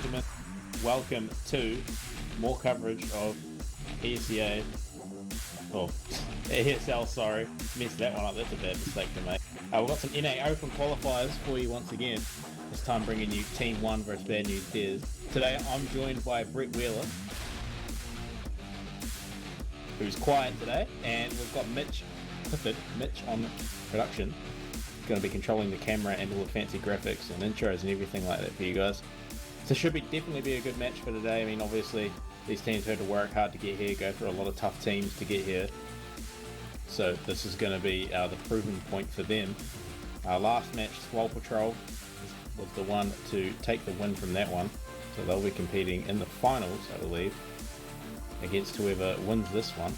gentlemen, welcome to more coverage of ESEA, ESL, sorry, messed that one up, that's a bad mistake to make. We've got some NA Open qualifiers for you once again, this time bringing you Team 1 versus Bad News Bears. Today I'm joined by Brett Wheeler, who's quiet today, and we've got Mitch on production. Going to be controlling the camera and all the fancy graphics and intros and everything like that for you guys. So should definitely be a good match for today. I mean, obviously these teams had to work hard to get here, go through a lot of tough teams to get here. So this is going to be the proven point for them. Last match, Swole Patrol was the one to take the win from that one. So they'll be competing in the finals, I believe, against whoever wins this one.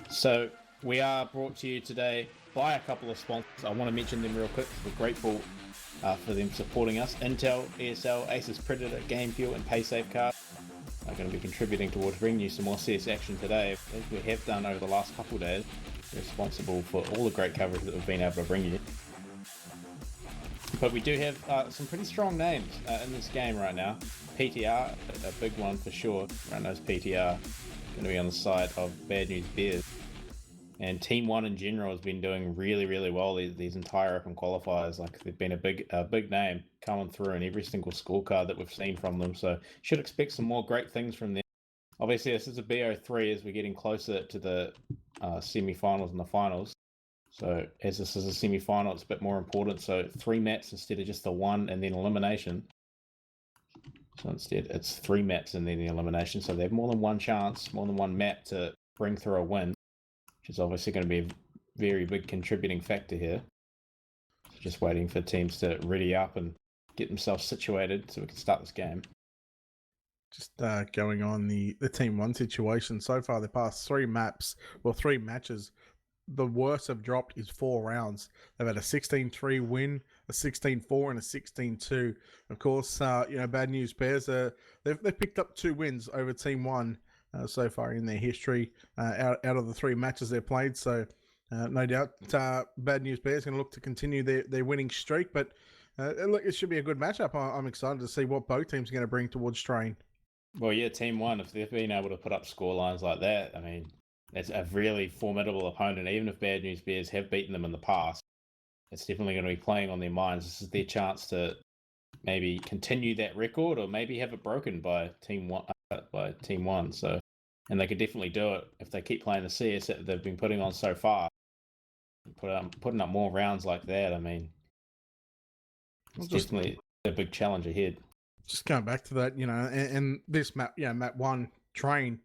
So we are brought to you today by a couple of sponsors. I want to mention them real quick because we're grateful for them supporting us. Intel, ESL, Asus Predator, Game Fuel and PaySafeCard are going to be contributing towards bringing you some more CS action today, as we have done over the last couple of days. They're responsible for all the great coverage that we've been able to bring you. But we do have some pretty strong names in this game right now. PTR, a big one for sure. Everyone knows PTR, going to be on the side of Bad News Bears. And Team 1 in general has been doing really well these entire open qualifiers. Like, they've been a big name coming through in every single scorecard that we've seen from them. So should expect some more great things from them. Obviously, this is a BO3 as we're getting closer to the semi-finals and the finals. So as this is a semi-final, it's a bit more important. So 3 maps instead of just the 1 and then elimination. So instead, it's 3 maps and then the elimination. So they have more than one chance, more than one map to bring through a win, which is obviously going to be a very big contributing factor here. So just waiting for teams to ready up and get themselves situated so we can start this game. Just going on the Team 1 situation, so far the past 3 matches, the worst have dropped is 4 rounds. They've had a 16-3 win, a 16-4 and a 16-2. Of course, Bad News Bears, they've picked up 2 wins over Team 1 so far in their history out of the 3 matches they've played. So no doubt Bad News Bears going to look to continue their winning streak. But look, it should be a good matchup. I'm excited to see what both teams are going to bring towards Strain. Well, yeah, Team 1, if they've been able to put up score lines like that, I mean, it's a really formidable opponent. Even if Bad News Bears have beaten them in the past, it's definitely going to be playing on their minds. This is their chance to maybe continue that record or maybe have it broken by Team 1. So, and they could definitely do it if they keep playing the CS that they've been putting on so far. Putting up more rounds like that, I mean, it's definitely a big challenge ahead. Just going back to that, and this map, map 1, Train,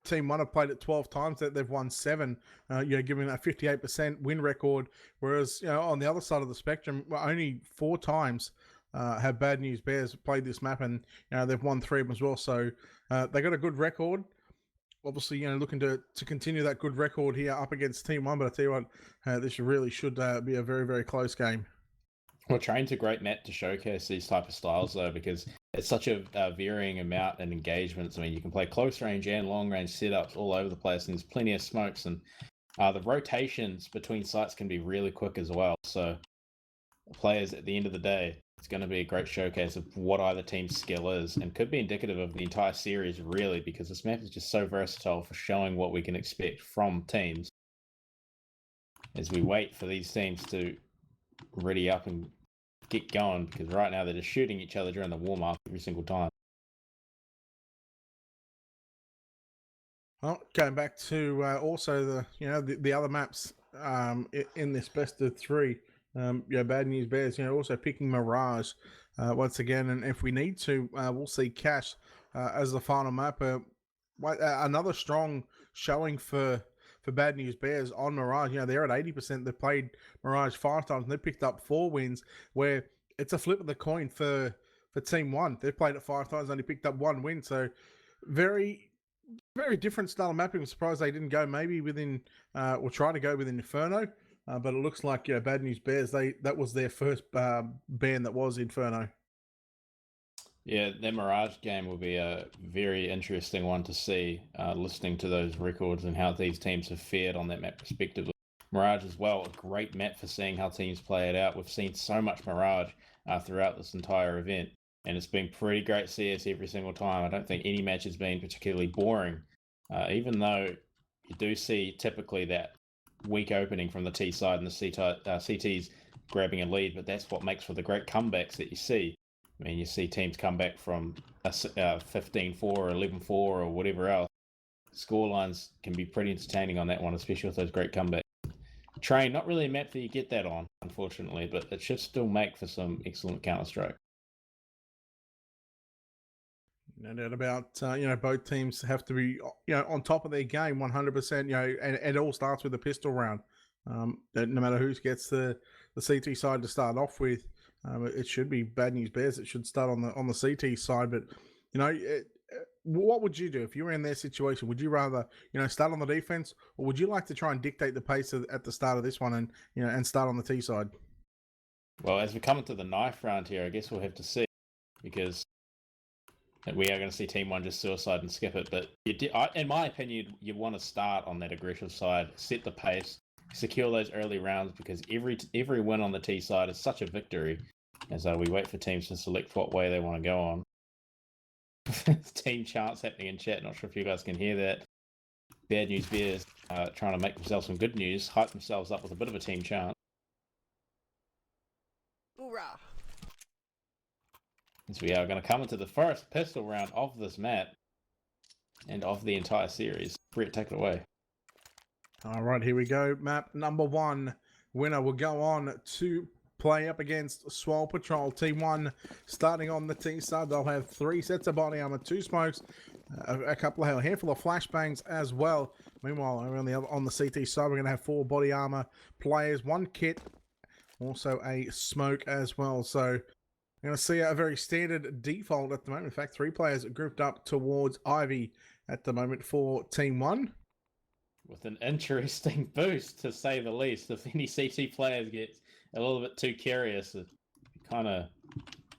Team 1 have played it 12 times, they've won 7, giving a 58% win record, whereas, on the other side of the spectrum, only 4 times have Bad News Bears played this map, and, they've won 3 of them as well, so they got a good record. Obviously, looking to continue that good record here up against Team 1, but I tell you what, this really should be a very, very close game. Well, Train's a great map to showcase these type of styles, though, because it's such a varying amount and engagements. I mean, you can play close range and long range setups all over the place, and there's plenty of smokes, and the rotations between sites can be really quick as well. So players, at the end of the day, it's going to be a great showcase of what either team's skill is, and could be indicative of the entire series, really, because this map is just so versatile for showing what we can expect from teams as we wait for these teams to ready up and get going, because right now they're just shooting each other during the warm-up every single time. Well, going back to also the other maps in this best of 3, Bad News Bears, also picking Mirage once again, and if we need to, we'll see Cash as the final map. Another strong showing for Bad News Bears on Mirage. They're at 80%. They've played Mirage 5 times and they picked up 4 wins, where it's a flip of the coin for Team 1. They've played it 5 times, only picked up 1 win. So very, very different style of mapping. I'm surprised they didn't go maybe within, or try to go within Inferno. But it looks like Bad News Bears, that was their first ban that was Inferno. Yeah, that Mirage game will be a very interesting one to see, listening to those records and how these teams have fared on that map respectively. Mirage as well, a great map for seeing how teams play it out. We've seen so much Mirage throughout this entire event, and it's been pretty great CS every single time. I don't think any match has been particularly boring, even though you do see typically that weak opening from the T side and the CTs grabbing a lead, but that's what makes for the great comebacks that you see. I mean, you see teams come back from a 15-4 or 11-4 or whatever else. Scorelines can be pretty entertaining on that one, especially with those great comebacks. Train, not really a map that you get that on, unfortunately, but it should still make for some excellent Counter-Strike. No doubt about, both teams have to be, on top of their game 100%, and it all starts with a pistol round. No matter who gets the CT side to start off with, it should be Bad News Bears. It should start on the CT side, but, what would you do if you were in their situation? Would you rather, start on the defense, or would you like to try and dictate the pace at the start of this one and start on the T side? Well, as we come into the knife round here, I guess we'll have to see, because we are going to see Team 1 just suicide and skip it. But in my opinion, you want to start on that aggressive side, set the pace, secure those early rounds, because every win on the T side is such a victory as we wait for teams to select what way they want to go on. Team chants happening in chat. Not sure if you guys can hear that. Bad News Bears trying to make themselves some good news, hype themselves up with a bit of a team chant. Hoorah! As we are going to come into the first pistol round of this map and of the entire series. Brett, take it away. All right, here we go. Map number 1. Winner will go on to play up against Swole Patrol. Team 1 starting on the T side. They'll have 3 sets of body armor, 2 smokes, a handful of flashbangs as well. Meanwhile, on the CT side, we're going to have 4 body armor players, 1 kit, also a smoke as well. So you're going to see a very standard default at the moment. In fact, 3 players grouped up towards Ivy at the moment for Team 1. With an interesting boost, to say the least. If any CT players get a little bit too curious, it's kind of a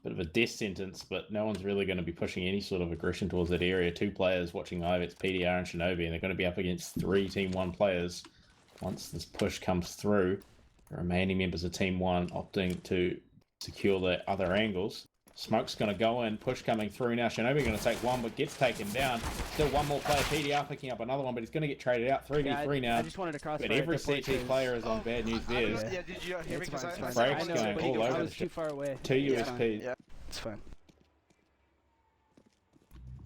bit of a death sentence, but no one's really going to be pushing any sort of aggression towards that area. 2 players watching Ivy, it's PDR and Shinobi, and they're going to be up against 3 Team 1 players once this push comes through. The remaining members of Team 1 opting to secure the other angles. Smoke's going to go in, push coming through now. Shinobi going to take one, but gets taken down. Still one more player, PDR picking up another one, but he's going to get traded out. 3v3 now. I just wanted to cross. But every CT player is on Bad News Bears. Yeah, did you hear me? Because I Frank's going all over I the was too far away. 2 USPs. Yeah, It's fine.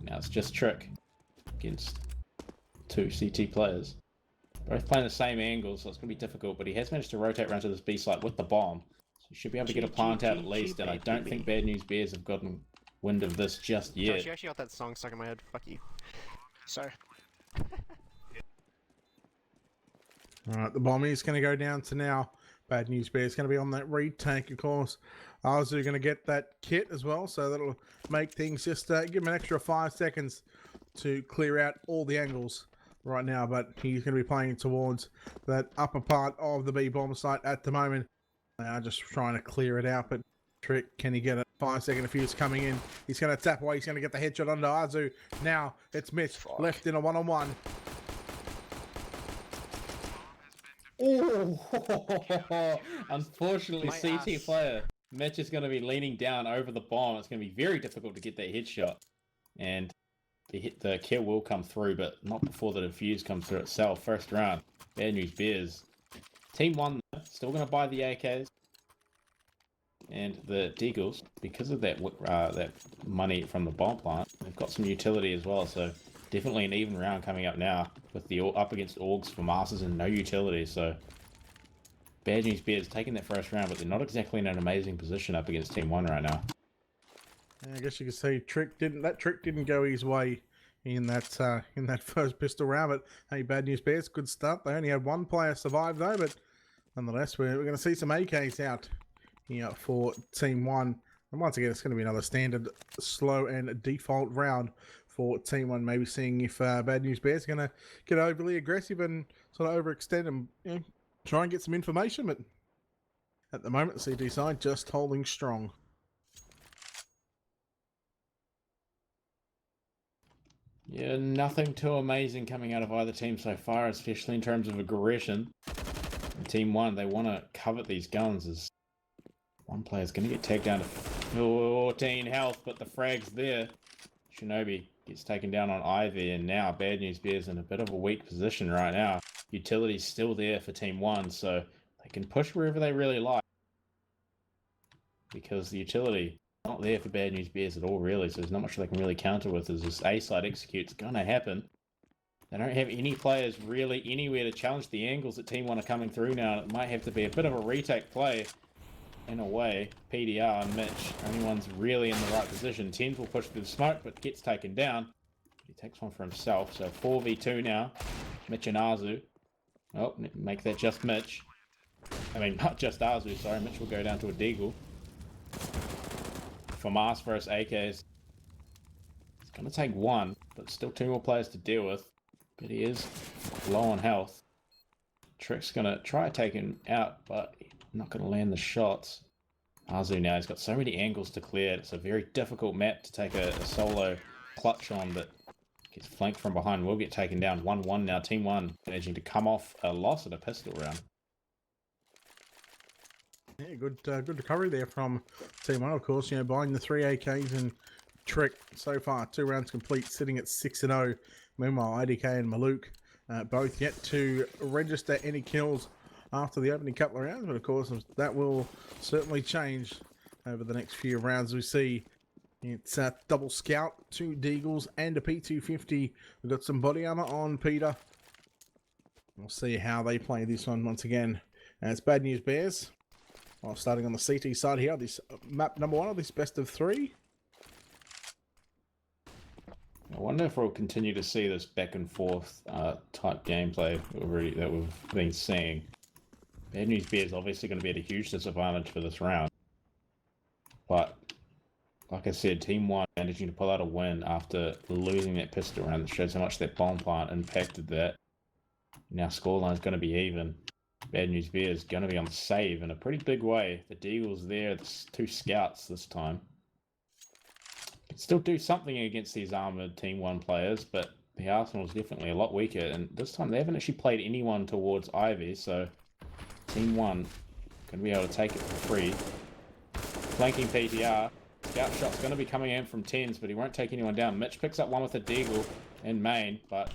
Now it's just Trick against 2 CT players. Both playing the same angle, so it's going to be difficult, but he has managed to rotate around to this B site with the bomb. So he should be able to get a plant out at least, and I don't think Bad News Bears have gotten wind of this just yet. Josh, you actually got that song stuck in my head. Fuck you. Sorry. Alright, the bomb is going to go down to now. Bad News Bears going to be on that retake, of course. Arzu going to get that kit as well, so that'll make things just give him an extra 5 seconds to clear out all the angles right now, but he's going to be playing towards that upper part of the B bomb site at the moment. They are just trying to clear it out, but Trick, can he get it? 5-second fuse coming in. He's going to tap away. He's going to get the headshot onto Arzu. Now it's Mitch left in a 1-on-1. Oh, unfortunately, CT player Mitch is going to be leaning down over the bomb. It's going to be very difficult to get that headshot, and the kill will come through, but not before the defuse comes through itself. First round, Bad News Bears. Team 1 still going to buy the AKs and the Deagles because of that that money from the bomb plant. They've got some utility as well, so definitely an even round coming up now with the up against Augs for Masters and no utility. So Bad News Bears taking that first round, but they're not exactly in an amazing position up against Team 1 right now. I guess you could say trick didn't go his way in that first pistol round, but hey, Bad News Bears, good start. They only had 1 player survive though, but nonetheless, we're going to see some AKs out here for Team 1. And once again, it's going to be another standard, slow and default round for Team 1. Maybe seeing if Bad News Bears are going to get overly aggressive and sort of overextend and try and get some information. But at the moment, the CT side just holding strong. Yeah, nothing too amazing coming out of either team so far, especially in terms of aggression. Team 1, they want to covet these guns as one player's going to get tagged down to 14 health, but the frag's there. Shinobi gets taken down on Ivy, and now Bad News Bears in a bit of a weak position right now. Utility's still there for Team 1, so they can push wherever they really like. Because the utility not there for Bad News Bears at all, really, so there's not much they can really counter with as this A-side execute's going to happen. They don't have any players really anywhere to challenge the angles that Team 1 are coming through now. It might have to be a bit of a retake play in a way. PDR and Mitch, only one's really in the right position. Tens will push through the smoke, but gets taken down. He takes one for himself, so 4v2 now. Mitch and Azu. Oh, make that just Mitch. I mean, not just Azu, sorry. Mitch will go down to a Deagle. For Mars versus AKs. It's going to take one, but still 2 more players to deal with. But he is low on health. Trick's going to try to take him out, but not going to land the shots. Azu now, he's got so many angles to clear. It's a very difficult map to take a solo clutch on, but gets flanked from behind. Will get taken down 1-1 now. Team 1 managing to come off a loss at a pistol round. Yeah, good recovery there from Team 1, of course. You know, buying the 3 AKs and Trick so far, 2 rounds complete, sitting at 6-0. Meanwhile, IDK and Maluk both yet to register any kills after the opening couple of rounds, but of course that will certainly change over the next few rounds. We see it's a double scout, 2 Deagles and a P250. We've got some body armor on Peter. We'll see how they play this one once again. And it's Bad News Bears. Well, starting on the CT side here, this map number 1 of this best of 3. I wonder if we'll continue to see this back and forth type gameplay that we've been seeing. Bad News Bears obviously going to be at a huge disadvantage for this round. But, like I said, Team 1 managing to pull out a win after losing that pistol round. That shows how much that bomb plant impacted that. Now scoreline's going to be even. Bad News Bears going to be on save in a pretty big way. The Deagle's there, the 2 scouts this time. Can still do something against these armored Team 1 players, but the Arsenal's definitely a lot weaker, and this time they haven't actually played anyone towards Ivy, so Team 1 going to be able to take it for free. Flanking PTR. Scout shot's going to be coming in from 10s, but he won't take anyone down. Mitch picks up one with a Deagle in main, but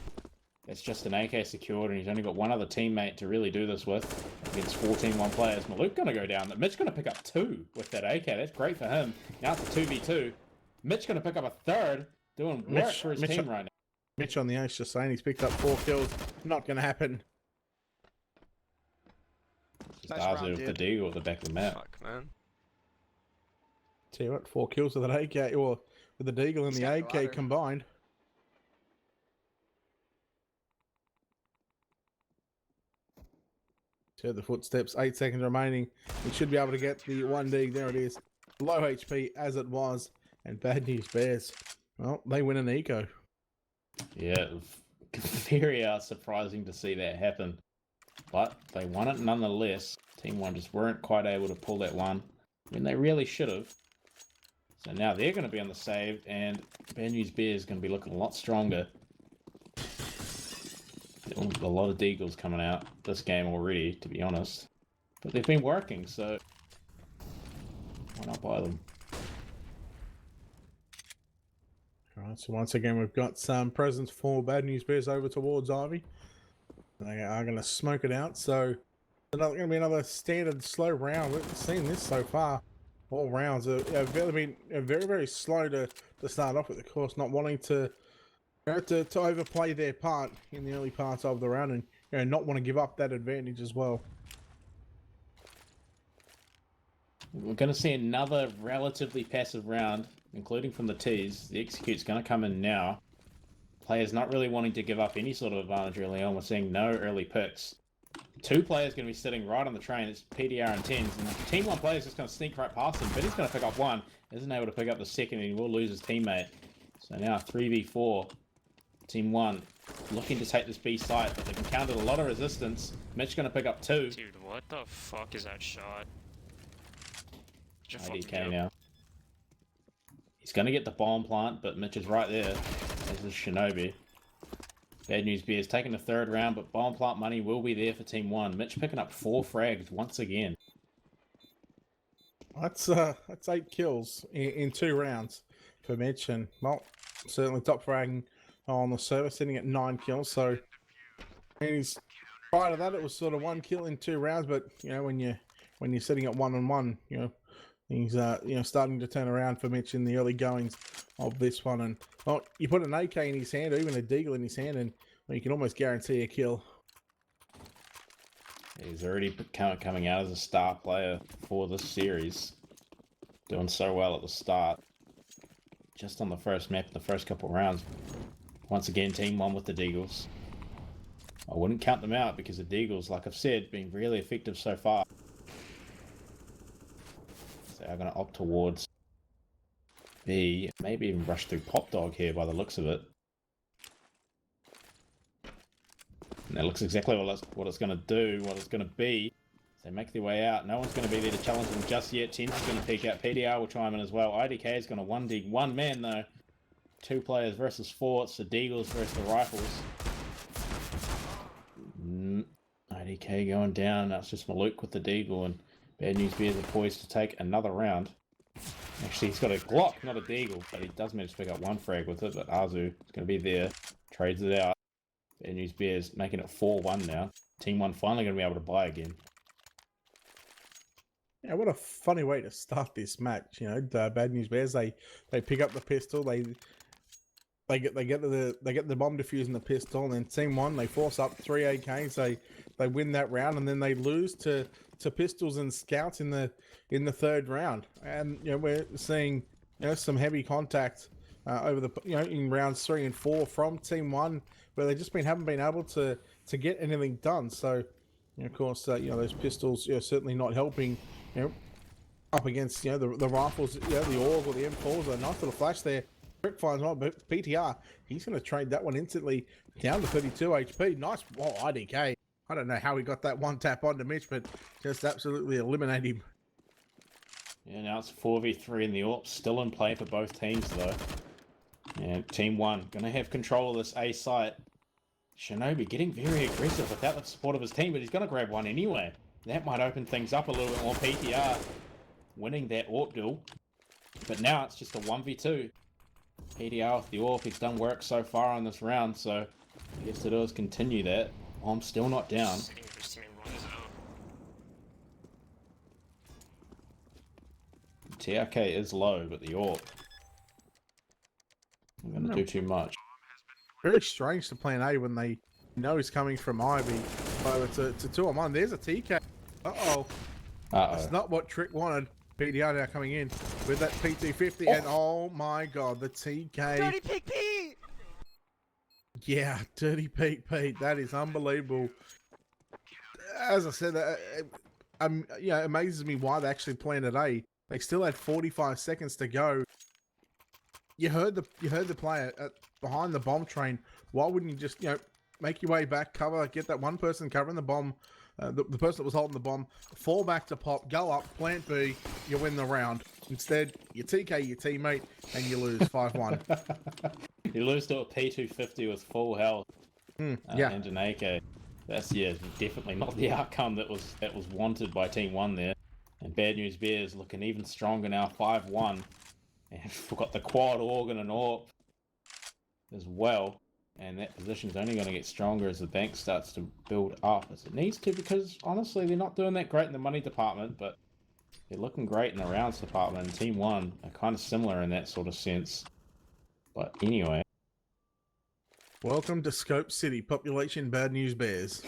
it's just an AK secured, and he's only got one other teammate to really do this with against 14-1 players. Maluk going to go down. Mitch going to pick up 2 with that AK. That's great for him. Now it's a 2v2. Mitch going to pick up a 3rd, doing work for his team right now. Mitch on the ace just saying he's picked up 4 kills. Not going to happen. Just Azu with the Deagle at the back of the map. Fuck, man. Tell you what, 4 kills with an AK, or with the Deagle and the AK combined. Heard the footsteps, 8 seconds remaining. He should be able to get the 1 dig. There it is. Low HP as it was. And Bad News Bears, well, they win an eco. Yeah, very surprising to see that happen. But they won it nonetheless. Team 1 just weren't quite able to pull that one when they really should have. So now they're going to be on the save, and Bad News Bears is going to be looking a lot stronger. A lot of Deagles coming out this game already, to be honest. But they've been working, so why not buy them? Alright, so once again we've got some presents for Bad News Bears over towards Ivy. They are going to smoke it out, so it's going to be another standard slow round. We've seen this so far. All rounds have been very, very slow to start off with, of course, not wanting to overplay their part in the early parts of the round, and not want to give up that advantage as well. We're going to see another relatively passive round, including from the T's. The execute's going to come in now. Players not really wanting to give up any sort of advantage early on. We're seeing no early picks. 2 players going to be sitting right on the train. It's PDR and 10s. And Team 1 player's just going to sneak right past him, but he's going to pick up 1. Isn't able to pick up the 2nd, and he will lose his teammate. So now 3v4. Team 1 looking to take this B site, but they've encountered a lot of resistance. Mitch going to pick up 2. Dude, what the fuck is that shot? IDK now. He's going to get the bomb plant, but Mitch is right there. This is Shinobi. Bad News Bears taking the third round, but bomb plant money will be there for Team 1. Mitch picking up 4 frags once again. That's 8 kills in 2 rounds for Mitch, and well, certainly top fragging on the server, sitting at 9 kills. So, I mean, prior to that, it was sort of 1 kill in 2 rounds. But you know, when you're sitting at 1-on-1, you know, things starting to turn around for Mitch in the early goings of this one. And well, you put an AK in his hand, or even a deagle in his hand, and well, you can almost guarantee a kill. He's already coming out as a star player for this series. Doing so well at the start. Just on the first map, the first couple rounds. Once again, Team 1 with the Deagles. I wouldn't count them out because the Deagles, like I've said, been really effective so far. So I'm going to opt towards B. Maybe even rush through Pop Dog here by the looks of it. And that looks exactly what it's going to do, what it's going to be. They make their way out. No one's going to be there to challenge them just yet. Ten's going to peek out. PDR will chime in as well. IDK is going to 1D one man though. 2 players versus 4. It's the Deagles versus the Rifles. IDK going down. That's just Malouk with the Deagle, and Bad News Bears are poised to take another round. Actually, he's got a Glock, not a Deagle, but he does manage to pick up 1 frag with it. But Azu is going to be there. Trades it out. Bad News Bears making it 4-1 now. Team 1 finally going to be able to buy again. Yeah, what a funny way to start this match. You know, the Bad News Bears, they pick up the pistol, they get the bomb defuse in the pistol, and then Team 1 they force up 3 AKs, they win that round, and then they lose to pistols and scouts in the third round. And you know, we're seeing some heavy contact over the in rounds 3 and 4 from Team 1, where they just haven't been able to get anything done. So of course those pistols certainly not helping up against the rifles, the AUG or the M4s. A nice little flash there. Quick finds one, but PTR, he's going to trade that one instantly down to 32 HP. Nice. Whoa, IDK. I don't know how he got that one tap onto Mitch, but just absolutely eliminate him. Yeah, now it's 4v3 in the AWP. Still in play for both teams, though. And Team 1 going to have control of this A site. Shinobi getting very aggressive without the support of his team, but he's going to grab one anyway. That might open things up a little bit more. PTR winning that AWP duel. But now it's just a 1v2. PTR with the AWP, he's done work so far on this round, so I guess to do is continue that. I'm still not down. Sitting for Team 1 zone. TRK is low, but the AWP, I'm going to do too much. Very strange to plan A when they know he's coming from Ivy. Oh, it's a 2-on-1. There's a TK. Uh-oh. That's not what Trick wanted. PDR now coming in with that PT50, and oh my god, the TK. Dirty Pig Pete! Yeah, Dirty Pete Pete. That is unbelievable. As I said, it amazes me why they actually planned it A. They still had 45 seconds to go. You heard the player behind the bomb train. Why wouldn't you just make your way back, cover, get that one person covering the bomb, the person that was holding the bomb, fall back to pop, go up, plant B, you win the round. Instead, you TK your teammate and you lose 5-1. You lose to a P250 with full health Yeah. and an AK. That's definitely not the outcome that was wanted by Team 1 there. And Bad News Bears looking even stronger now, 5-1. And we've got the quad AUG and an AWP as well. And that position's only going to get stronger as the bank starts to build up as it needs to, because honestly they're not doing that great in the money department, but they're looking great in the rounds department. And Team 1 are kind of similar in that sort of sense. But anyway. Welcome to Scope City, population Bad News Bears.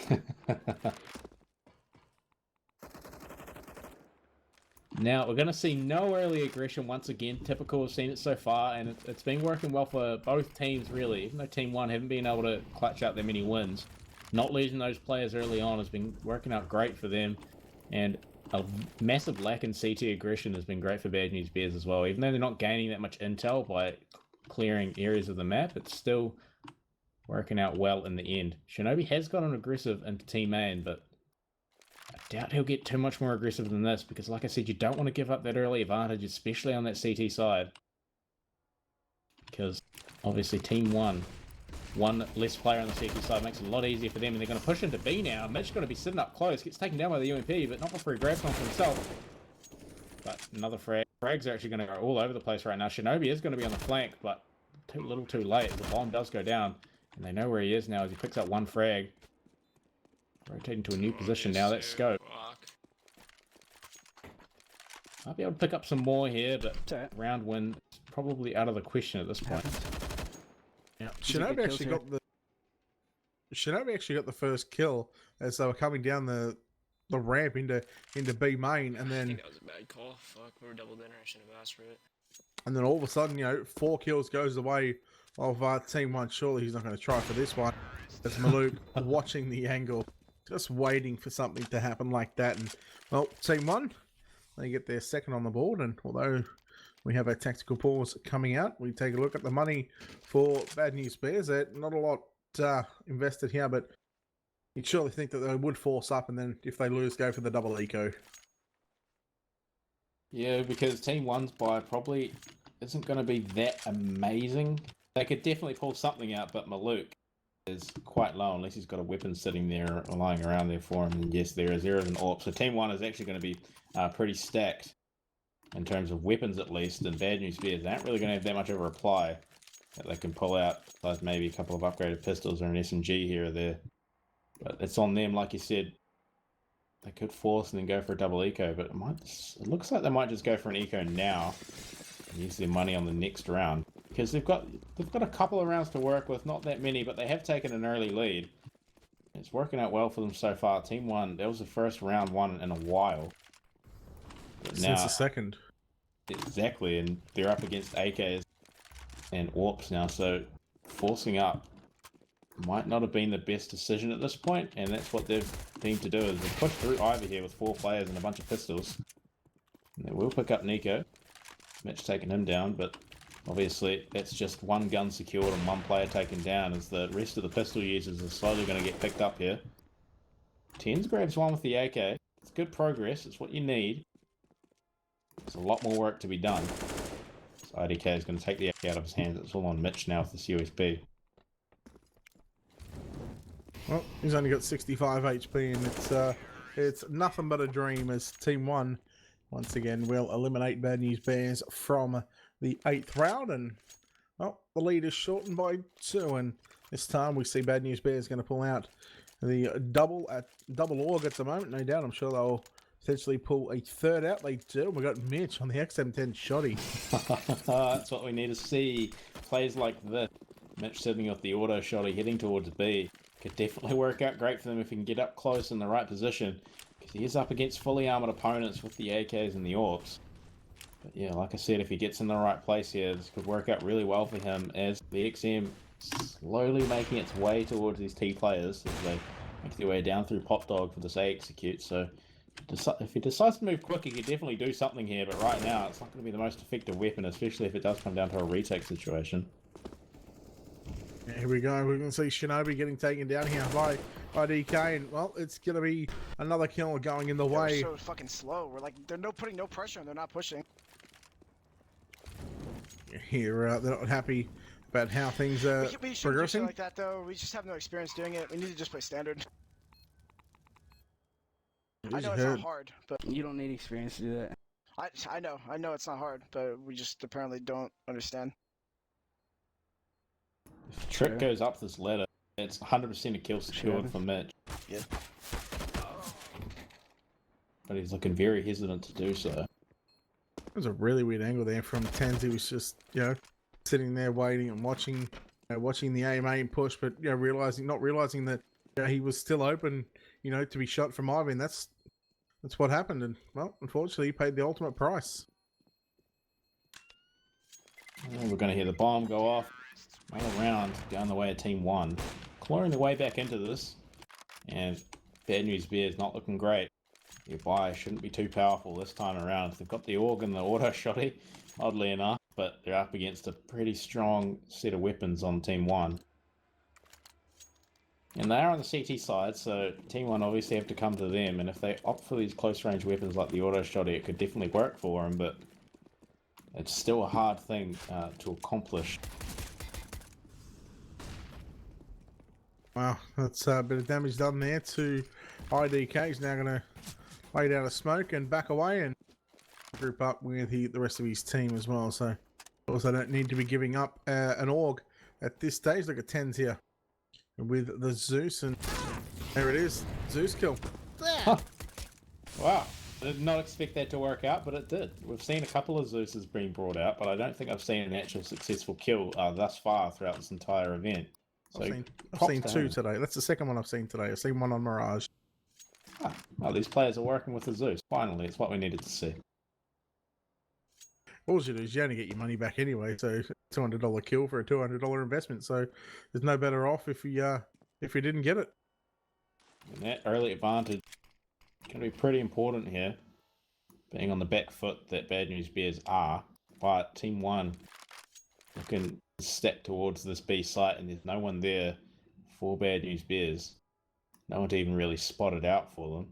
Now, we're going to see no early aggression once again. Typical, we've seen it so far, and it's been working well for both teams, really. Even though Team 1 haven't been able to clutch out that many wins, not losing those players early on has been working out great for them. And a massive lack in CT aggression has been great for Bad News Bears as well. Even though they're not gaining that much intel by clearing areas of the map, it's still working out well in the end. Shinobi has gotten aggressive into Team Main, but I doubt he'll get too much more aggressive than this, because like I said, you don't want to give up that early advantage, especially on that CT side. Because obviously Team 1 one less player on the CT side makes it a lot easier for them, and they're going to push into B now. Mitch's going to be sitting up close, gets taken down by the UMP, but not before he grabs one for himself. But another frag. Frags are actually going to go all over the place right now. Shinobi is going to be on the flank, but too little too late. The bomb does go down, and they know where he is now as he picks up one frag. Rotating to a new position now, that's Scope. Might be able to pick up some more here, but round win is probably out of the question at this point. Yeah, Shinobi actually got the first kill as they were coming down the ramp into B main, and I then think that was a bad call. Fuck, we were double dinner. I should have asked for it. and then all of a sudden, 4 kills goes the way of Team 1. Surely he's not going to try for this one. As Malouk watching the angle, just waiting for something to happen like that. And well, Team 1, they get their second on the board, and although we have a tactical pause coming out, we take a look at the money for Bad News Bears. Not a lot invested here, but you'd surely think that they would force up, and then if they lose, go for the double eco. Yeah, because Team 1's buy probably isn't going to be that amazing. They could definitely pull something out, but Malouk is quite low unless he's got a weapon sitting there or lying around there for him. And yes, there is an AWP. So Team 1 is actually going to be pretty stacked in terms of weapons at least. And Bad News Bears aren't really going to have that much of a reply that they can pull out. Plus maybe a couple of upgraded pistols or an SMG here or there. But it's on them, like you said. They could force and then go for a double eco, but it looks like they might just go for an eco now and use their money on the next round. Because they've got a couple of rounds to work with, not that many, but they have taken an early lead. It's working out well for them so far. Team 1, that was the first round won in a while. But Since the second. Exactly, and they're up against AKs and AWPs now, so forcing up might not have been the best decision at this point, and that's what they've been to do, is they've pushed through Ivy here with 4 players and a bunch of pistols. And they will pick up Nico. Mitch taking him down, but obviously that's just one gun secured and one player taken down, as the rest of the pistol users are slowly going to get picked up here. Tens grabs one with the AK. It's good progress, it's what you need. There's a lot more work to be done. So IDK is going to take the AK out of his hands. It's all on Mitch now with this USB. Well, he's only got 65 HP, and it's nothing but a dream as Team 1 once again will eliminate Bad News Bears from the 8th round, and well, the lead is shortened by 2, and this time we see Bad News Bears going to pull out the double org at the moment. No doubt, I'm sure they'll potentially pull a third out. They do. We got Mitch on the XM10 shotty. That's what we need to see. Plays like this. Mitch sitting with the auto shotty heading towards B. Could definitely work out great for them if he can get up close in the right position, because he is up against fully armored opponents with the AKs and the AWPs. But yeah, like I said, if he gets in the right place here, this could work out really well for him, as the XM slowly making its way towards these T players as they make their way down through Pop Dog for this A execute. So if he decides to move quick, he could definitely do something here, but right now it's not going to be the most effective weapon, especially if it does come down to a retake situation. Here we go. We're going to see Shinobi getting taken down here by DK, and well, it's going to be another kill going in the way. They're so fucking slow. We're like, they're putting no pressure on. They're not pushing. Here, they're not happy about how things are we shouldn't do progressing. shit like that though. We just have no experience doing it. We need to just play standard. I know it's not hard, but You don't need experience to do that. I know it's not hard, but we just apparently don't understand. If Trick goes up this ladder, it's 100% a kill secured for Mitch. Yeah. But he's looking very hesitant to do so. It was a really weird angle there from Tens. He was just, sitting there waiting and watching the aim push, but not realizing that he was still open, to be shot from Ivy, and that's what happened. And well, unfortunately, he paid the ultimate price. And we're going to hear the bomb go off. Another round down the way of Team 1. Clawing their way back into this. And Bad News Bears not looking great. Your buy shouldn't be too powerful this time around. They've got the AUG and the auto shotty, oddly enough, but they're up against a pretty strong set of weapons on Team 1. And they are on the CT side, so Team 1 obviously have to come to them, and if they opt for these close range weapons like the auto shotty, it could definitely work for them, but it's still a hard thing to accomplish. Wow, that's a bit of damage done there to IDK. He's now going to lay down a smoke and back away and group up with the rest of his team as well. So also don't need to be giving up an AUG at this stage. Look at 10s here with the Zeus, and there it is. Zeus kill. Huh. Wow. I did not expect that to work out, but it did. We've seen a couple of Zeuses being brought out, but I don't think I've seen an actual successful kill thus far throughout this entire event. So I've seen two today. That's the second one I've seen today. I've seen one on Mirage. Well, these players are working with the Zeus. Finally, it's what we needed to see. All you do is you only get your money back anyway. So $200 kill for a $200 investment. So there's no better off if you didn't get it. And that early advantage going to be pretty important here, being on the back foot that Bad News Bears are. But Team 1 looking to step towards this B site, and there's no one there for Bad News Bears. No one to even really spot it out for them.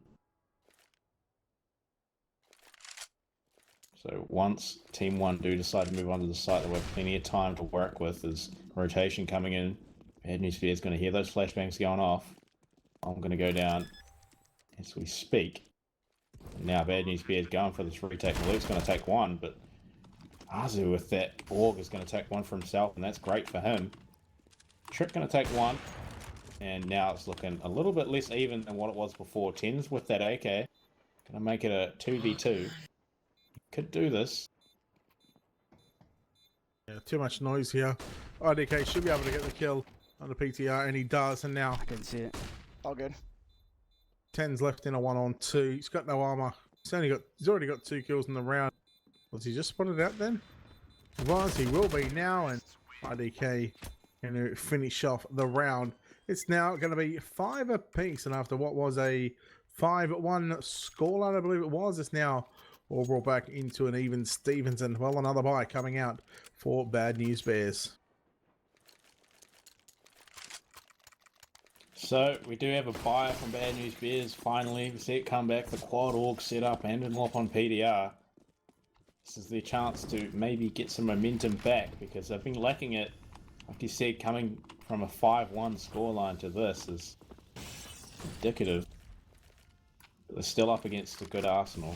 So once Team 1 do decide to move onto the site, they'll have plenty of time to work with. There's rotation coming in. Bad News Bears going to hear those flashbangs going off. I'm going to go down as we speak. Now Bad News Bears going for this retake. Luke's going to take one, but Azu with that AUG is going to take one for himself, and that's great for him. Trick going to take one, and now it's looking a little bit less even than what it was before. 10s with that AK. Going to make it a 2v2. Could do this. Yeah, too much noise here. IDK should be able to get the kill on the PTR, and he does. And now I couldn't see it. All good. 10's left in a 1-on-2. He's got no armor. He's already got 2 kills in the round. Was he just spotted out then? He was. He will be now, and IDK going to finish off the round. It's now going to be 5 apiece, and after what was a 5-1 scoreline, I believe it was, it's now all brought back into an even Stevenson. Well, another buy coming out for Bad News Bears. So we do have a buy from Bad News Bears. Finally, we see it come back. The quad AUG set up and an AWP on PDR. This is their chance to maybe get some momentum back, because they've been lacking it. Like you said, coming from a 5-1 scoreline to this is indicative. But they're still up against a good Arsenal.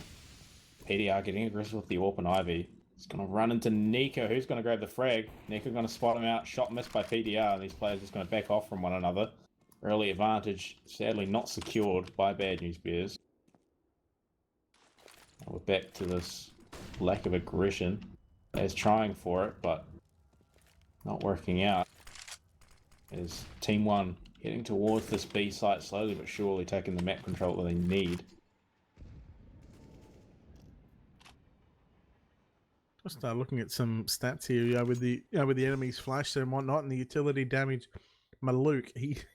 PDR getting aggressive with the AWP and Ivy. He's going to run into Nico. Who's going to grab the frag? Nico going to spot him out. Shot missed by PDR. And these players are just going to back off from one another. Early advantage, sadly not secured by Bad News Bears. We're back to this lack of aggression. As trying for it, but not working out. As Team 1 heading towards this B site, slowly but surely taking the map control that they need. Just looking at some stats here, with the enemy's flash and whatnot, and the utility damage. Maluk,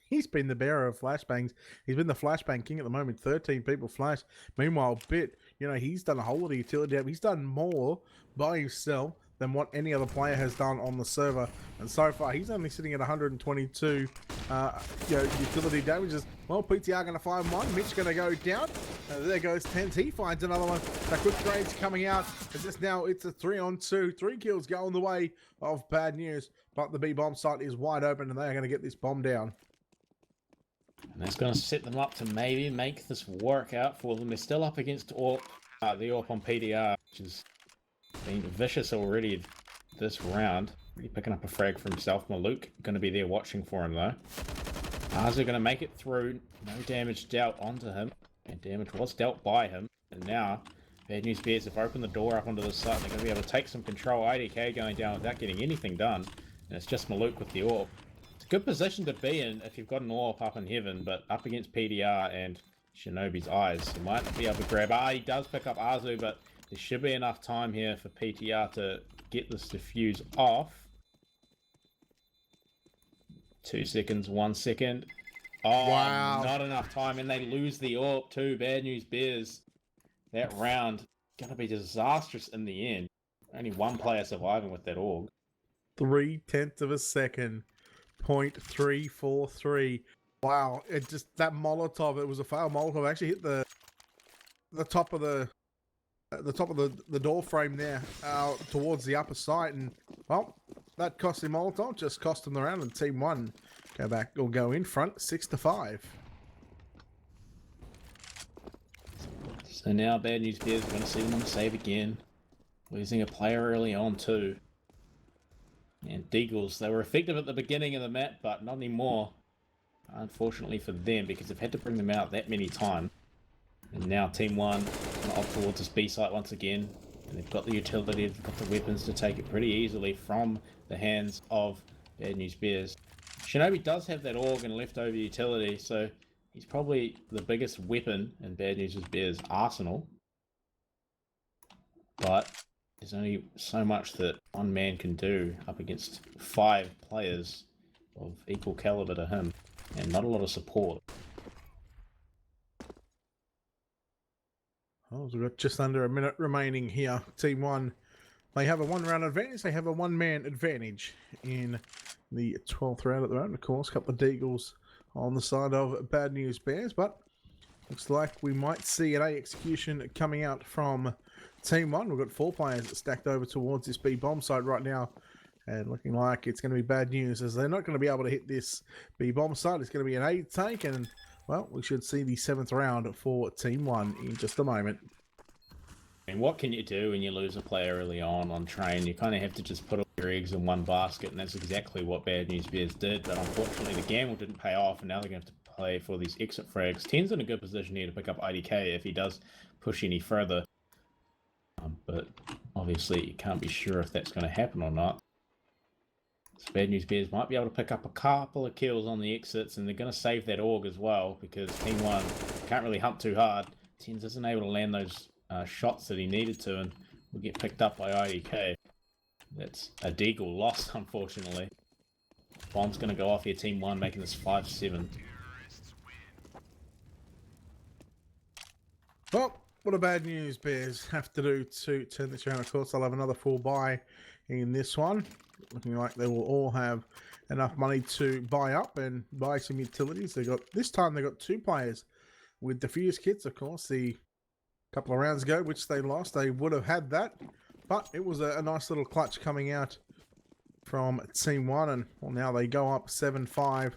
he's been the bearer of flashbangs. He's been the flashbang king at the moment. 13 people flash. Meanwhile, Bit, he's done a whole lot of utility damage. He's done more by himself than what any other player has done on the server. And so far, he's only sitting at 122 utility damages. Well, PTR going to find one. Mitch going to go down. There goes 10. He finds another one. The quick trade's coming out. And just now, it's a 3-on-2. 3 kills going the way of Bad News. But the B bomb site is wide open, and they are going to get this bomb down. And that's going to set them up to maybe make this work out for them. They're still up against the AWP on PDR, which has been vicious already this round. Really picking up a frag for himself. Maluk going to be there watching for him, though. Azu going to make it through. No damage dealt onto him. And damage was dealt by him. And now, Bad News Bears have opened the door up onto the site. They're going to be able to take some control. IDK going down without getting anything done. And it's just Maluk with the AWP. It's a good position to be in if you've got an AWP up in heaven, but up against PDR and Shinobi's eyes, you might not be able to grab. He does pick up Azu, but there should be enough time here for PTR to get this defuse off. 2 seconds, 1 second. Oh, wow. Not enough time, and they lose the AWP too. Bad News Bears. That round going to be disastrous in the end. Only one player surviving with that AWP. 0.3 of a second. 0.343. Wow, it just, that Molotov, it was a failed Molotov. Actually hit the top of the door frame there, towards the upper side, and well, that cost him Molotov, just cost him the round, and Team 1 go back or go in front 6-5. So now Bad News Bears, we're going to see them on the save again. Losing a player early on too. And Deagles, they were effective at the beginning of the map, but not anymore. Unfortunately for them, because they've had to bring them out that many times. And now Team 1 off towards this B site once again. And they've got the utility, they've got the weapons to take it pretty easily from the hands of Bad News Bears. Shinobi does have that org and leftover utility, so he's probably the biggest weapon in Bad News Bears' arsenal. But there's only so much that one man can do up against 5 players of equal caliber to him, and not a lot of support. Oh, we've got just under a minute remaining here. Team 1, they have a 1-round advantage. They have a 1-man advantage in the 12th round at the moment. Of course, a couple of Deagles on the side of Bad News Bears, but looks like we might see an A execution coming out from Team 1. We've got 4 players stacked over towards this B bomb site right now, and looking like it's going to be bad news as they're not going to be able to hit this B bomb site. It's going to be an A take, and well, we should see the 7th round for Team 1 in just a moment. And what can you do when you lose a player early on train? You kind of have to just put all your eggs in one basket, and that's exactly what Bad News Bears did. But unfortunately, the gamble didn't pay off, and now they're going to have to play for these exit frags. Ten's in a good position here to pick up IDK if he does push any further. But obviously, you can't be sure if that's going to happen or not. So Bad News Bears might be able to pick up a couple of kills on the exits, and they're going to save that org as well, because Team 1 can't really hunt too hard. Tens isn't able to land those shots that he needed to, and will get picked up by IDK. That's a Deagle loss, unfortunately. Bomb's going to go off here, Team 1, making this 5-7. Well, what do Bad News Bears have to do to turn this around? Of course, they'll have another full buy in this one. Looking like they will all have enough money to buy up and buy some utilities. This time they got 2 players with defuse kits. Of course, the couple of rounds ago, which they lost, they would have had that. But it was a nice little clutch coming out from Team 1, and well, now they go up 7-5.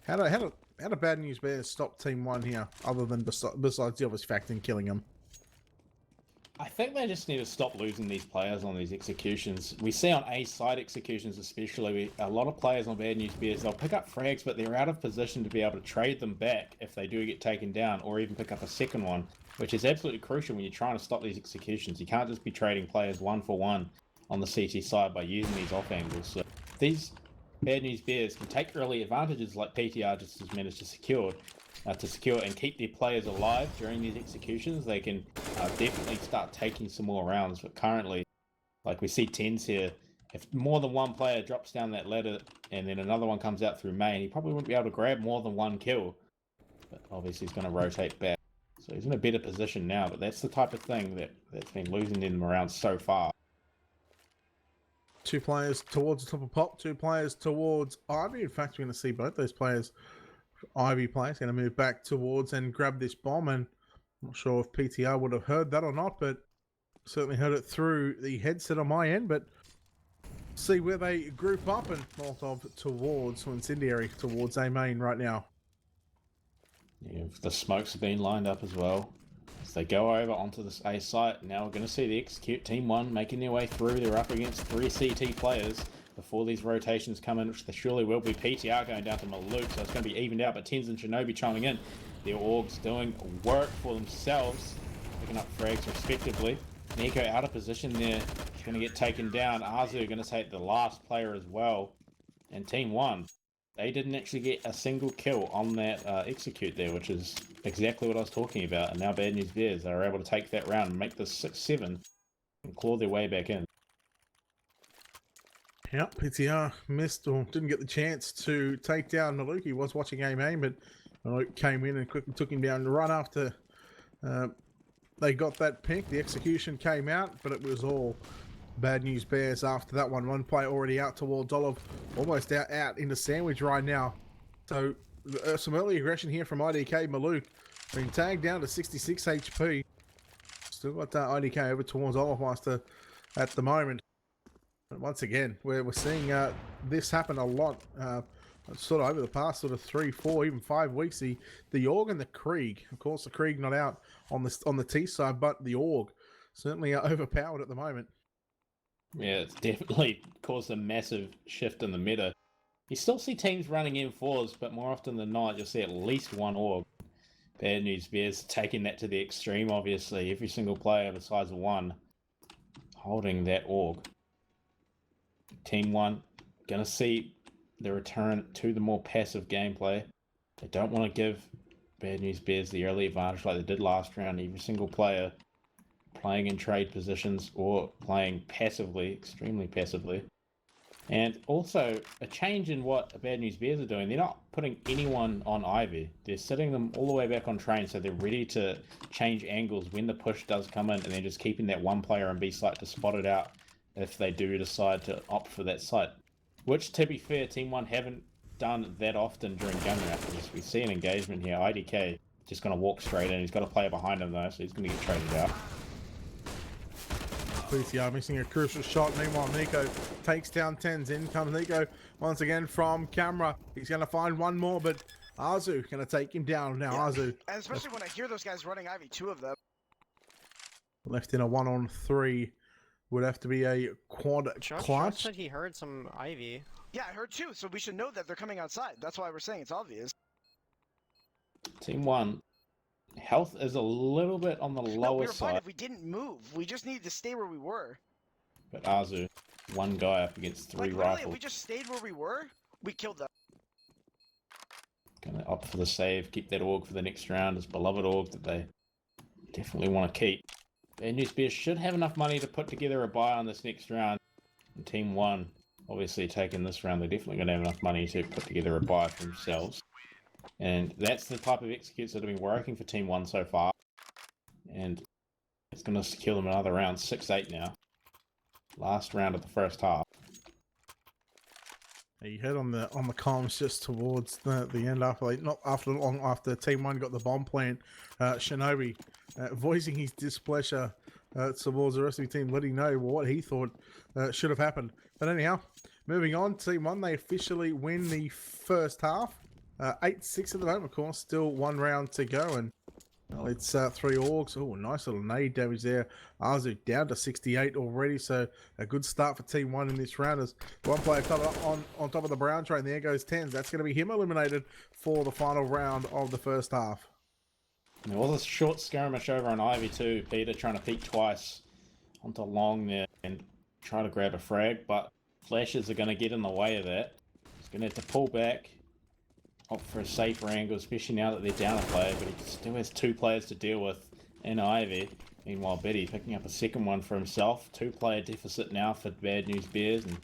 How do Bad News Bears stop Team 1 here, other than besides the obvious fact in killing them? I think they just need to stop losing these players on these executions. We see on A side executions especially, a lot of players on Bad News Bears, they'll pick up frags, but they're out of position to be able to trade them back if they do get taken down, or even pick up a second one, which is absolutely crucial when you're trying to stop these executions. You can't just be trading players 1-for-1 on the CT side by using these off angles. So these Bad News Bears can take early advantages like PTR just has managed to secure and keep their players alive during these executions. They can definitely start taking some more rounds, but currently, like we see Tens here, if more than one player drops down that ladder and then another one comes out through main, he probably wouldn't be able to grab more than 1 kill, but obviously he's going to rotate back. So he's in a better position now, but that's the type of thing that's been losing them around so far. 2 players towards the top of Pop, 2 players towards Ivy. In fact, we're going to see both those players. Ivy players going to move back towards and grab this bomb, and I'm not sure if PTR would have heard that or not, but certainly heard it through the headset on my end. But see where they group up, and Molotov towards Incendiary towards A main right now. Yeah, the smokes have been lined up as well. As they go over onto this A site, now we're going to see the execute Team 1 making their way through. They're up against 3 CT players before these rotations come in, which there surely will be. PTR going down to Maluk, so it's going to be evened out, but Tens and Shinobi chiming in. Their orgs doing work for themselves, picking up frags respectively. Nico out of position there, going to get taken down. Azu going to take the last player as well. And Team 1, they didn't actually get a single kill on that execute there, which is exactly what I was talking about. And now Bad News Bears are able to take that round and make this 6-7 and claw their way back in. Yep, PTR missed or didn't get the chance to take down Maluk. He was watching A main, but Maluk came in and quickly took him down right after they got that pick. The execution came out, but it was all Bad News Bears after that one. One player already out towards Olive, almost out into Sandwich right now. So some early aggression here from IDK. Maluk being tagged down to 66 HP. Still got IDK over towards Olivemaster at the moment. But once again, we're seeing this happen a lot. Sort of over the past sort of 3, 4, even 5 weeks. The Org and the Krieg. Of course, the Krieg not out on the T side, but the Org certainly are overpowered at the moment. Yeah, it's definitely caused a massive shift in the meta. You still see teams running M4s, but more often than not, you'll see at least one Org. Bad News Bears taking that to the extreme, obviously. Every single player besides one holding that Org. Team 1 going to see the return to the more passive gameplay. They don't want to give Bad News Bears the early advantage like they did last round. Every single player playing in trade positions or playing passively, extremely passively. And also, a change in what Bad News Bears are doing. They're not putting anyone on Ivy. They're sitting them all the way back on train, so they're ready to change angles when the push does come in, and they're just keeping that one player on B site to spot it out if they do decide to opt for that site. Which, to be fair, Team 1 haven't done that often during gun rounds. We see an engagement here. IDK just going to walk straight in. He's got a player behind him, though, so he's going to get traded out. PCR missing a crucial shot. Meanwhile, Nico takes down Tens. In comes Nico once again from camera. He's going to find one more, but Arzu going to take him down now. Yeah. Arzu. And especially when I hear those guys running Ivy, 2 of them. Left in a 1-on-3. Would have to be a quad Josh clutch. said he heard some Ivy. Yeah, I heard 2, so we should know that they're coming outside. That's why we're saying it's obvious. Team 1, health is a little bit on the No, lower we were fine side. if we didn't move. We just needed to stay where we were. But Arzu, one guy up against 3 Like, literally, if rifles. we just stayed where we were, we killed them. Gonna opt for the save, keep that Org for the next round, his beloved Org that they definitely want to keep. Bad News Bears should have enough money to put together a buy on this next round. And Team 1, obviously taking this round, they're definitely going to have enough money to put together a buy for themselves. And that's the type of executes that have been working for Team 1 so far. And it's going to secure them another round, 6-8 now. Last round of the first half. You heard on the comms just towards the end after not after long after Team 1 got the bomb plant, Shinobi voicing his displeasure towards the rest of the team, letting know what he thought should have happened. But anyhow, moving on, Team 1 they officially win the first half, 8-6 at the moment. Of course, still 1 round to go, and well, it's 3 Orgs. Oh, nice little nade damage there. Arzu down to 68 already, so a good start for Team 1 in this round. As one player on top of the brown train, there goes Tens. That's going to be him eliminated for the final round of the first half. There was a short skirmish over on Ivy too. Peter trying to peek twice onto Long there and try to grab a frag, but flashes are going to get in the way of that. He's going to have to pull back, opt for a safer angle, especially now that they're down a player, but he still has 2 players to deal with in Ivy. Meanwhile, Betty picking up a second one for himself. 2-player deficit now for Bad News Bears, and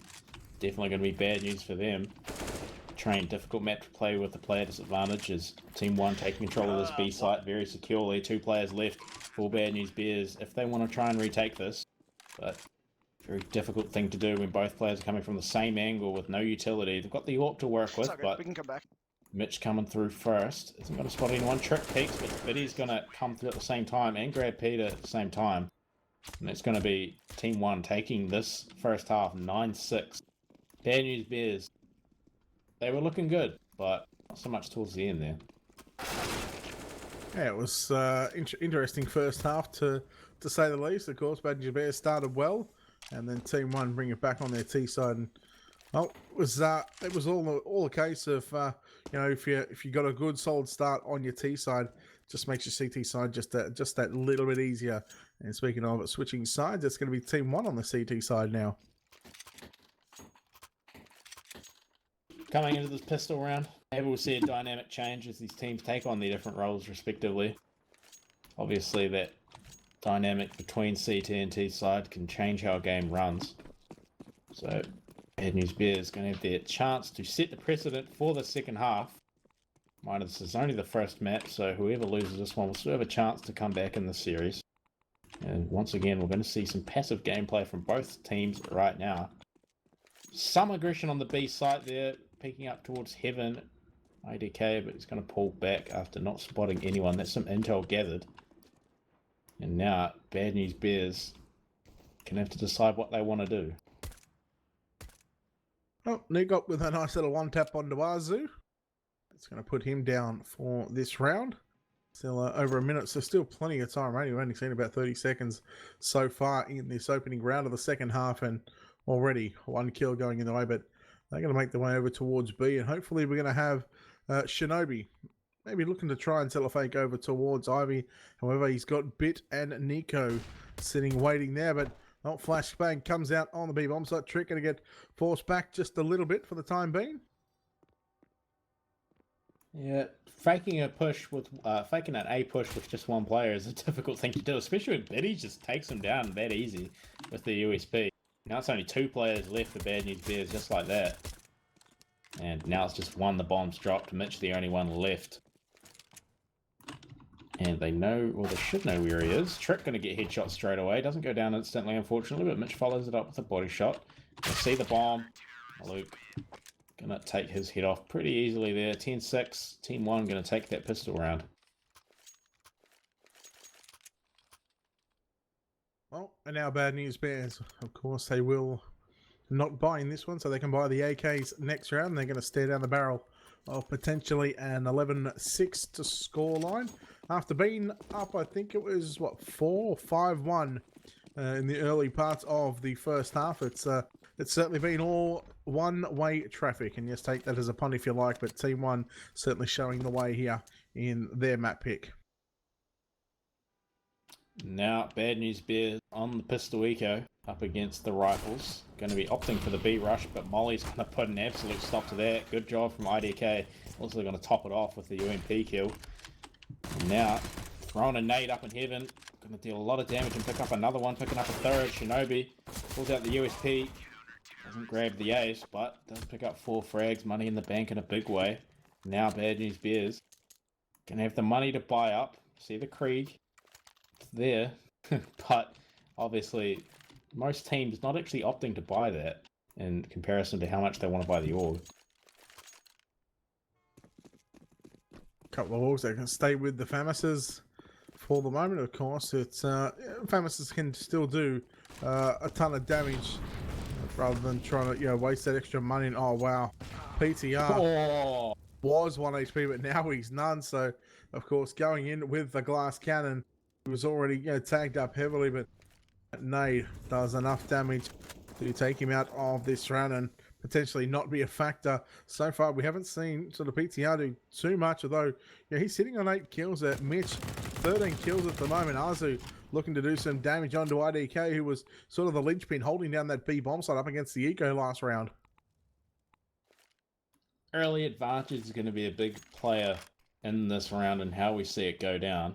definitely going to be bad news for them. Train, difficult map to play with the player disadvantage as Team 1 taking control of this B site very securely. 2 players left for Bad News Bears if they want to try and retake this. But very difficult thing to do when both players are coming from the same angle with no utility. They've got the AWP to work with, but we can come back. Mitch coming through first. Isn't going to spot anyone. Trick peeks, but Biddy's going to come through at the same time and grab Peter at the same time. And it's going to be Team 1 taking this first half 9-6. Bad News Bears. They were looking good, but not so much towards the end there. Yeah, it was interesting first half to say the least. Of course, Bad News Bears started well, and then Team 1 bring it back on their T side. And well, it was all a case of you know, if you got a good solid start on your T side, just makes your CT side just that little bit easier. And speaking of switching sides, it's going to be Team 1 on the CT side now. Coming into this pistol round, maybe we'll see a dynamic change as these teams take on their different roles respectively. Obviously, that dynamic between CT and T side can change how a game runs. So, Bad News Bears going to have their chance to set the precedent for the second half. Mind this is only the first map, so whoever loses this one will still have a chance to come back in the series. And once again, we're going to see some passive gameplay from both teams right now. Some aggression on the B site there, peeking up towards Heaven. IDK, but he's going to pull back after not spotting anyone. That's some intel gathered. And now, Bad News Bears can have to decide what they want to do. Oh, Nikop with a nice little one tap onto Azu. It's going to put him down for this round. Still over a minute, so still plenty of time. Right? We've only seen about 30 seconds so far in this opening round of the second half, and already one kill going in the way. But they're going to make their way over towards B, and hopefully we're going to have Shinobi maybe looking to try and sell a fake over towards Ivy. However, he's got Bit and Nico sitting waiting there, but flashbang comes out on the B bomb site. Trick going to get forced back just a little bit for the time being. Yeah, faking a push with faking an A push with just one player is a difficult thing to do, especially when Biddy just takes him down that easy with the USP. Now it's only 2 players left for Bad News Bears, just like that. And now it's just one. The bomb's dropped. Mitch the only one left. And they know, or they should know where he is. Trick going to get headshot straight away. Doesn't go down instantly, unfortunately, but Mitch follows it up with a body shot. You see the bomb. Luke going to take his head off pretty easily there. 10-6. Team 1 going to take that pistol round. Well, and now Bad News Bears, of course, they will not buy in this one, so they can buy the AKs next round. They're going to stare down the barrel of potentially an 11-6 to score line. After being up, I think it was, 4-5-1 in the early parts of the first half. It's certainly been all one-way traffic, and yes, take that as a pun if you like, but Team 1 certainly showing the way here in their map pick. Now, Bad News Bears on the pistol eco up against the rifles. Going to be opting for the B rush, but Molly's going to put an absolute stop to that. Good job from IDK. Also going to top it off with the UMP kill. And now, throwing a nade up in heaven. Going to deal a lot of damage and pick up another one. Picking up a third. Shinobi pulls out the USP. Doesn't grab the ace, but does pick up 4 frags. Money in the bank in a big way. Now, Bad News Bears going to have the money to buy up. See the Krieg. It's there. But, obviously, most teams not actually opting to buy that in comparison to how much they want to buy the org. Couple of orgs that can stay with the Famises for the moment. Of course, it's Famises can still do a ton of damage rather than trying to waste that extra money. And, oh wow, PTR was 1 HP, but now he's none. So of course, going in with the glass cannon, he was already tagged up heavily, but that nade does enough damage to take him out of this round and potentially not be a factor. So far, we haven't seen sort of PTR do too much, although he's sitting on 8 kills there. Mitch, 13 kills at the moment. Azu looking to do some damage onto IDK, who was sort of the linchpin holding down that B bomb site up against the eco last round. Early advantage is going to be a big player in this round and how we see it go down.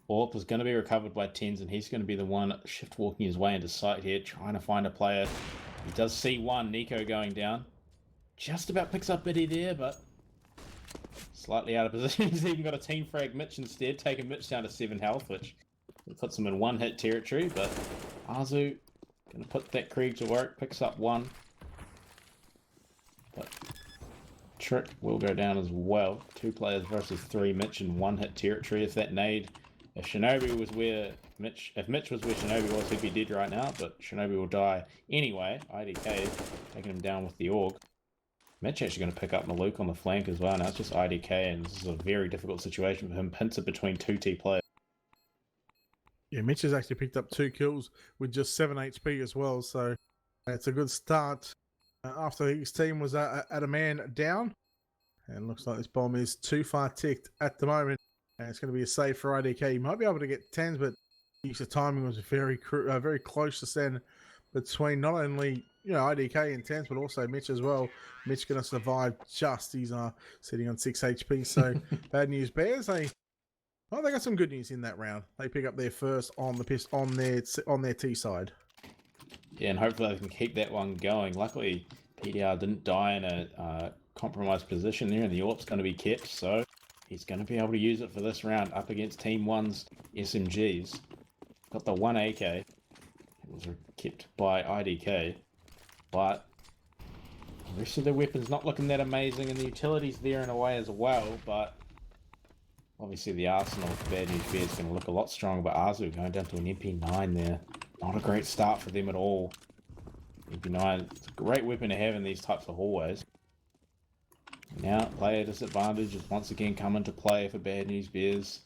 Orp is going to be recovered by Tens, and he's going to be the one shift walking his way into sight here, trying to find a player. He does see one, Nico going down. Just about picks up Biddy there, but slightly out of position. He's even got a team frag Mitch instead, taking Mitch down to 7 health, which puts him in 1-hit territory, but Azu going to put that Krieg to work, picks up 1. But Trick will go down as well. 2 players versus 3, Mitch in 1-hit territory. If that nade, if Shinobi was where Mitch, if Mitch was where Shinobi was, he'd be dead right now, but Shinobi will die anyway. IDK taking him down with the org. Mitch actually going to pick up Malouk on the flank as well. Now it's just IDK, and this is a very difficult situation for him. Pincer between 2 T players. Yeah, Mitch has actually picked up 2 kills with just 7 HP as well, so it's a good start after his team was at a man down. And looks like this bomb is too far ticked at the moment. And it's going to be a save for IDK. He might be able to get 10s, but the timing was very close to send between not only IDK and 10s, but also Mitch as well. Mitch going to survive just. He's sitting on 6 HP. So Bad News Bears, they got some good news in that round. They pick up their first on their T side. Yeah, and hopefully they can keep that one going. Luckily, PDR didn't die in a compromised position there, and the AWP's going to be kept, so he's going to be able to use it for this round up against Team 1's SMGs. Got the 1 AK. It was kept by IDK, but the rest of the weapons not looking that amazing, and the utility's there in a way as well, but obviously the arsenal of Bad News Bears is going to look a lot stronger, but Azu going down to an MP9 there. Not a great start for them at all. MP9, it's a great weapon to have in these types of hallways. Now, player disadvantage is once again come into play for Bad News Bears.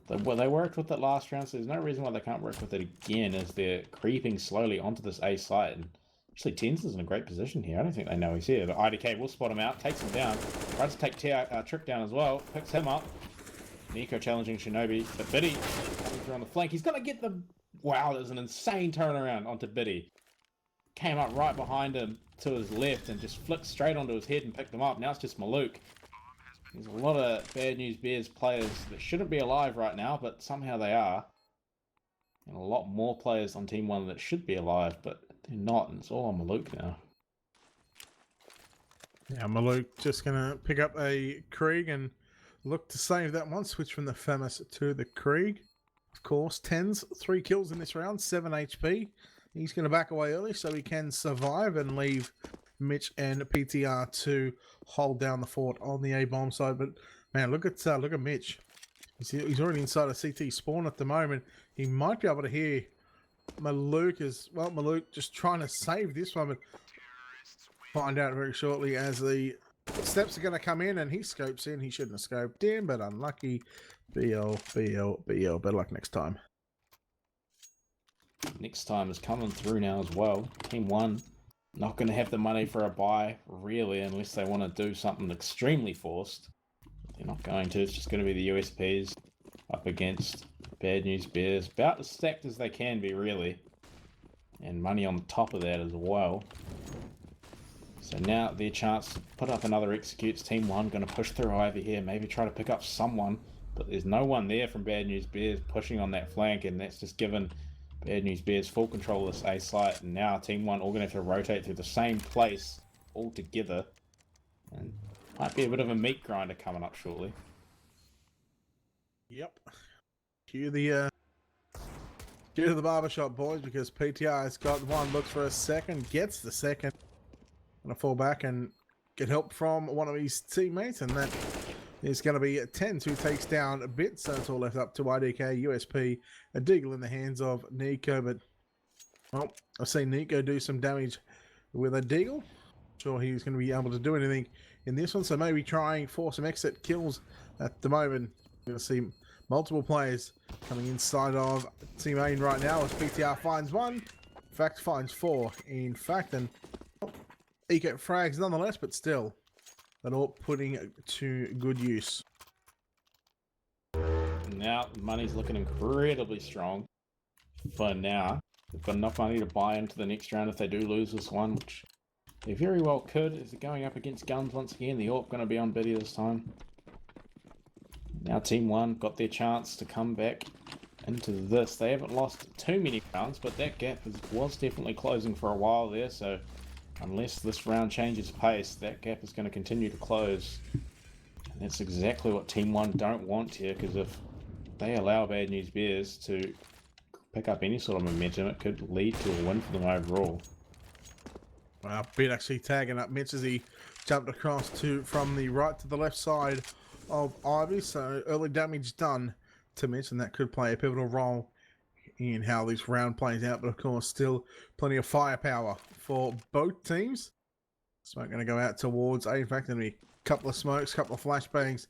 They worked with it last round, so there's no reason why they can't work with it again as they're creeping slowly onto this A site. And actually, Tenson's in a great position here. I don't think they know he's here, but IDK will spot him out, takes him down, tries to take Trick down as well, picks him up. Nico challenging Shinobi, but Biddy coming through on the flank. He's going to get the... Wow, there's an insane turnaround onto Biddy. Came up right behind him to his left and just flicked straight onto his head and picked him up. Now it's just Maluk. There's a lot of Bad News Bears players that shouldn't be alive right now, but somehow they are. And a lot more players on Team 1 that should be alive, but they're not, and it's all on Maluk now. Yeah, Maluk just going to pick up a Krieg and look to save that one. Switch from the Famous to the Krieg. Of course, 10's 3 kills in this round, 7 HP. He's going to back away early so he can survive and leave Mitch and PTR to hold down the fort on the A-bomb side. But man, look at Mitch. He's already inside a CT spawn at the moment. He might be able to hear Maluk as well. Maluk just trying to save this one, but find out very shortly as the steps are going to come in and he scopes in. He shouldn't have scoped in, but unlucky. BL. Better luck next time. Next time is coming through now as well. Team 1 not going to have the money for a buy, really, unless they want to do something extremely forced. They're not going to. It's just going to be the USPs up against Bad News Bears. About as stacked as they can be, really. And money on top of that as well. So now their chance to put up another executes. Team 1 going to push through over here. Maybe try to pick up someone. But there's no one there from Bad News Bears pushing on that flank. And that's just given Bad News Bears full control of this A site. And now Team 1 all going to have to rotate through the same place all together. And might be a bit of a meat grinder coming up shortly. Yep. Cue the barbershop, boys, because PTR has got one, looks for a second, gets the second. Gonna fall back and get help from one of his teammates, and that is going to be 10 who takes down a bit. So it's all left up to IDK, USP, a Deagle in the hands of Nico. But, well, I've seen Nico do some damage with a Deagle. Sure he's going to be able to do anything in this one. So maybe trying for some exit kills at the moment. We're going to see multiple players coming inside of Teamone right now as PTR finds one. In fact, finds 4. In fact, and eco frags nonetheless, but still. But all putting to good use. Now, money's looking incredibly strong for now. They've got enough money to buy into the next round if they do lose this one, which they very well could. As they're going up against guns once again, the AWP going to be on Biddy this time. Now Team 1 got their chance to come back into this. They haven't lost too many rounds, but that gap was definitely closing for a while there, so unless this round changes pace, that gap is going to continue to close. And that's exactly what Team 1 don't want here, because if they allow Bad News Bears to pick up any sort of momentum, it could lead to a win for them overall. Wow, Bit actually tagging up Mitch as he jumped across from the right to the left side of Ivy. So early damage done to Mitch, and that could play a pivotal role in how this round plays out. But of course, still plenty of firepower for both teams. Smoke going to go out towards A. In fact, going to be a couple of smokes, couple of flashbangs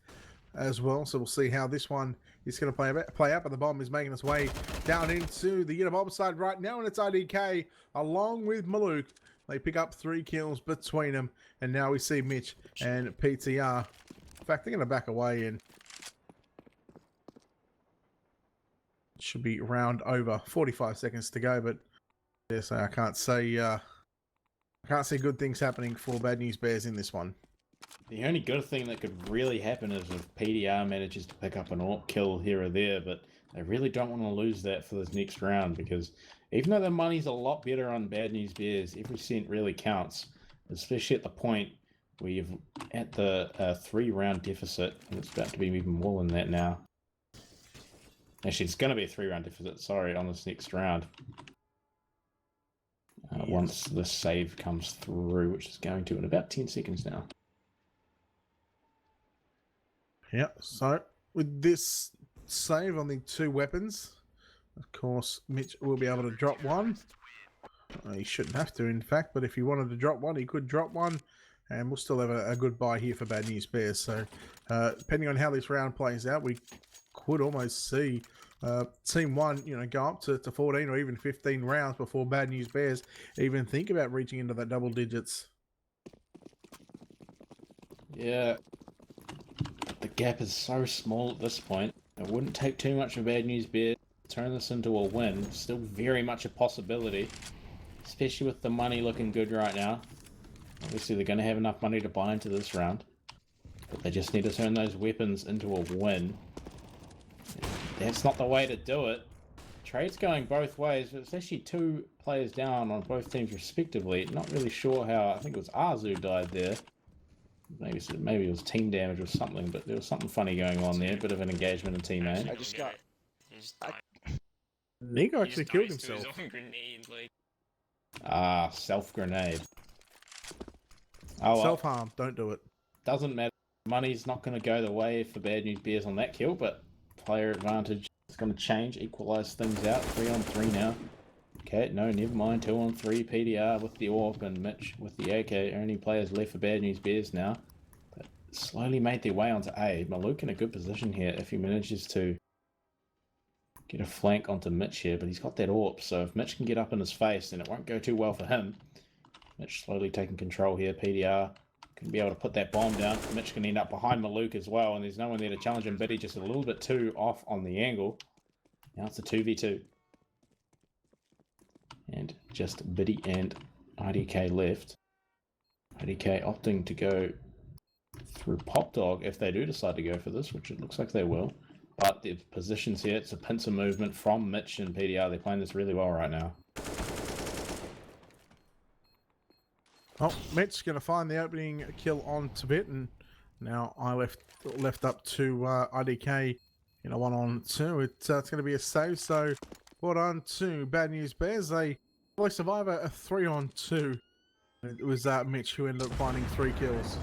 as well. So we'll see how this one is going to play out. But the bomb is making its way down into the Unibomb side right now, and it's IDK along with Maluk. They pick up 3 kills between them, and now we see Mitch and PTR. In fact, they're going to back away, and it should be round over. 45 seconds to go, but yes, I can't say good things happening for Bad News Bears in this one. The only good thing that could really happen is if PDR manages to pick up an AWP kill here or there, but they really don't want to lose that for this next round, because even though the money's a lot better on Bad News Bears, every cent really counts, especially at the point where you've at the 3-round deficit, and it's about to be even more than that now. Actually, it's going to be a 3-round deficit, sorry, on this next round. Yes. Once the save comes through, which is going to in about 10 seconds now. Yeah, so with this save on the 2 weapons, of course, Mitch will be able to drop one. He shouldn't have to, in fact, but if he wanted to drop one, he could drop one, and we'll still have a good buy here for Bad News Bears. So, depending on how this round plays out, we could almost see Team 1, go up to 14 or even 15 rounds before Bad News Bears even think about reaching into that double digits. Yeah, the gap is so small at this point. It wouldn't take too much for Bad News Bears to turn this into a win. Still very much a possibility, especially with the money looking good right now. Obviously, they're going to have enough money to buy into this round, but they just need to turn those weapons into a win. That's not the way to do it. Trade's going both ways, but it's actually 2 players down on both teams respectively. Not really sure how. I think it was Arzu died there. Maybe it was team damage or something, but there was something funny going on there. Bit of an engagement in team A. I just got. Nico actually killed himself. His own grenade, like. Ah, self-grenade. Oh, well, Self-harm, don't do it. doesn't matter. Money's not going to go the way for Bad News Bears on that kill, but player advantage is going to change, equalise things out. 3-on-3 now. Okay, no, never mind. 2-on-3 PDR with the AWP and Mitch with the AK. Only players left for Bad News Bears now. But slowly made their way onto A. Maluk in a good position here if he manages to get a flank onto Mitch here, but he's got that AWP, so if Mitch can get up in his face, then it won't go too well for him. Mitch slowly taking control here. PDR can be able to put that bomb down. Mitch can end up behind Maluk as well, and there's no one there to challenge him. Biddy just a little bit too off on the angle. Now it's a 2v2. And just Biddy and IDK left. IDK opting to go through Pop Dog if they do decide to go for this, which it looks like they will. But the positions here, it's a pincer movement from Mitch and PDR. They're playing this really well right now. Oh, Mitch going to find the opening kill on Tibet, and now I left up to IDK in a 1-on-2. It's going to be a save, so well done to Bad News Bears. They survive a 3-on-2. It was Mitch who ended up finding 3 kills.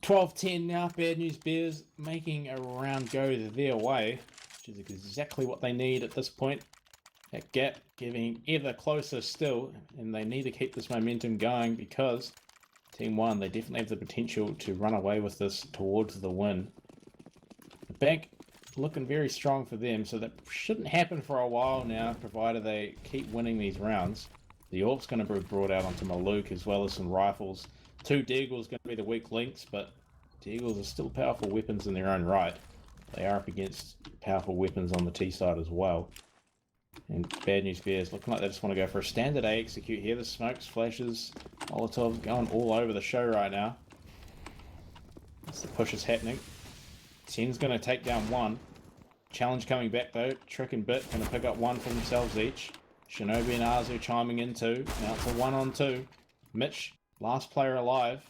12-10 now. Bad News Bears making a round go their way, which is exactly what they need at this point. That gap getting ever closer still, and they need to keep this momentum going because Team 1, they definitely have the potential to run away with this towards the win. The bank looking very strong for them, so that shouldn't happen for a while now, provided they keep winning these rounds. The AWP's going to be brought out onto Maluk as well as some rifles. 2 Deagles going to be the weak links, but Deagles are still powerful weapons in their own right. They are up against powerful weapons on the T side as well. And Bad News Bears looking like they just want to go for a standard A execute here. The smokes, flashes, Molotovs going all over the show right now. As the push is happening. 10's going to take down 1. Challenge coming back though. Trick and Bit going to pick up 1 for themselves each. Shinobi and Arzu chiming in 2. Now it's a 1-on-2. Mitch, last player alive.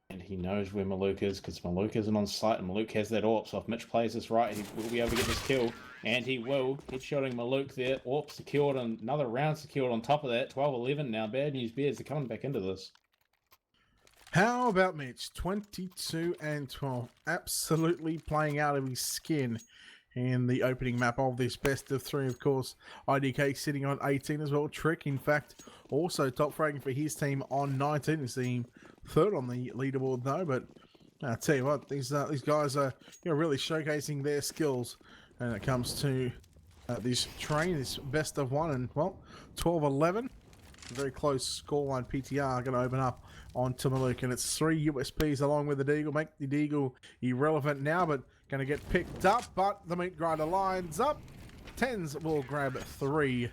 And he knows where Maluk is because Maluk isn't on site and Maluk has that AWP. So if Mitch plays this right, he will be able to get this kill. And he will. Headshotting Maluk there. AWP secured and another round secured on top of that. 12-11 now. Bad News Bears are coming back into this. How about Mitch? 22-12. Absolutely playing out of his skin in the opening map of this best of 3, of course. IDK sitting on 18 as well. Trick, in fact, also top fragging for his team on 19. His team 3rd on the leaderboard though, but I tell you what, these guys are really showcasing their skills when it comes to this train, this best of 1, and well, 12-11. Very close scoreline. PTR going to open up on Maluk, and it's 3 USPs along with the Deagle. Make the Deagle irrelevant now, but going to get picked up, but the meat grinder lines up. 10s will grab 3,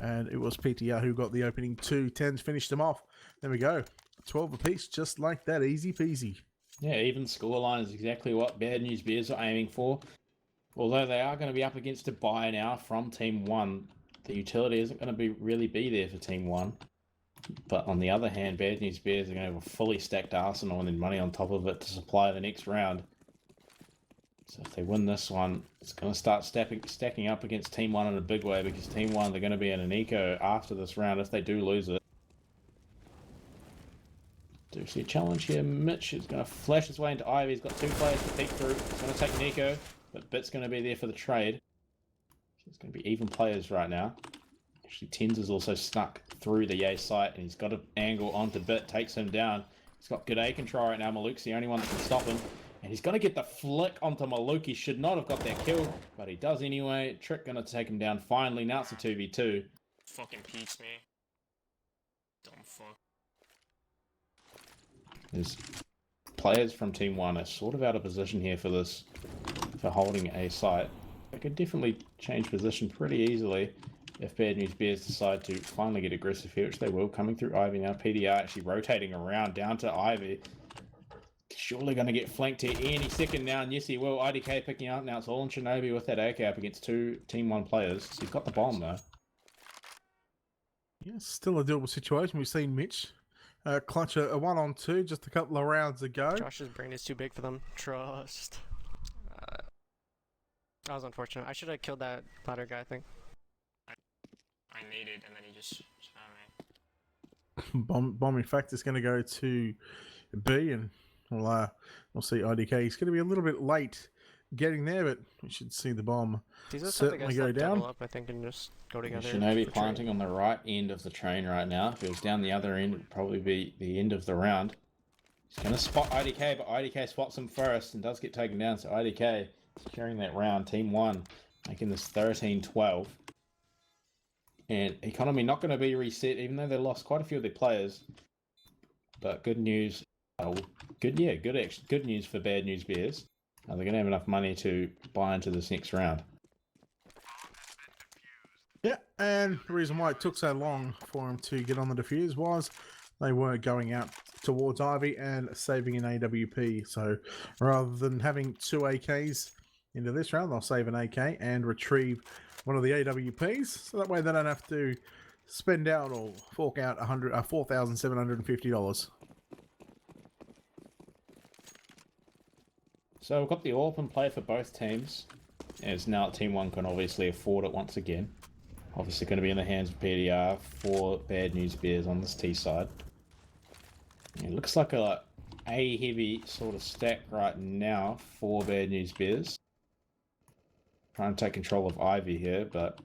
and it was PTR who got the opening 2. 10s finished them off. There we go. 12 apiece, just like that. Easy peasy. Yeah, even scoreline is exactly what Bad News Bears are aiming for. Although they are going to be up against a buy now from Team 1. The utility isn't going to really be there for Team 1. But on the other hand, Bad News Bears are going to have a fully stacked arsenal and then money on top of it to supply the next round. So if they win this one, it's going to start stacking up against Team 1 in a big way, because Team 1, they're going to be in an eco after this round if they do lose it. Do see a challenge here. Mitch is going to flash his way into Ivy. He's got 2 players to peek through. He's going to take Nico. but Bit's going to be there for the trade. It's going to be even players right now. Actually, Tens is also snuck through the Yay site, and he's got an angle onto Bit, takes him down. He's got good A control right now. Maluk's the only one that can stop him. And he's going to get the flick onto Maluk. He should not have got that kill, but he does anyway. Trick going to take him down finally. Now it's a 2v2. Fucking peeks me. Dumb fuck. There's players from Team 1 are sort of out of position here for this, for holding a site. They could definitely change position pretty easily if Bad News Bears decide to finally get aggressive here, which they will. Coming through Ivy now. PDR actually rotating around down to Ivy. Surely going to get flanked here any second now, and yes he will. IDK picking up now. It's all in Shinobi with that AK up against two Team 1 players. So he's got the bomb though. Yeah, still a doable situation. We've seen Mitch clutch a 1-on-2 just a couple of rounds ago. Josh's brain is too big for them. Trust. That was unfortunate. I should have killed that ladder guy, I think. I naded and then he just shot me. Bomb in fact is going to go to B, and we'll see IDK. He's going to be a little bit late getting there, but we should see the bomb These are certainly go down. Up, I think, and just go together. Shinobi planting on the right end of the train right now. If it was down the other end, it would probably be the end of the round. He's going to spot IDK, but IDK spots him first and does get taken down. So IDK securing that round. Team 1 making this 13-12. And economy not going to be reset, even though they lost quite a few of their players. But good news. Good news for Bad News Bears. They're going to have enough money to buy into this next round. Yeah, and the reason why it took so long for him to get on the defuse was they were going out towards Ivy and saving an AWP. So rather than having 2 AKs into this round, they'll save an AK and retrieve one of the AWPs. So that way they don't have to spend out or fork out $4,750. So we've got the open play for both teams, as now Team 1 can obviously afford it once again. Obviously going to be in the hands of PDR for Bad News Bears on this T side. It looks like a heavy sort of stack right now for Bad News Bears. Trying to take control of Ivy here, but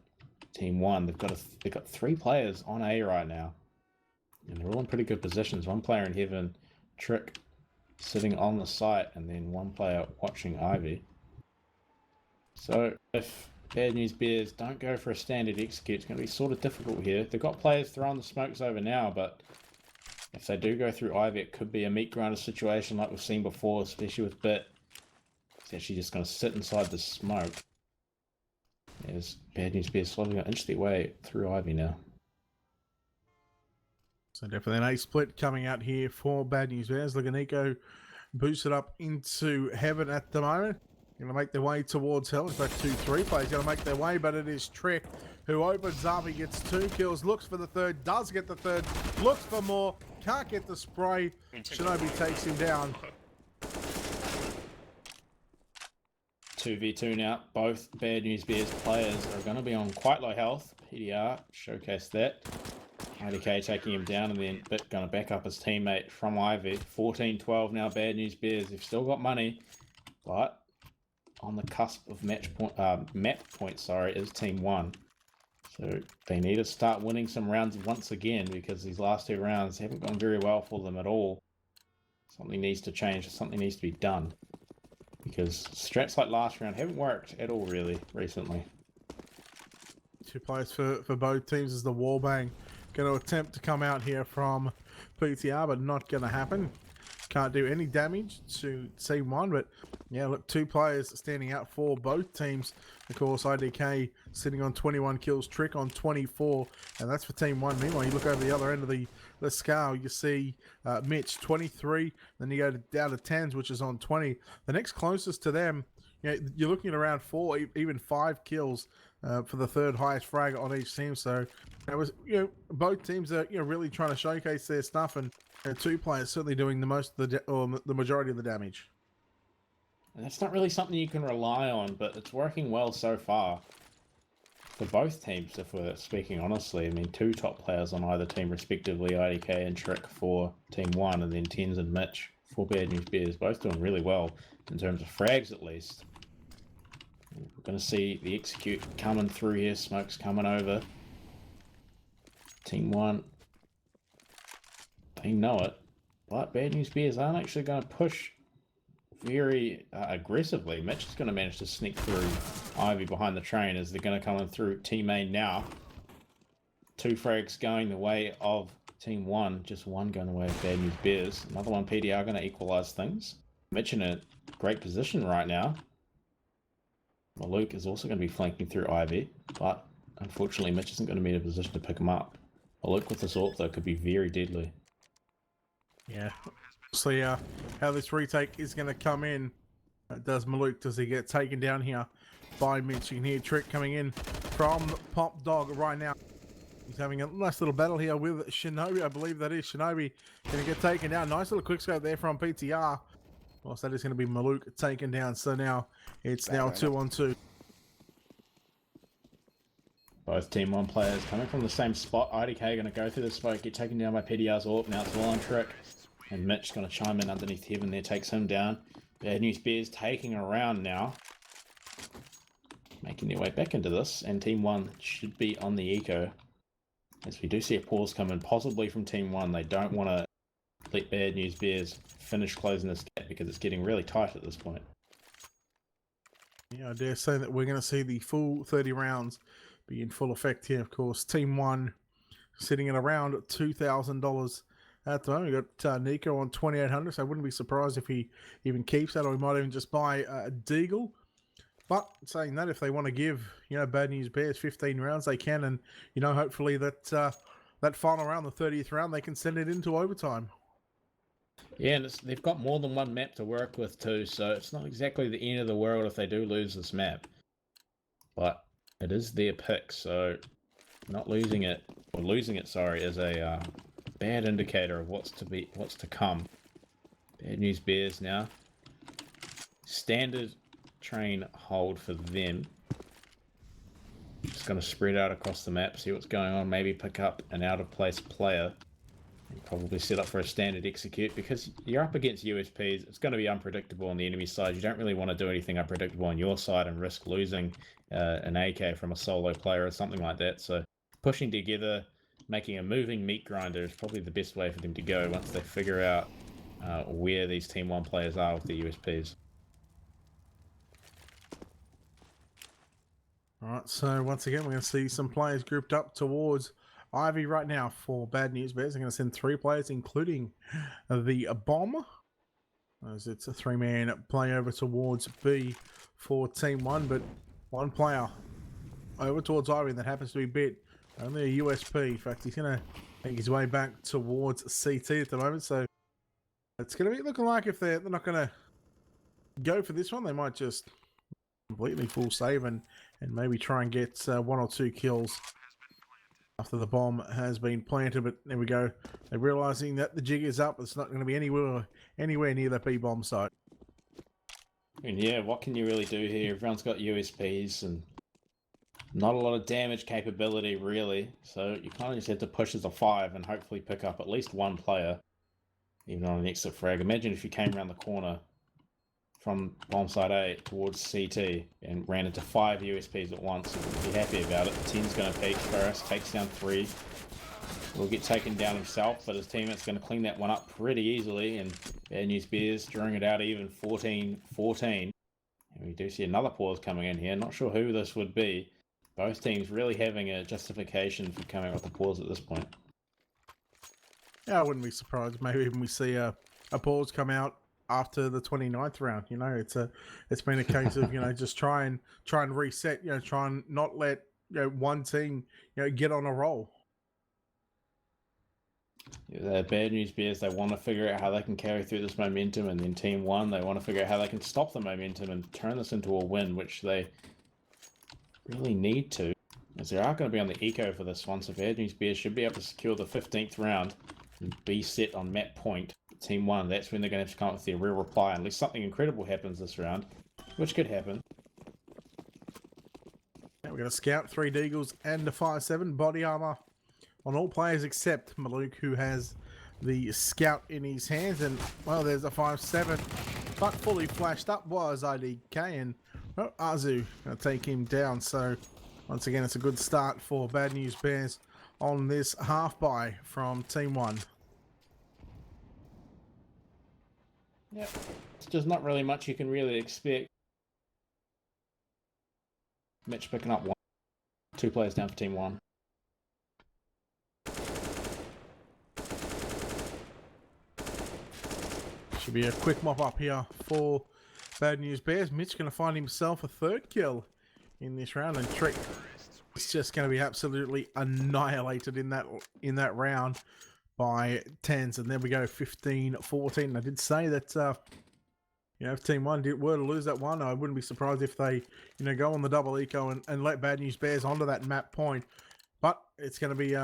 Team 1, they've got 3 players on A right now. And they're all in pretty good positions. 1 player in heaven, Trick sitting on the site, and then 1 player watching Ivy. So if Bad News Bears don't go for a standard execute, it's going to be sort of difficult here. They've got players throwing the smokes over now, but if they do go through Ivy, it could be a meat grinder situation like we've seen before, especially with Bit. It's actually just going to sit inside the smoke. As Bad News Bears slowly going to inch their way through Ivy now. So definitely an A split coming out here for Bad News Bears. Nico boosted up into heaven at the moment. Going to make their way towards hell. It's about 2-3 players going to make their way, but it is Trick who opens up. He gets 2 kills, looks for the third, does get the third, looks for more, can't get the spray. Shinobi takes him down. 2v2 now. Both Bad News Bears players are going to be on quite low health. PDR showcased that. IDK taking him down, and then Bit going to back up his teammate from Ivy. 14-12 now, Bad News Bears. They've still got money, but on the cusp of map point, is Team 1. So they need to start winning some rounds once again, because these last 2 rounds haven't gone very well for them at all. Something needs to change. Something needs to be done, because strats like last round haven't worked at all really recently. 2 players for both teams as the wallbang going to attempt to come out here from PTR, but not going to happen. Can't do any damage to Team 1, but yeah, look, 2 players standing out for both teams. Of course, IDK sitting on 21 kills, Trick on 24, and that's for Team 1. Meanwhile, you look over the other end of the scale, you see Mitch, 23, then you go down to Tens, which is on 20. The next closest to them, you know, you're looking at around 4, even 5 kills for the 3rd highest frag on each team. So it was, both teams are really trying to showcase their stuff, and 2 players certainly doing the most of the majority of the damage. And that's not really something you can rely on, but it's working well so far for both teams, if we're speaking honestly. I mean, 2 top players on either team respectively, IDK and Trick for Team 1, and then Tens and Mitch for Bad News Bears, both doing really well in terms of frags at least. We're going to see the execute coming through here. Smoke's coming over. Team 1. They know it. But Bad News Bears aren't actually going to push very aggressively. Mitch is going to manage to sneak through Ivy behind the train as they're going to come in through Teamone now. 2 frags going the way of Team 1. Just 1 going the way of Bad News Bears. Another one PDR going to equalise things. Mitch in a great position right now. Malouk is also going to be flanking through Ivy, but unfortunately Mitch isn't going to be in a position to pick him up. Malouk with this AWP though could be very deadly. Yeah. See how this retake is going to come in. Does Malouk, does he get taken down here by Mitch? You can hear Trick coming in from Pop Dog right now. He's having a nice little battle here with Shinobi. I believe that is Shinobi going to get taken down. Nice little quick scope there from PTR. Well, so that is going to be Malouk taken down. So now it's now 2-on-2. Both Team 1 players coming from the same spot. IDK going to go through the smoke, get taken down by PDR's AWP. Now it's all on Trick. And Mitch going to chime in underneath Heaven there, takes him down. Bad News Bears taking around now. Making their way back into this. And Team 1 should be on the eco. As we do see a pause come in, possibly from Team 1. They don't want to let Bad News Bears finish closing this gap because it's getting really tight at this point. Yeah, I dare say that we're going to see the full 30 rounds be in full effect here. Of course, Team 1 sitting at around $2,000 at the moment. We've got Nico on 2,800, so I wouldn't be surprised if he even keeps that, or he might even just buy a Deagle. But saying that, if they want to give, Bad News Bears 15 rounds, they can, and, hopefully that that final round, the 30th round, they can send it into overtime. Yeah, and they've got more than one map to work with too, so it's not exactly the end of the world if they do lose this map. But it is their pick, so not losing it, or losing it, sorry, is a bad indicator of what's to come. Bad News Bears now. Standard train hold for them. Just going to spread out across the map, see what's going on, maybe pick up an out-of-place player. And probably set up for a standard execute, because you're up against USPs. It's going to be unpredictable on the enemy side. You don't really want to do anything unpredictable on your side and risk losing an AK from a solo player or something like that. So pushing together, making a moving meat grinder is probably the best way for them to go once they figure out where these Team 1 players are with the USPs. Alright, so once again, we're going to see some players grouped up towards Ivy right now for Bad News Bears. They're going to send 3 players, including the Bomb, as it's a 3-man play over towards B for Team 1, but 1 player over towards Ivy that happens to be Bit. Only a USP. In fact, he's going to make his way back towards CT at the moment, so it's going to be looking like if they're not going to go for this one, they might just completely full save and maybe try and get 1 or 2 kills after the bomb has been planted. But there we go. They're realizing that the jig is up. It's not going to be anywhere near that B bomb site. And yeah, what can you really do here? Everyone's got USPs and not a lot of damage capability, really. So you kind of just have to push as a 5 and hopefully pick up at least 1 player, even on an exit frag. Imagine if you came around the corner from bomb site A towards CT and ran into 5 USPs at once. You'd be happy about it. 10's going to peek first, takes down 3. Will get taken down himself, but his teammate's going to clean that one up pretty easily. And Bad News Bears drawing it out even 14-14. And we do see another pause coming in here. Not sure who this would be. Both teams really having a justification for coming with the pause at this point. Yeah, I wouldn't be surprised. Maybe even we see a pause come out after the 29th round. It's been a case of just try and reset, try and not let one team get on a roll. Yeah, Bad News Bears, they want to figure out how they can carry through this momentum, and then Team 1, they want to figure out how they can stop the momentum and turn this into a win, which they really need to, as they are going to be on the eco for this one. So Bad News Bears should be able to secure the 15th round and be set on map point. Team 1, that's when they're going to have to come up with their real reply, unless something incredible happens this round, which could happen. Now we're going to scout 3 Deagles and a 5.7 body armor on all players except Malouk, who has the scout in his hands. And well, there's a 5.7, but fully flashed up was IDK, and Oh, Azu going to take him down. So once again, it's a good start for Bad News Bears on this half bye from Team 1. Yep. It's just not really much you can really expect. Mitch picking up 2 players down for Team 1. Should be a quick mop up here for Bad News Bears. Mitch going to find himself a 3rd kill in this round, and Trick is just going to be absolutely annihilated in that round by 10s. And then we go 15-14. I did say that if Team 1 were to lose that one, I wouldn't be surprised if they go on the double eco and let Bad News Bears onto that map point. But it's going to be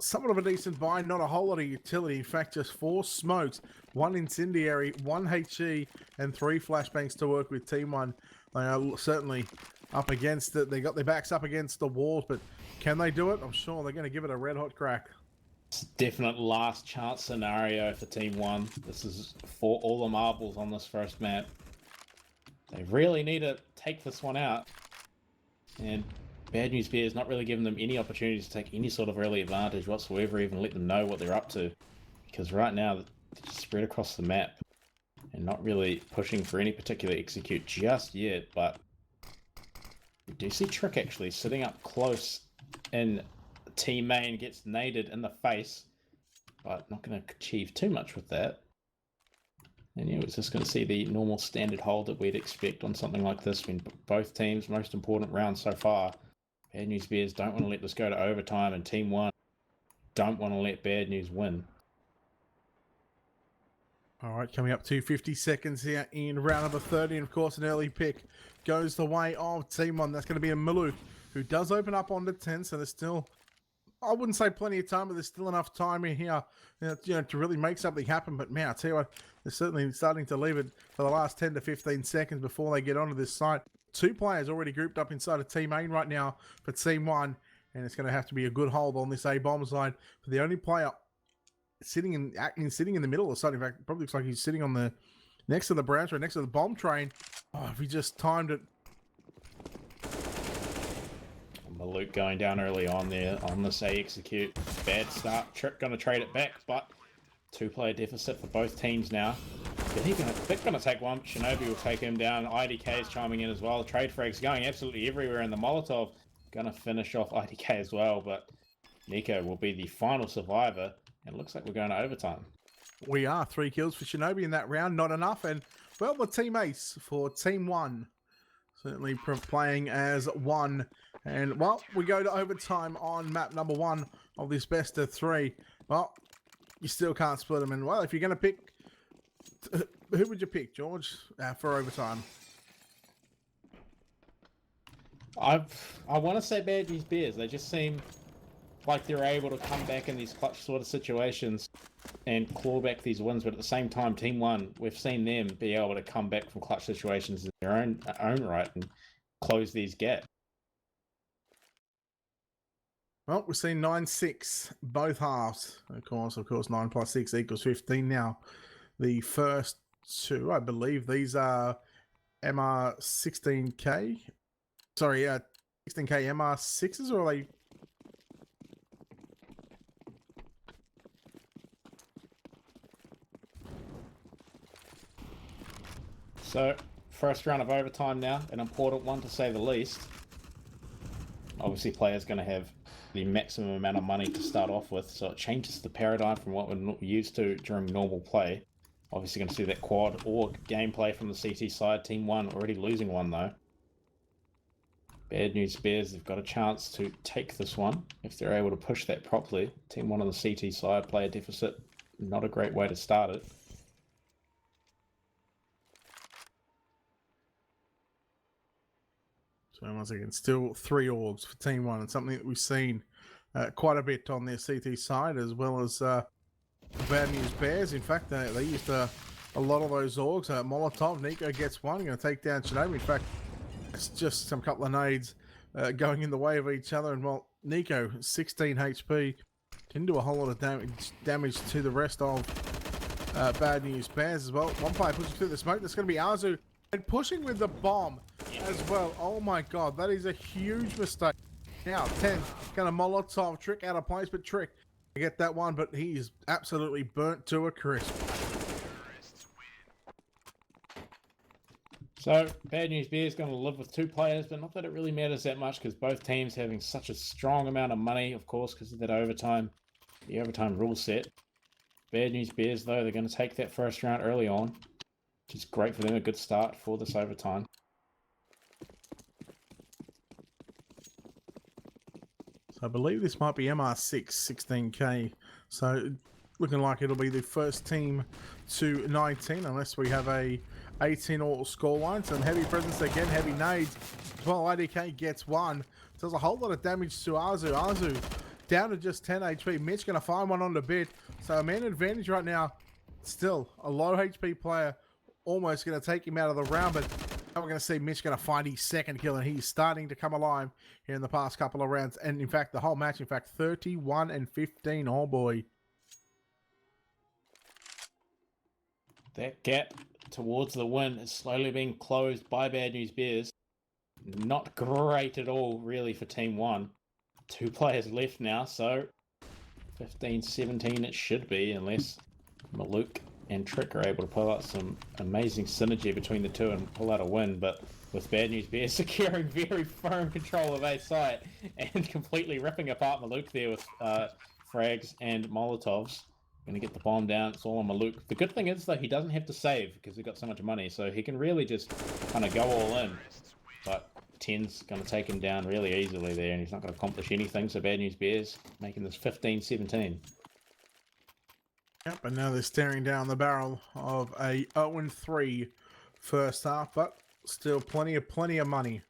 somewhat of a decent buy, not a whole lot of utility. In fact, just 4 smokes, 1 incendiary, 1 HE, and 3 flashbangs to work with Team 1. They are certainly up against it. They got their backs up against the walls, but can they do it? I'm sure they're going to give it a red hot crack. It's a definite last chance scenario for Team 1. This is for all the marbles on this first map. They really need to take this one out. And Bad News Bears not really giving them any opportunities to take any sort of early advantage whatsoever, even let them know what they're up to. Because right now, they're just spread across the map and not really pushing for any particular execute just yet. But we do see Trick actually sitting up close in Teamone, gets naded in the face, but not going to achieve too much with that. And yeah, we're just going to see the normal standard hold that we'd expect on something like this when both teams' most important rounds so far. Bad News Bears don't want to let this go to overtime, and Team 1 don't want to let Bad News win. All right, coming up to 50 seconds here in round number 30, and of course an early pick goes the way of Team 1. That's going to be a Milu, who does open up onto 10, so there's still, I wouldn't say plenty of time, but there's still enough time in here to really make something happen. But man, I'll tell you what, they're certainly starting to leave it for the last 10 to 15 seconds before they get onto this site. 2 players already grouped up inside of Teamone right now for Team 1, and it's going to have to be a good hold on this A-bomb side for the only player sitting in the middle of the site. In fact, it probably looks like he's sitting on the next to the brown train, next to the bomb train. Oh, if he just timed it. Maluk going down early on there on this A execute. Bad start. Trick going to trade it back, but 2-player deficit for both teams now. They're going to take one. Shinobi will take him down. IDK is chiming in as well. Trade frags going absolutely everywhere, and the Molotov going to finish off IDK as well. But Nico will be the final survivor, and it looks like we're going to overtime. We are 3 kills for Shinobi in that round, not enough. And well, the team ace for Team 1, certainly playing as 1. And well, we go to overtime on map number 1 of this best of 3. Well, you still can't split them. And well, if you're going to pick, who would you pick, George, for overtime? I want to say Bad News Bears. They just seem like they're able to come back in these clutch sort of situations and claw back these wins. But at the same time, Team 1, we've seen them be able to come back from clutch situations in their own right and close these gaps. Well, we've seen 9-6 both halves. Of course, 9 plus 6 equals 15 now. The first 2, I believe, these are MR16K. Sorry, 16K MR6s, or are they? So, first round of overtime now, an important one to say the least. Obviously, players going to have the maximum amount of money to start off with, so it changes the paradigm from what we're used to during normal play. Obviously going to see that quad or gameplay from the CT side. Team 1 already losing one though. Bad News Bears, they've got a chance to take this one if they're able to push that properly. Team 1 on the CT side, player deficit, not a great way to start it. So once again, still 3 orgs for Team 1, and something that we've seen quite a bit on their CT side, as well as Bad News Bears. In fact, they used a lot of those orgs. Molotov, Nico gets one, going to take down Shinobi. In fact, it's just some couple of nades going in the way of each other. And well, Nico, 16 HP, didn't do a whole lot of damage to the rest of Bad News Bears as well. One player pushing through the smoke. That's going to be Arzu And pushing with the bomb as well. Oh my god, that is a huge mistake. Now, 10 gonna Molotov Trick out of place, but Trick to get that one, but he's absolutely burnt to a crisp. So, Bad News Bears going to live with 2 players, but not that it really matters that much because both teams having such a strong amount of money, of course, because of that overtime, the overtime rule set. Bad News Bears, though, they're going to take that first round early on, which is great for them, a good start for this overtime. So I believe this might be MR6 16K. So looking like it'll be the first team to 19 unless we have a 18 all scoreline. Some heavy presence again, heavy nades. Well, IDK gets one. Does a whole lot of damage to Azu. Azu down to just 10 HP. Mitch going to find one on the bit. So a man advantage right now. Still a low HP player. Almost going to take him out of the round, but now we're going to see Mitch going to find his second kill, and he's starting to come alive here in the past couple of rounds. And in fact, the whole match, in fact, 31 and 15. Oh boy. That gap towards the win is slowly being closed by Bad News Bears. Not great at all, really, for Team 1. 2 players left now, so 15-17 it should be, unless Maluk and Trick are able to pull out some amazing synergy between the two and pull out a win. But with Bad News Bears securing very firm control of A site and completely ripping apart Maluk there with frags and Molotovs. Going to get the bomb down. It's all on Maluk. The good thing is, though, he doesn't have to save because he's got so much money, so he can really just kind of go all in. But 10's going to take him down really easily there, and he's not going to accomplish anything. So Bad News Bears making this 15-17. Yep, and now they're staring down the barrel of a 0-3 first half, but still plenty of money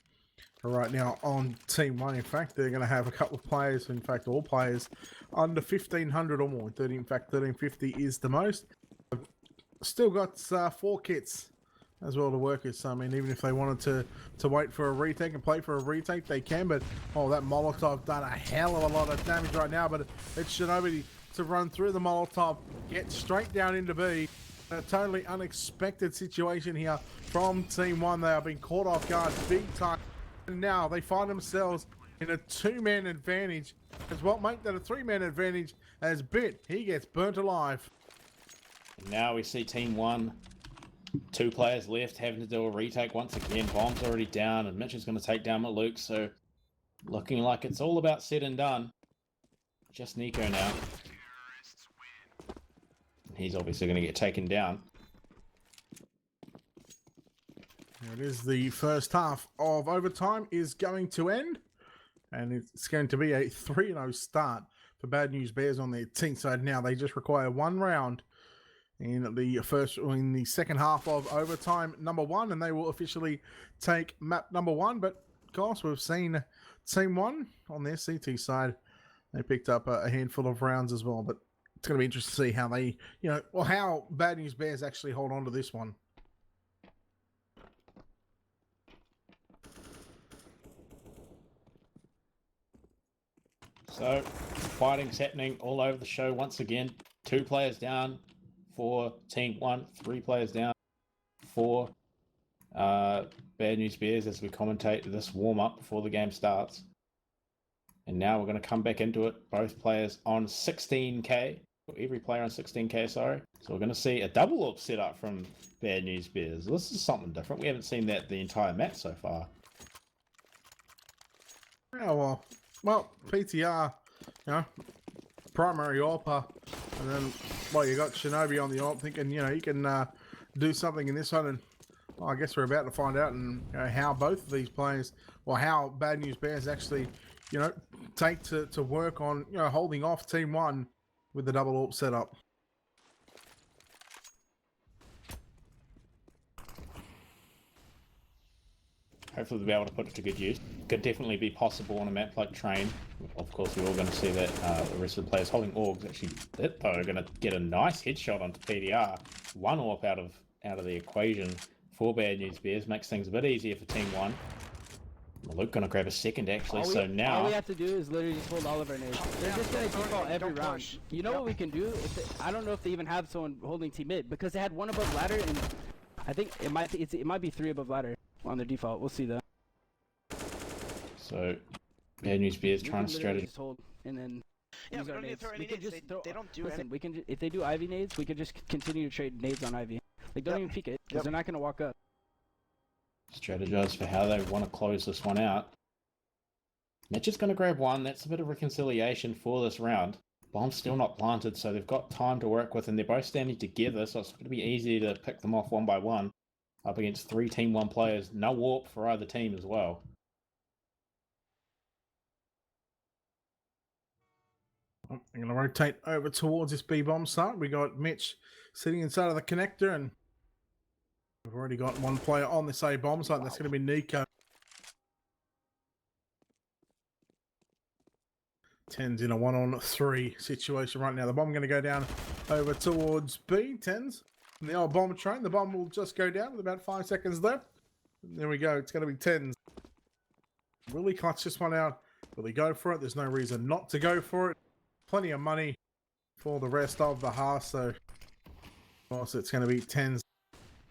right now on Team 1. In fact, they're going to have a couple of players, in fact, all players under 1,500 or more. 30, in fact, 1,350 is the most. Still got 4 kits as well to work with. So, I mean, even if they wanted to wait for a retake and play for a retake, they can. But, oh, that Molotov done a hell of a lot of damage right now. But it's Shinobi to run through the Molotov, get straight down into B. A totally unexpected situation here from Team 1. They are being caught off guard big time. And now they find themselves in a 2-man advantage. As what make that a 3-man advantage as Bit, he gets burnt alive. And now we see Team 1, 2 players left, having to do a retake once again. Bomb's already down, and Mitch is going to take down Maluk, so looking like it's all about said and done. Just Nico now. He's obviously going to get taken down. It is the first half of overtime is going to end, and it's going to be a 3-0 start for Bad News Bears on their team side. Now they just require 1 round in the second half of overtime number 1, and they will officially take map number 1. But of course, we've seen Team 1 on their CT side. They picked up a handful of rounds as well, but it's going to be interesting to see how they, how Bad News Bears actually hold on to this one. So, fighting's happening all over the show once again. 2 players down for Team 1, 3 players down for Bad News Bears as we commentate this warm-up before the game starts. And now we're going to come back into it. Both players on 16k. Every player on 16k, sorry. So we're going to see a double AWP setup from Bad News Bears. This is something different. We haven't seen that the entire match so far. Oh, well, PTR, primary AWPer, and then, well, you got Shinobi on the AWP thinking, he can do something in this one, and I guess we're about to find out and how both of these players, or how Bad News Bears actually, take to work on, holding off Team 1 with the double AWP setup. Hopefully they'll be able to put it to good use. Could definitely be possible on a map like Train. Of course, we're all going to see that the rest of the players holding AUGs actually did, though, are going to get a nice headshot onto PDR. 1 AWP out of the equation for Bad News Bears makes things a bit easier for Team 1. Maluk going to grab a second, actually, so now... All we have to do is literally just hold all of our nades. They're just going to default every round. You know what we can do? I don't know if they even have someone holding team mid, because they had one above ladder, and I think it might be 3 above ladder on their default. We'll see though. So, Bad News Bears We trying can to literally strategy. just hold and then Yeah, use we our don't need to nades. throw any We can nades. just throw. They don't do Listen, anything. we can if they do Ivy nades, we can just continue to trade nades on Ivy. Like don't Yep. even peek it because Yep. they're not gonna walk up. Strategize for how they want to close this one out. Mitch is going to grab one. That's a bit of reconciliation for this round. Bomb's still not planted, so they've got time to work with, and they're both standing together, so it's going to be easy to pick them off one by one up against 3 Team 1 players. No warp for either team as well. I'm going to rotate over towards this B-bomb site. We got Mitch sitting inside of the connector, and we've already got one player on this A-bomb site. That's going to be Nico. 10's in a 1-on-3 situation right now. The bomb going to go down over towards B. 10's in the old bomb train. The bomb will just go down with about 5 seconds left. There we go. It's going to be 10's. Will he clutch this one out? Will he go for it? There's no reason not to go for it. Plenty of money for the rest of the half. So, also it's going to be 10's.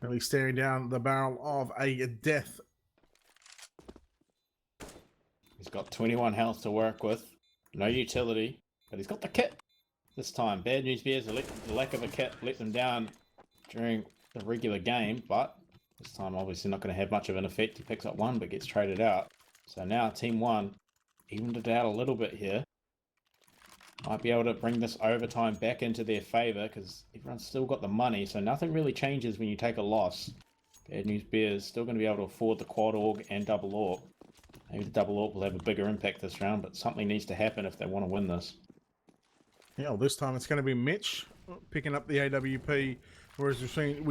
Going to be staring down the barrel of a death. He's got 21 health to work with. No utility, but he's got the kit this time. Bad News Bears, the lack of a kit let them down during the regular game, but this time obviously not going to have much of an effect. He picks up one but gets traded out. So now Team 1 evened it out a little bit here. Might be able to bring this overtime back into their favour because everyone's still got the money, so nothing really changes when you take a loss. Bad News Bears still going to be able to afford the quad org and double org. Maybe the double orc will have a bigger impact this round, but something needs to happen if they want to win this. Yeah, well, this time it's going to be Mitch picking up the AWP, whereas we've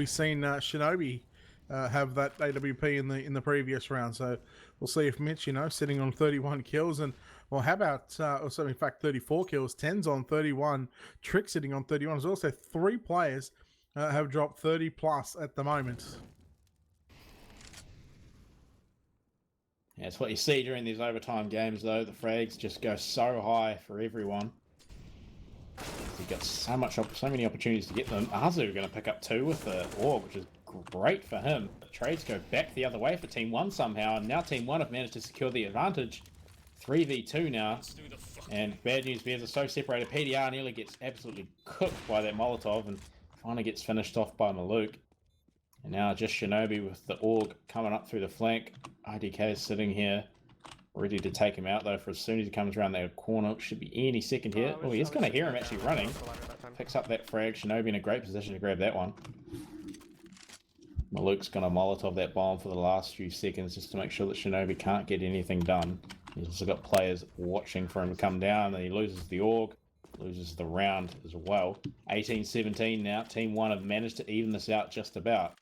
seen Shinobi have that AWP in the previous round. So we'll see if Mitch, sitting on 31 kills, and well, how about in fact 34 kills, 10's on 31, Trick sitting on 31. There's also 3 players have dropped 30 plus at the moment. Yeah, it's what you see during these overtime games, though. The frags just go so high for everyone. You've got so many opportunities to get them. Azu going to pick up 2 with the org, which is great for him. The trades go back the other way for Team 1 somehow, and now Team 1 have managed to secure the advantage. 3v2 now, and Bad News Bears are so separated. PDR nearly gets absolutely cooked by that Molotov, and finally gets finished off by Maluk. And now just Shinobi with the org coming up through the flank. IDK is sitting here, ready to take him out though, for as soon as he comes around that corner. Should be any second here. Oh, he's going to hear him actually running. Picks up that frag. Shinobi in a great position to grab that one. Maluk's going to Molotov that bomb for the last few seconds just to make sure that Shinobi can't get anything done. He's also got players watching for him to come down, and he loses the org. Loses the round as well. 18-17 now. Team 1 have managed to even this out just about.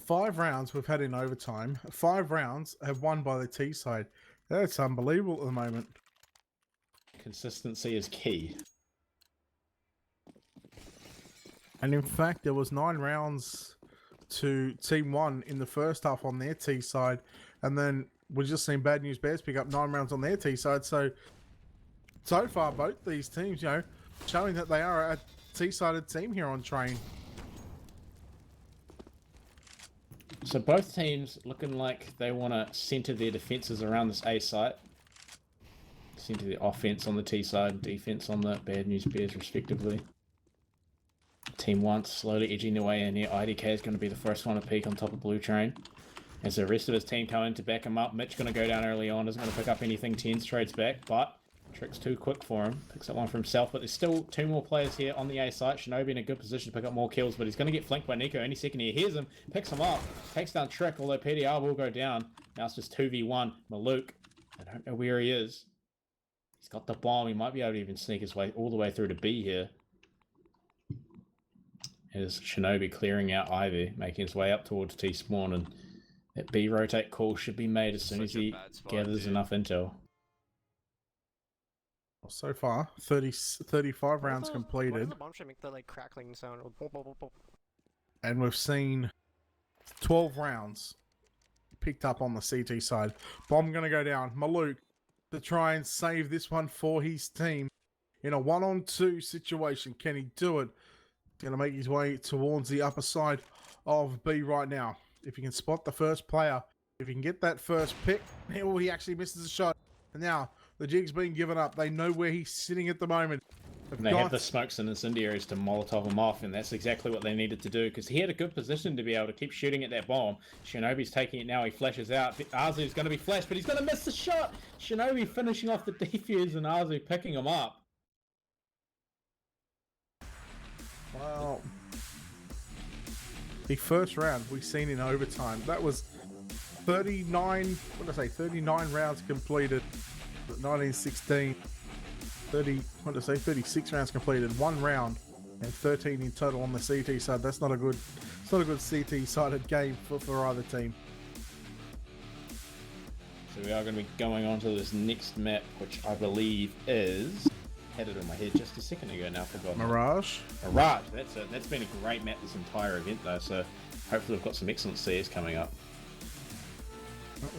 5 rounds we've had in overtime. 5 rounds have won by the T side. That's unbelievable at the moment. Consistency is key. And in fact, there was 9 rounds to Team 1 in the first half on their T side. And then we've just seen Bad News Bears pick up 9 rounds on their T side. So far, both these teams, showing that they are a T-sided team here on Train. So both teams looking like they want to centre their defences around this A site. Centre their offence on the T side, defence on the Bad News Bears respectively. Team 1 slowly edging their way in here. IDK is going to be the first one to peak on top of Blue Train. As the rest of his team come in to back him up, Mitch going to go down early on, isn't going to pick up anything. 10's trades back, but Trick's too quick for him. Picks up one for himself, but there's still 2 more players here on the A site. Shinobi in a good position to pick up more kills, but he's going to get flanked by Nico any second. He hears him, picks him up, takes down Trick, although PDR will go down. Now it's just 2v1. Maluk, I don't know where he is. He's got the bomb. He might be able to even sneak his way all the way through to B here. Here's Shinobi clearing out Ivy, making his way up towards T-spawn, and that B rotate call should be made as soon as he gathers enough intel. So far, 35 rounds Why completed. does the bomb should make the crackling sound? And we've seen 12 rounds picked up on the CT side. Bomb going to go down. Maluk to try and save this one for his team in a 1-on-2 situation. Can he do it? Going to make his way towards the upper side of B right now. If you can spot the first player, if you can get that first pick, oh, he actually misses a shot. And now the jig's being given up. They know where he's sitting at the moment. And they have the smokes and incendiaries to Molotov him off, and that's exactly what they needed to do, because he had a good position to be able to keep shooting at that bomb. Shinobi's taking it now, he flashes out. Azu's going to be flashed, but he's going to miss the shot! Shinobi finishing off the defuse and Azu picking him up. Wow. The first round we've seen in overtime. That was 39, what did I say, 39 rounds completed. 1916. 36 rounds completed, 1 round, and 13 in total on the CT side. That's not a good, it's not a good CT sided game for either team. So we are going to be going on to this next map, which I believe is, had it in my head just a second ago now, forgot. Mirage. Mirage, that's it. That's been a great map this entire event though, so hopefully we've got some excellent CS coming up.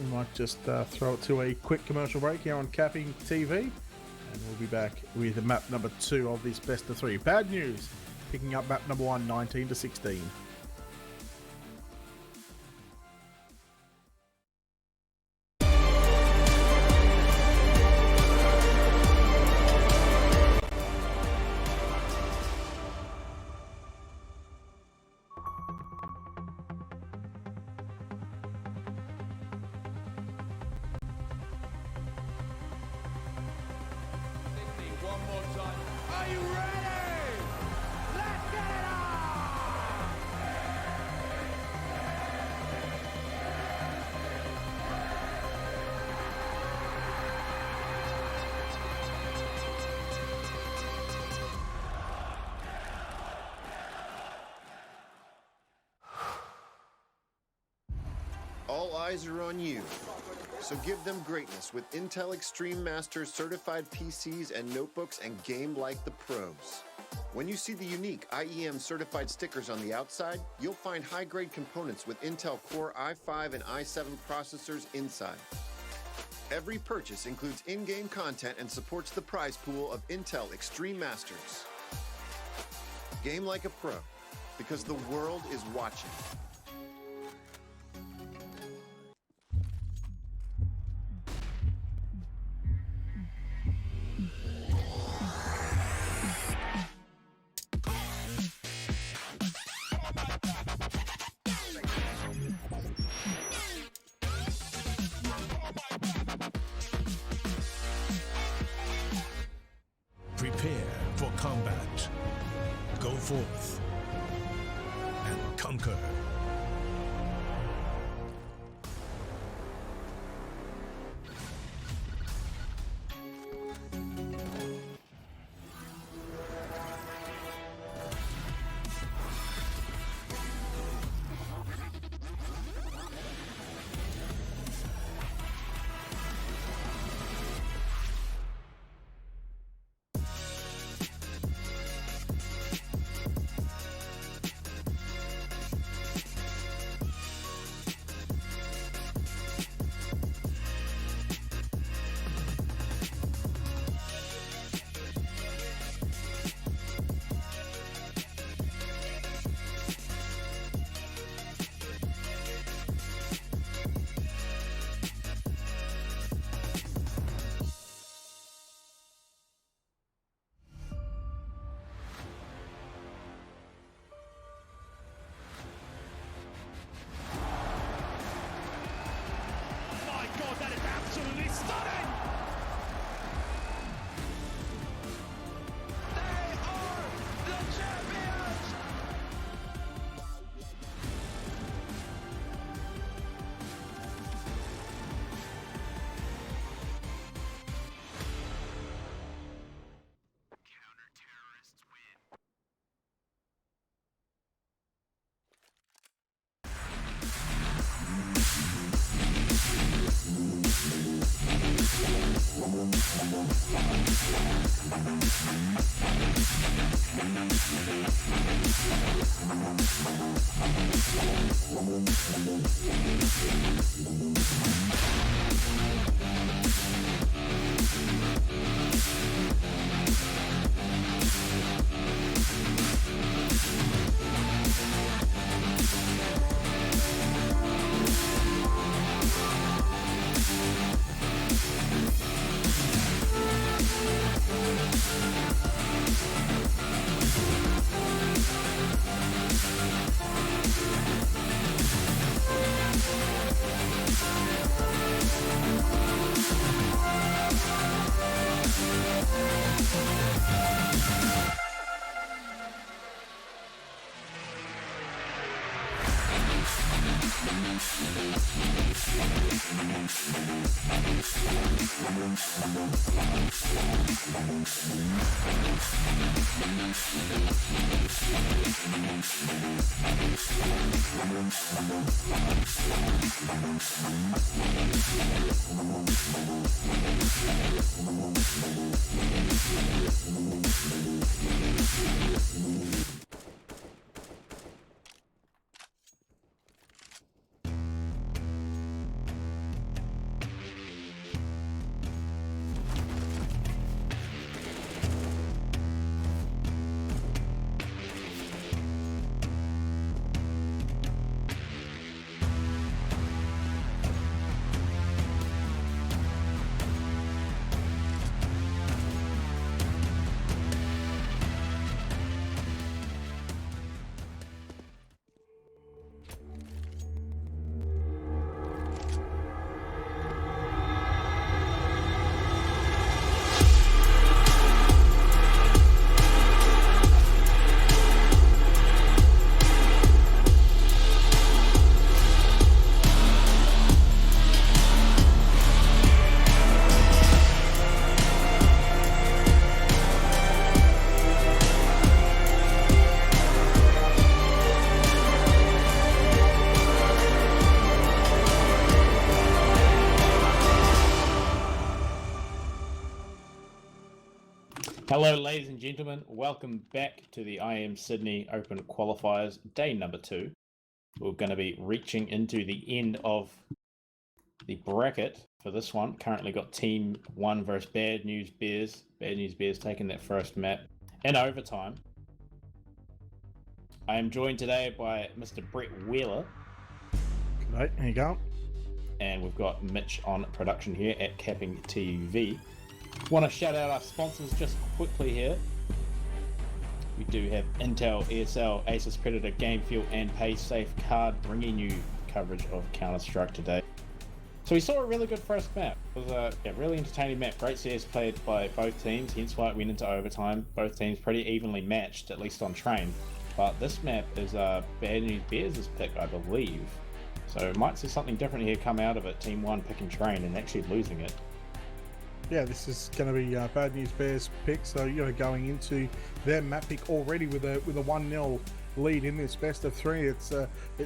We might just throw it to a quick commercial break here on CappingTV. And we'll be back with map number 2 of this best of 3. Bad news, picking up map number 1, 19-16. One more time. Are you ready? Let's get it on! All eyes are on you. So give them greatness with Intel Extreme Masters certified PCs and notebooks and game like the pros. When you see the unique IEM certified stickers on the outside, you'll find high-grade components with Intel Core i5 and i7 processors inside. Every purchase includes in-game content and supports the prize pool of Intel Extreme Masters. Game like a pro, because the world is watching. Prepare for combat. Go forth and conquer. Hello, ladies and gentlemen. Welcome back to the IEM Sydney Open Qualifiers, day number 2. We're going to be reaching into the end of the bracket for this one. Currently got Team 1 versus Bad News Bears. Bad News Bears taking that first map in overtime. I am joined today by Mr. Brett Wheeler. Right, here you go. And we've got Mitch on production here at CappingTV. Want to shout out our sponsors just quickly here. We do have Intel, ESL, Asus Predator, Game Fuel, and PaySafe Card bringing you coverage of Counter-Strike today. So we saw a really good first map. It was a really entertaining map. Great CS played by both teams, hence why it went into overtime. Both teams pretty evenly matched, at least on train. But this map is Bad News Bears' pick, I believe. So might see something different here come out of it. Team 1 picking train and actually losing it. Yeah, this is going to be Bad News Bears pick. So going into their map pick already with a 1-0 lead in this best of 3. It's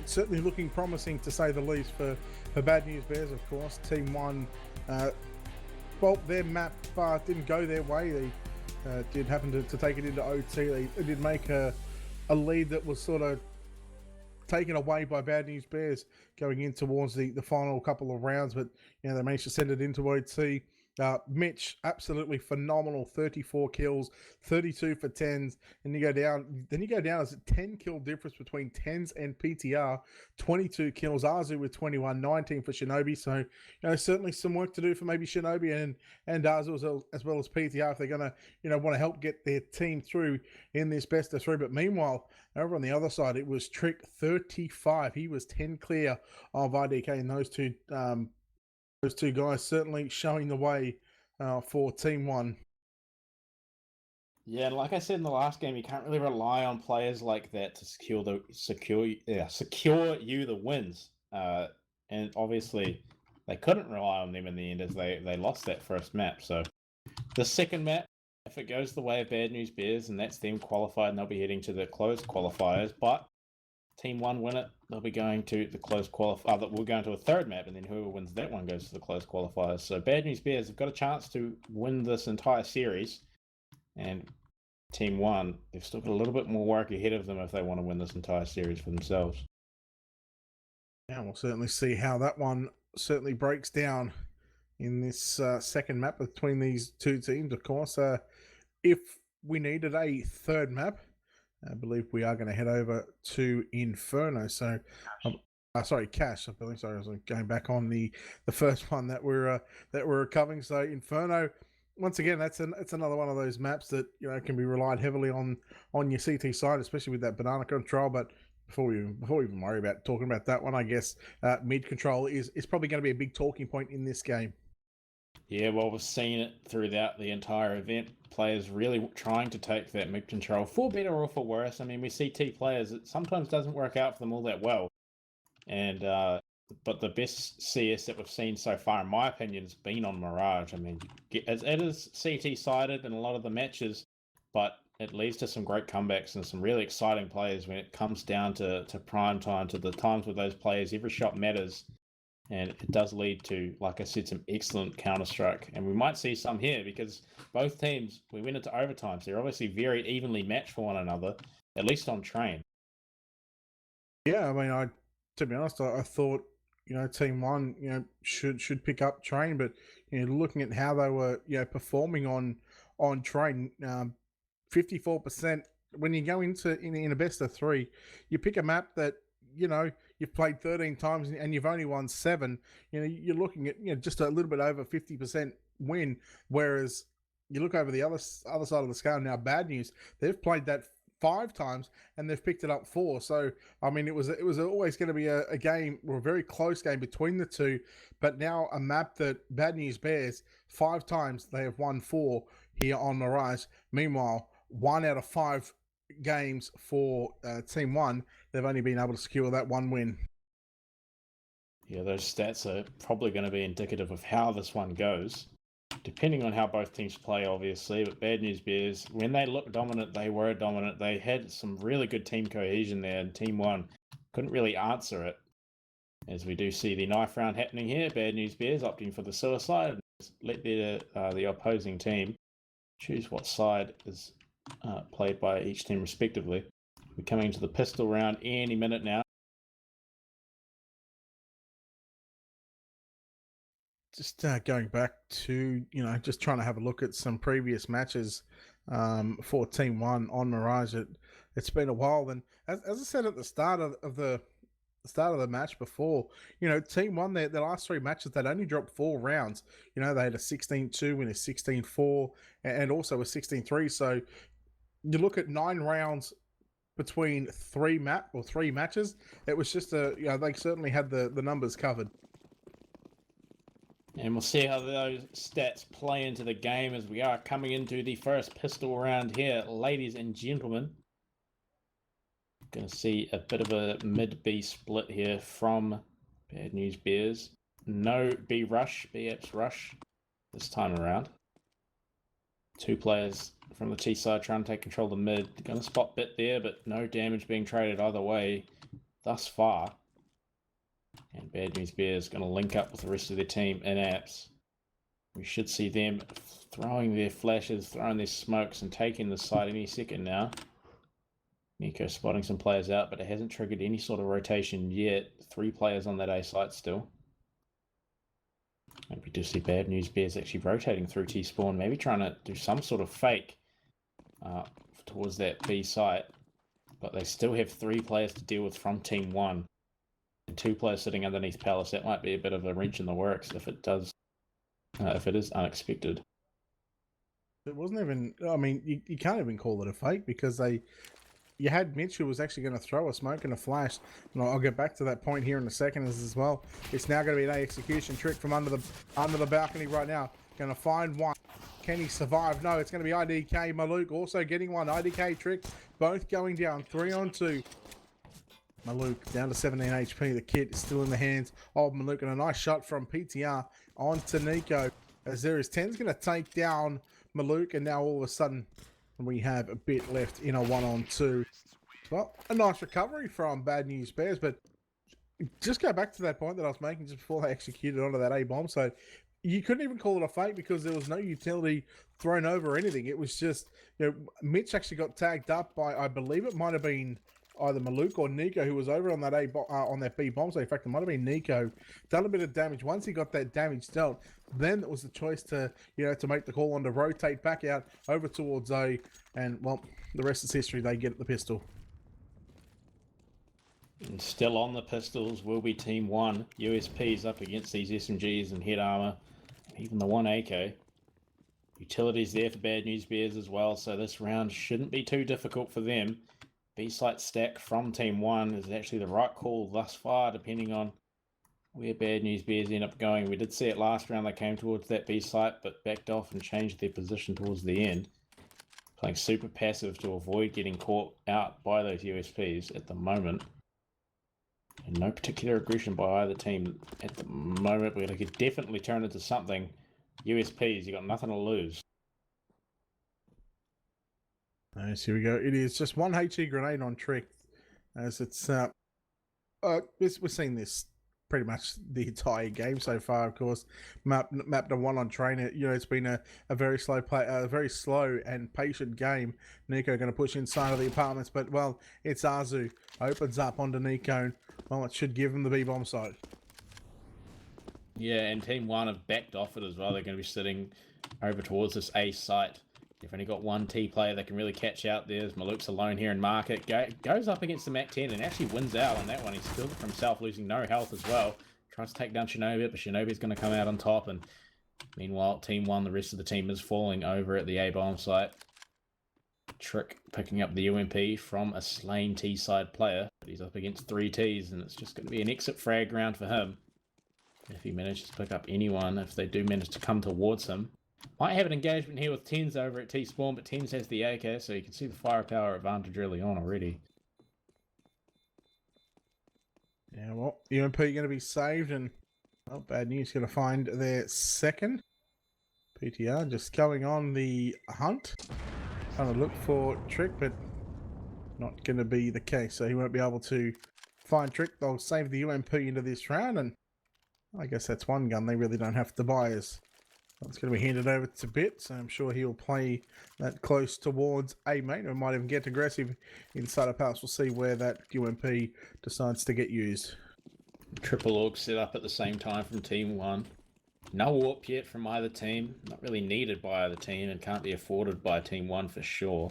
certainly looking promising to say the least for Bad News Bears. Of course, Team 1. Well, their map didn't go their way. They did happen to take it into OT. They did make a lead that was sort of taken away by Bad News Bears going in towards the final couple of rounds, but they managed to send it into OT. Mitch, absolutely phenomenal, 34 kills, 32 for 10s, and you go down as a 10 kill difference between 10s and PTR, 22 kills, Arzu with 21, 19 for Shinobi. So certainly some work to do for maybe Shinobi and Arzu as well as PTR if they're gonna want to help get their team through in this best of 3. But meanwhile, over on the other side, it was Trick 35. He was 10 clear of IDK, and those two guys certainly showing the way for Team 1. Yeah, and like I said in the last game, you can't really rely on players like that to secure you the wins. And obviously, they couldn't rely on them in the end as they lost that first map. So the second map, if it goes the way of Bad News Bears, and that's them qualified, and they'll be heading to the closed qualifiers. But Team 1 win it, they'll be going to the closed qualifier. We're going to a third map, and then whoever wins that one goes to the closed qualifiers. So Bad News Bears have got a chance to win this entire series, and Team 1, they've still got a little bit more work ahead of them if they want to win this entire series for themselves. Yeah, we'll certainly see how that one certainly breaks down in this second map between these two teams. Of course, if we needed a third map, I believe we are going to head over to Inferno. So, Cash. I believe. Sorry, I was going back on the first one that we're covering. So, Inferno. Once again, it's another one of those maps that can be relied heavily on your CT side, especially with that banana control. But before we even worry about talking about that one, I guess mid control is probably going to be a big talking point in this game. Yeah, well, we've seen it throughout the entire event. Players really trying to take that mid control, for better or for worse. I mean, we see T players, it sometimes doesn't work out for them all that well. And but the best CS that we've seen so far, in my opinion, has been on Mirage. I mean, it is CT-sided in a lot of the matches, but it leads to some great comebacks and some really exciting players when it comes down to prime time, to the times with those players. Every shot matters, and it does lead to, like I said, some excellent Counter-Strike. And we might see some here because both teams, we went into overtime, so they're obviously very evenly matched for one another, at least on train. Yeah, I mean, to be honest, I thought, Team One, should pick up train, but looking at how they were, performing on train, 54%. When you go into in a best of three, you pick a map that you've played 13 times and you've only won 7. You're looking at just a little bit over 50% win. Whereas you look over the other side of the scale now, Bad News, they've played that 5 times and they've picked it up 4. So I mean, it was always going to be a game, or a very close game between the two. But now a map that Bad News Bears 5 times they have won 4 here on Mirage. Meanwhile, 1 out of 5 games for Team One, they've only been able to secure that 1 win. Yeah, those stats are probably going to be indicative of how this one goes, depending on how both teams play, obviously. But Bad News Bears, when they looked dominant, they were dominant. They had some really good team cohesion there, and Team One couldn't really answer it. As we do see the knife round happening here, Bad News Bears opting for the suicide and let the opposing team choose what side is played by each team respectively. We're coming into the pistol round any minute now. Just going back to, just trying to have a look at some previous matches for Team One on Mirage. It's been a while, and as I said at the start of the match before, Team One, their last 3 matches, they'd only dropped 4 rounds. They had a 16-2 and a 16-4 and also a 16-3. So you look at 9 rounds between 3 matches. It was just they certainly had the numbers covered. And we'll see how those stats play into the game as we are coming into the first pistol round here, ladies and gentlemen. Going to see a bit of a mid-B split here from Bad News Bears. No B rush, B-Apps rush this time around. 2 players from the T side trying to take control of the mid. Going to spot bit there, but no damage being traded either way thus far. And Bad News Bears going to link up with the rest of their team in apps. We should see them throwing their flashes, throwing their smokes, and taking the side any second now. Nico spotting some players out, but it hasn't triggered any sort of rotation yet. 3 players on that A site still. And we do see Bad News Bears actually rotating through T-spawn, maybe trying to do some sort of fake towards that B site. But they still have 3 players to deal with from Team One. And 2 players sitting underneath Palace. That might be a bit of a wrench in the works if it does, if it is unexpected. It wasn't even, I mean, you can't even call it a fake because you had Mitch who was actually going to throw a smoke and a flash. And I'll get back to that point here in a second as well. It's now going to be an execution trick from under the balcony right now. Going to find one. Can he survive? No, it's going to be IDK. Maluk also getting one. IDK trick. Both going down. 3 on 2. Maluk down to 17 HP. The kit is still in the hands of Maluk. And a nice shot from PTR onto Nico. As there is 10's going to take down Maluk. And now all of a sudden we have a bit left in a 1-on-2. Well, a nice recovery from Bad News Bears. But just go back to that point that I was making just before they executed onto that A-bomb. So you couldn't even call it a fake because there was no utility thrown over or anything. It was just, Mitch actually got tagged up by, I believe it might have been either Maluk or Nico who was over on that on that B bomb. So in fact, it might have been Nico. Done a bit of damage. Once he got that damage dealt, then it was the choice to to make the call on to rotate back out over towards A. And well, the rest is history. They get the pistol. And still on the pistols will be Team One. USPs up against these SMGs and head armor. Even the 1 AK. Utilities there for Bad News Bears as well, so this round shouldn't be too difficult for them. B-site stack from Team One is actually the right call thus far, depending on where Bad News Bears end up going. We did see it last round, they came towards that B-site, but backed off and changed their position towards the end. Playing super passive to avoid getting caught out by those USPs at the moment. And no particular aggression by either team at the moment, but it could definitely turn into something. USPs, you got nothing to lose. Nice, here we go. It is just one HE grenade on Trick, as it's we're seeing this pretty much the entire game so far. Of course, mapped a one on trainer. You know, it's been a very slow play, a very slow and patient game. Nico going to push inside of the apartments, but well, it's Azu opens up onto Nico. And, well, it should give him the B bomb side. Yeah, and Team 1 have backed off it as well. They're going to be sitting over towards this A site. They've only got one T player that can really catch out there. Maluk's alone here in market. Goes up against the Mac 10 and actually wins out on that one. He's killed it for himself, losing no health as well. Tries to take down Shinobi, but Shinobi's going to come out on top. And meanwhile, Team 1, the rest of the team is falling over at the A bomb site. Trick picking up the UMP from a slain T side player. But he's up against 3 Ts, and it's just going to be an exit frag round for him. If he manages to pick up anyone, if they do manage to come towards him. Might have an engagement here with Tens over at T-Spawn, but Tens has the AK, so you can see the firepower advantage early on already. Yeah, well, UMP going to be saved, and well, bad news, going to find their second. PTR just going on the hunt. Trying to look for Trick, but not going to be the case, so he won't be able to find Trick. They'll save the UMP into this round, and I guess that's one gun they really don't have to buy. As it's going to be handed over to Bit, so I'm sure he'll play that close towards A mate, or might even get aggressive inside of house. We'll see where that UMP decides to get used. Triple Org set up at the same time from Team 1. No warp yet from either team. Not really needed by either team, and can't be afforded by Team 1 for sure.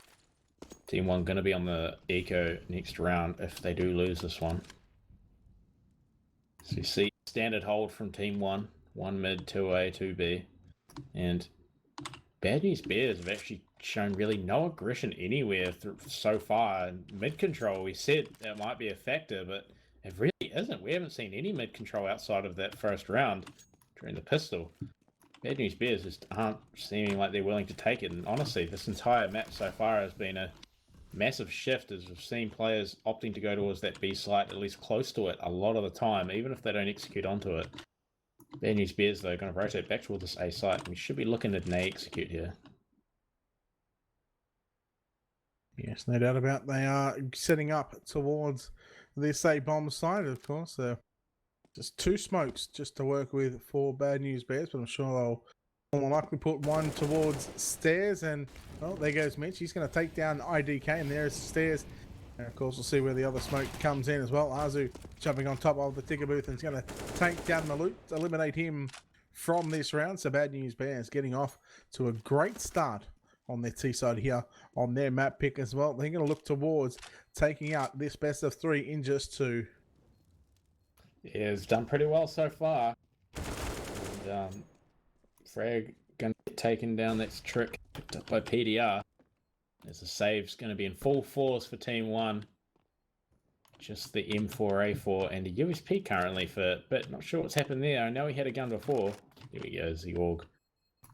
Team 1 going to be on the eco next round if they do lose this one. So you see standard hold from Team 1. 1 mid, 2A, 2B. And Bad News Bears have actually shown really no aggression anywhere so far. Mid control, we said that might be a factor, but it really isn't. We haven't seen any mid control outside of that first round during the pistol. Bad News Bears just aren't seeming like they're willing to take it. And honestly, this entire map so far has been a massive shift, as we've seen players opting to go towards that B site, at least close to it, a lot of the time, even if they don't execute onto it. Bad News Bears, though, going to rotate back towards this A site. We should be looking at an A execute here. Yes, no doubt about they are setting up towards this A bomb site, of course. Just 2 smokes just to work with for Bad News Bears, but I'm sure they'll more likely put one towards stairs. And, well, there goes Mitch. He's going to take down IDK, and there's stairs. And of course, we'll see where the other smoke comes in as well. Azu jumping on top of the ticker booth, and he's going to take down Maluk, eliminate him from this round. So Bad News Bears getting off to a great start on their T side here on their map pick as well. They're going to look towards taking out this best of 3 in just 2. Yeah, it's done pretty well so far. And, Frag going to get taken down. That's Trick picked up by PDR. As the save's going to be in full force for Team 1. Just the M4A4 and a USP currently for Bit. Not sure what's happened there. I know he had a gun before. Here he goes, the AUG.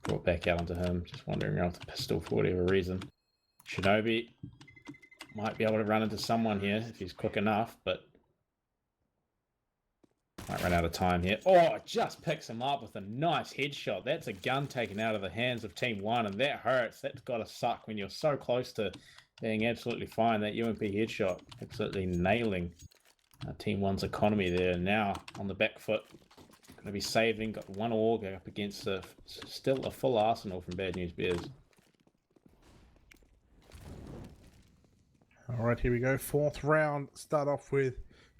Brought back out onto him. Just wandering around with the pistol for whatever reason. Shinobi might be able to run into someone here if he's quick enough, but might run out of time here. Oh, it just picks him up with a nice headshot. That's a gun taken out of the hands of Team 1, and that hurts. That's got to suck when you're so close to being absolutely fine. That UMP headshot absolutely nailing Team 1's economy there. Now on the back foot, going to be saving. Got 1 AUG up against still a full arsenal from Bad News Bears. All right, here we go. 4th round. Start off with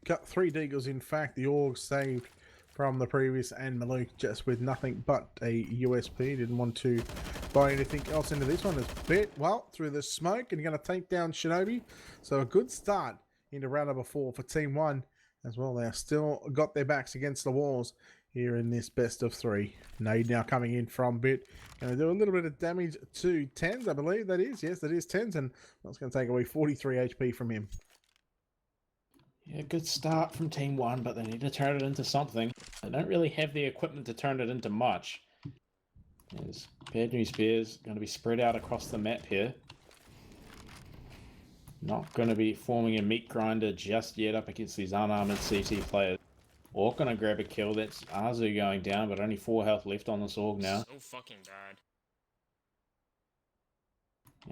got 3 deagles. In fact, the AUG saved from the previous, and Maluk just with nothing but a USP. Didn't want to buy anything else into this one. It's Bit well through the smoke and going to take down Shinobi. So a good start into round number 4 for Team 1 as well. They are still got their backs against the walls here in this best of 3. Nade now coming in from Bit. Going to do a little bit of damage to Tens, I believe that is. Yes, that is Tens, and that's going to take away 43 HP from him. Yeah, good start from Team 1, but they need to turn it into something. They don't really have the equipment to turn it into much. There's Bad News Bears going to be spread out across the map here. Not going to be forming a meat grinder just yet up against these unarmored CT players. Orc going to grab a kill. That's Azu going down, but only 4 health left on this Orc now. So fucking bad.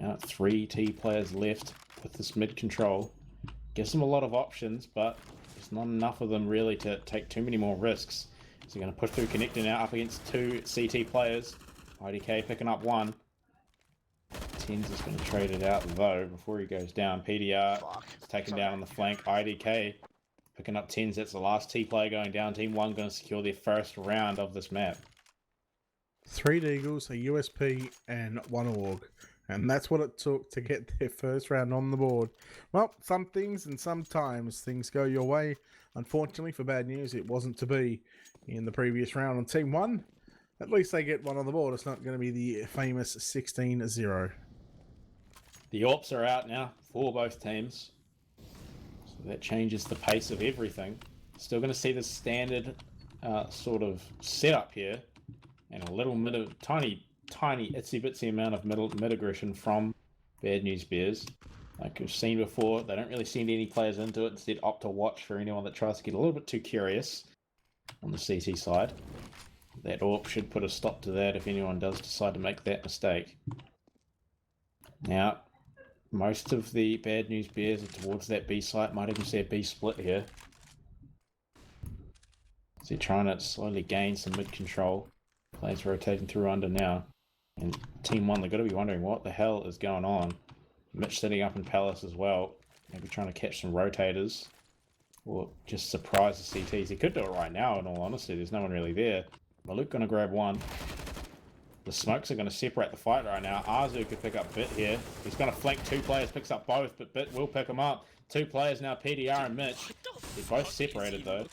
Now 3 T players left with this mid control. Gives them a lot of options, but there's not enough of them really to take too many more risks. So they're going to push through connector now up against 2 CT players. IDK picking up 1. Tens is going to trade it out though before he goes down. PDR is taken down on the flank. IDK picking up 10s. That's the last T player going down. Team 1 going to secure their first round of this map. 3 Deagles, a USP, and 1 Org. And that's what it took to get their first round on the board. Well, some things and sometimes things go your way. Unfortunately for Bad News, it wasn't to be in the previous round on Team 1. At least they get 1 on the board. It's not going to be the famous 16-0. The AWPs are out now for both teams. So that changes the pace of everything. Still going to see the standard sort of setup here. And a little tiny itsy bitsy amount of mid aggression from Bad News Bears. Like we've seen before, they don't really send any players into it. Instead, opt to watch for anyone that tries to get a little bit too curious on the CT side. That AWP should put a stop to that if anyone does decide to make that mistake. Now, most of the Bad News Bears are towards that B site. Might even see a B split here. So they're trying to slowly gain some mid control. Players rotating through under now. And Team 1, they've got to be wondering what the hell is going on. Mitch sitting up in Palace as well. Maybe trying to catch some rotators. Or just surprise the CTs. He could do it right now, in all honesty. There's no one really there. Maluk going to grab 1. The smokes are going to separate the fight right now. Arzu could pick up Bit here. He's going to flank 2 players, picks up both, but Bit will pick him up. 2 players now, PDR and Mitch. They're both separated though.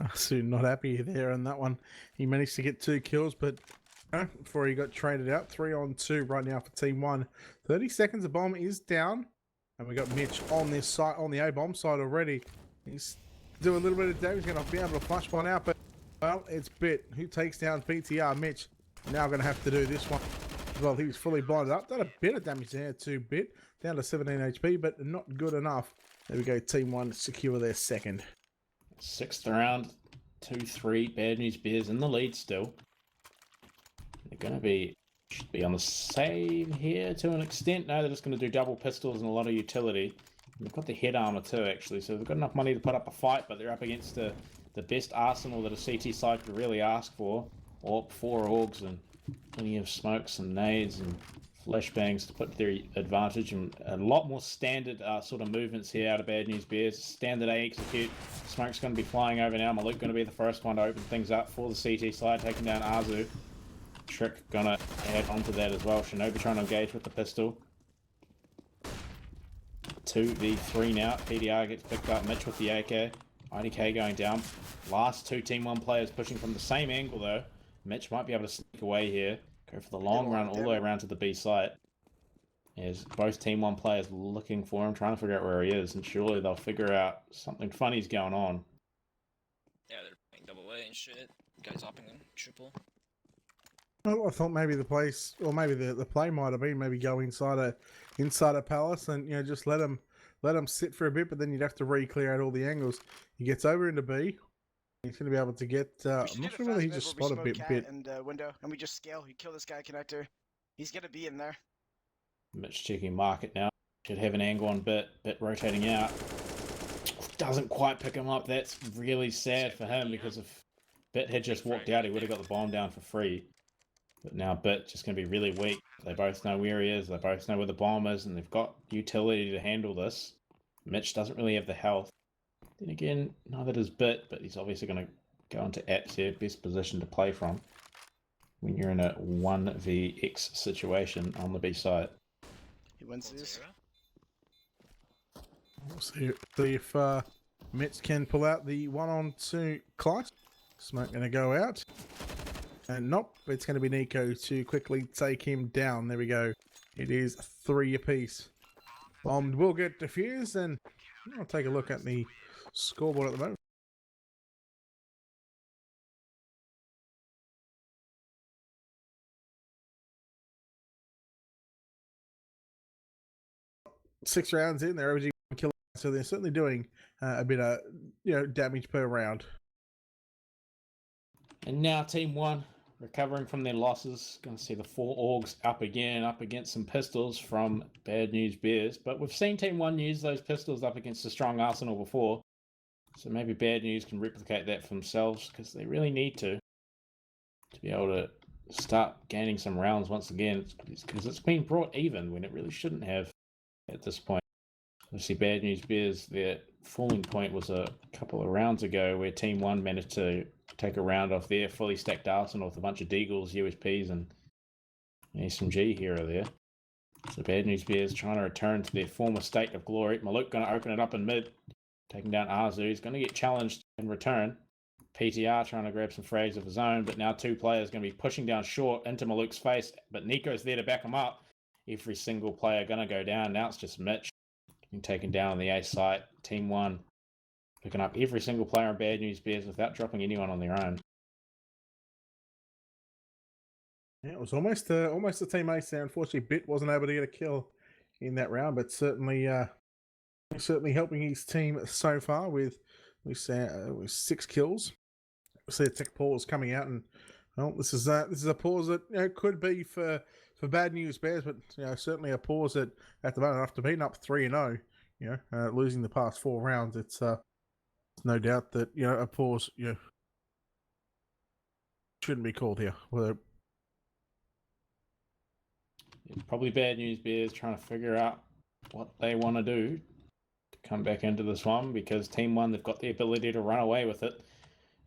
Arzu not happy there on that one. He managed to get 2 kills, but before he got traded out, 3-on-2 right now for Team 1. 30 seconds, the bomb is down. And we got Mitch on this side, on the A-bomb side already. He's doing a little bit of damage. He's going to be able to flush one out, but well, it's Bit who takes down PTR. Mitch now going to have to do this one. Well, he was fully blinded up. Done a bit of damage there to Bit. Down to 17 HP, but not good enough. There we go. Team 1 secure their second. 6th round. 2-3. Bad News Bears in the lead still. They're going to should be on the same here to an extent. No, they're just going to do double pistols and a lot of utility. And they've got the head armor too, actually. So they've got enough money to put up a fight, but they're up against the best arsenal that a CT side could really ask for. Or 4 orgs and plenty of smokes and nades and flashbangs to put to their advantage, and a lot more standard sort of movements here out of Bad News Bears. Standard A execute. Smoke's going to be flying over now. Maluk going to be the first one to open things up for the CT side, taking down Arzu. Trick going to add onto that as well. Shinobi trying to engage with the pistol. 2v3 now. PDR gets picked up. Mitch with the AK. IDK going down. Last 2 Team 1 players pushing from the same angle though. Mitch might be able to sneak away here. Go for the long run all the way around to the B site. As both Team 1 players looking for him, trying to figure out where he is, and surely they'll figure out something funny's going on. Yeah, they're playing double A and shit. Guys hopping in triple. Well, I thought maybe the place, or maybe the play might have been maybe go inside a palace and just let him sit for a bit, but then you'd have to re-clear out all the angles. He gets over into B. He's going to be able to get. I'm not sure whether he just spotted a bit. And window, and we just scale. We kill this guy connector. He's going to be in there. Mitch checking market now. Should have an angle on Bit rotating out. Doesn't quite pick him up. That's really sad for him, because if Bit had just walked out, he would have got the bomb down for free. But now Bit just going to be really weak. They both know where he is. They both know where the bomb is, and they've got utility to handle this. Mitch doesn't really have the health. Then again, neither does Bit, but he's obviously going to go into apps here. Best position to play from when you're in a 1vx situation on the B side. He wins this. We'll see if Mitch can pull out the 1-on-2 clutch. Smoke going to go out. And nope, it's going to be Nico to quickly take him down. There we go. It is 3 apiece. Bomb will get defused, and I'll take a look at the scoreboard at the moment. 6 rounds in, they're averaging 1 kill, so they're certainly doing a bit of damage per round. And now Team 1 recovering from their losses. Going to see the 4 Orgs up again, up against some pistols from Bad News Bears. But we've seen Team 1 use those pistols up against a strong arsenal before. So maybe Bad News can replicate that for themselves, because they really need to be able to start gaining some rounds once again, because it's been brought even when it really shouldn't have at this point. Obviously, Bad News Bears, their falling point was a couple of rounds ago where Team 1 managed to take a round off their fully stacked arsenal with a bunch of Deagles, USPs, and an SMG hero there. So Bad News Bears trying to return to their former state of glory. Maluk going to open it up in mid, taking down Arzu. He's going to get challenged in return. PTR trying to grab some frags of his own, but now 2 players going to be pushing down short into Maluk's face, but Nico's there to back him up. Every single player going to go down. Now it's just Mitch being taken down on the A site. Team 1 picking up every single player on Bad News Bears without dropping anyone on their own. Yeah, it was almost a team ace there. Unfortunately, Bit wasn't able to get a kill in that round, but certainly helping his team so far with 6 kills. We see a tech pause coming out, and well, this is a pause that could be for Bad News Bears, but certainly a pause that at the moment, after being up 3-0, losing the past 4 rounds, it's no doubt that a pause shouldn't be called here. Well, it's probably Bad News Bears trying to figure out what they want to do to come back into this one, because Team 1, they've got the ability to run away with it.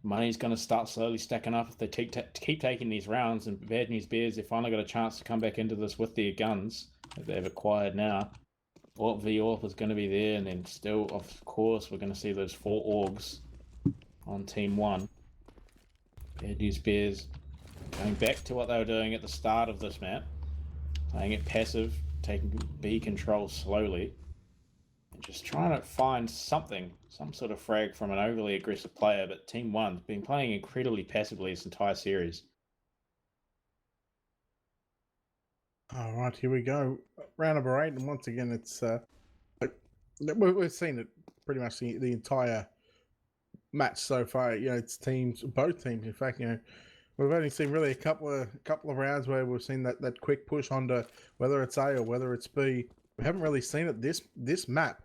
Money's going to start slowly stacking up if they keep taking these rounds, and Bad News Bears, they finally got a chance to come back into this with their guns that they've acquired now. AWP v AWP is going to be there, and then still, of course, we're going to see those 4 Orgs on Team 1. Bad News Bears going back to what they were doing at the start of this map, playing it passive, taking B control slowly, and just trying to find something, some sort of frag from an overly aggressive player. But Team 1's been playing incredibly passively this entire series. All right, here we go. Round number 8, and once again, it's we've seen it pretty much the entire match so far. It's both teams. In fact, we've only seen really a couple of rounds where we've seen that quick push onto whether it's A or whether it's B. We haven't really seen it this map.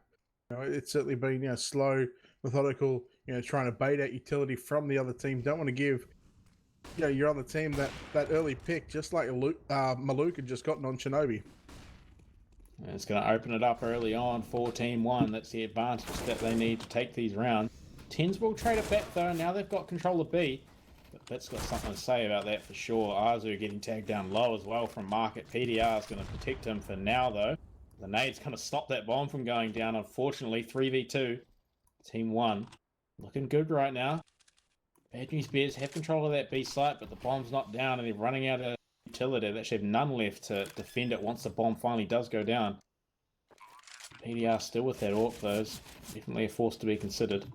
It's certainly been slow, methodical. Trying to bait out utility from the other team. Don't want to give your other team that early pick, just like Maluk had just gotten on Shinobi. And it's going to open it up early on for Team 1. That's the advantage that they need to take these rounds. Tens will trade it back though. Now they've got control of B. But Bit's got something to say about that for sure. Arzu getting tagged down low as well from Market. PDR is going to protect him for now though. The nade's going to stop that bomb from going down, unfortunately. 3v2. Team 1 looking good right now. Bad News Bears have control of that B site, but the bomb's not down and they're running out of utility. They actually have none left to defend it once the bomb finally does go down. PDR still with that AWP though. It's definitely a force to be considered.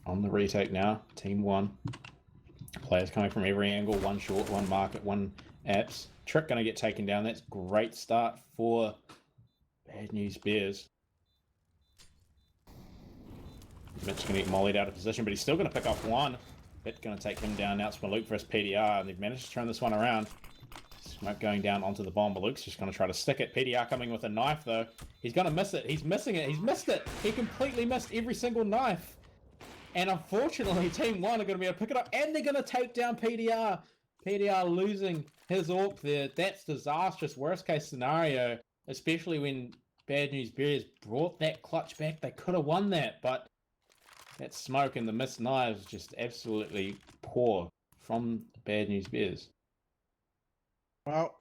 On the retake now, Team 1. Players coming from every angle, one short, one market, one apps. Trick going to get taken down. That's great start for Bad News Bears. Mitch going to get mollied out of position, but he's still going to pick up one. Bit going to take him down. Now it's Maluk versus PDR, and they've managed to turn this one around. Smoke going down onto the bomb. Maluk's just going to try to stick it. PDR coming with a knife, though. He's going to miss it. He's missing it. He's missed it. He completely missed every single knife. And unfortunately, Team 1 are going to be able to pick it up, and they're going to take down PDR. PDR losing his AWP there. That's disastrous. Worst case scenario, especially when Bad News Bears brought that clutch back. They could have won that, but that smoke and the missed knives just absolutely poor from Bad News Bears. Well,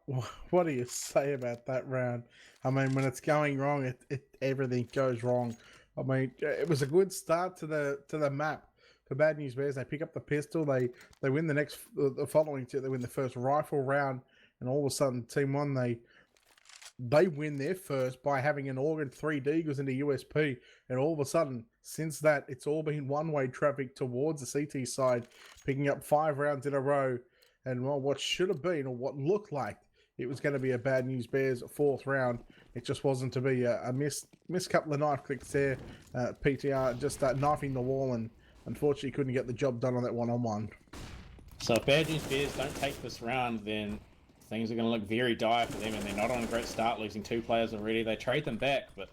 what do you say about that round? I mean, when it's going wrong, everything goes wrong. I mean, it was a good start to the map for Bad News Bears. They pick up the pistol. They win the following two. They win the first rifle round, and all of a sudden, Team 1 they win their first by having an organ 3 Deagles into USP, and all of a sudden, since that, it's all been one-way traffic towards the CT side, picking up 5 rounds in a row, and well, what should have been, or what looked like, it was going to be a Bad News Bears 4th round. It just wasn't to be a miss couple of knife clicks there. PTR just knifing the wall and unfortunately couldn't get the job done on that one-on-one. So if Bad News Bears don't take this round, then things are going to look very dire for them, and they're not on a great start, losing 2 players already. They trade them back, but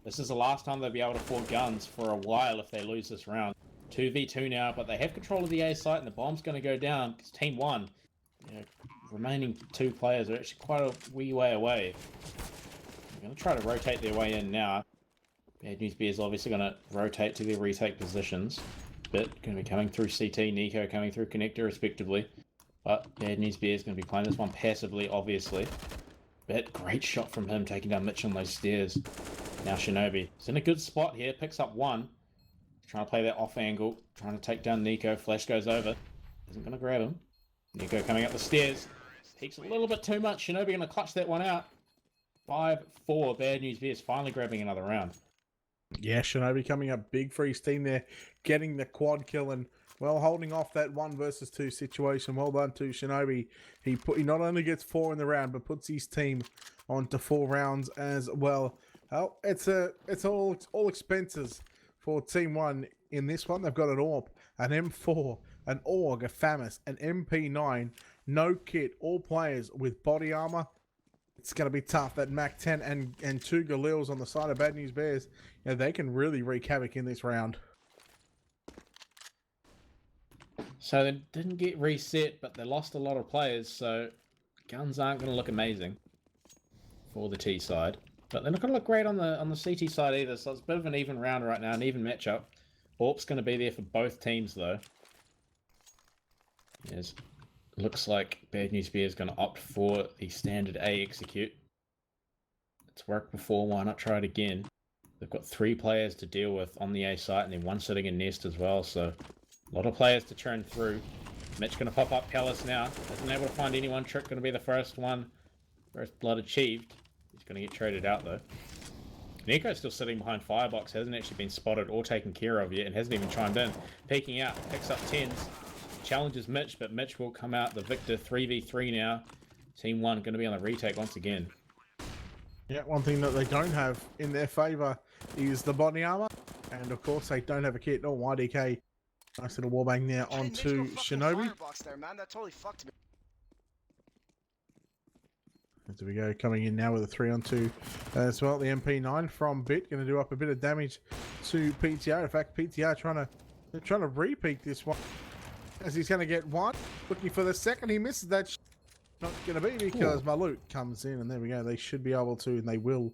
this is the last time they'll be able to afford guns for a while if they lose this round. 2v2 now, but they have control of the A site, and the bomb's going to go down because Team 1, remaining 2 players are actually quite a wee way away. They're going to try to rotate their way in now. Bad News Bears obviously going to rotate to their retake positions. Bit going to be coming through CT, Nico coming through Connector respectively. But Bad News Bears going to be playing this one passively, obviously. Bit, great shot from him taking down Mitch on those stairs. Now Shinobi is in a good spot here, picks up 1. Trying to play that off angle, trying to take down Nico. Flash goes over, isn't going to grab him. Nico coming up the stairs, peeks a little bit too much. Shinobi going to clutch that one out. 5-4, Bad News Bears finally grabbing another round. Yeah, Shinobi coming up big for his team there, getting the quad kill and, well, holding off that 1 versus 2 situation. Well done to Shinobi. He not only gets 4 in the round, but puts his team onto 4 rounds as well. Oh, it's all expenses for Team 1 in this one. They've got an AWP, an M4, an AUG, a FAMAS, an MP9, no kit, all players with body armor. It's going to be tough. That MAC-10 and 2 Galils on the side of Bad News Bears, they can really wreak havoc in this round. So they didn't get reset, but they lost a lot of players, so guns aren't going to look amazing for the T side. But they're not going to look great on the CT side either, so it's a bit of an even round right now, an even matchup. AWP's going to be there for both teams, though. Yes, looks like Bad News Bears going to opt for the standard A execute. It's worked before, why not try it again? They've got 3 players to deal with on the A site, and then 1 sitting in nest as well, so a lot of players to churn through. Mitch going to pop up Palace now. Hasn't been able to find anyone. Trick going to be the first one. First blood achieved. He's going to get traded out, though. Nico's still sitting behind Firebox. Hasn't actually been spotted or taken care of yet and hasn't even chimed in. Peeking out. Picks up 10s. Challenges Mitch, but Mitch will come out the victor. 3v3 now. Team 1 going to be on the retake once again. Yeah, one thing that they don't have in their favour is the body armor. And, of course, they don't have a kit. Oh, YDK. Nice little wallbang there onto Shinobi. Firebox there, man. That totally fucked me. There we go, coming in now with a 3-on-2 as well. The MP9 from Bit going to do up a bit of damage to PTR. In fact, PTR trying to repeat this one as he's going to get 1. Looking for the second, he misses that. Not going to be because Maluk comes in, and there we go. They should be able to, and they will.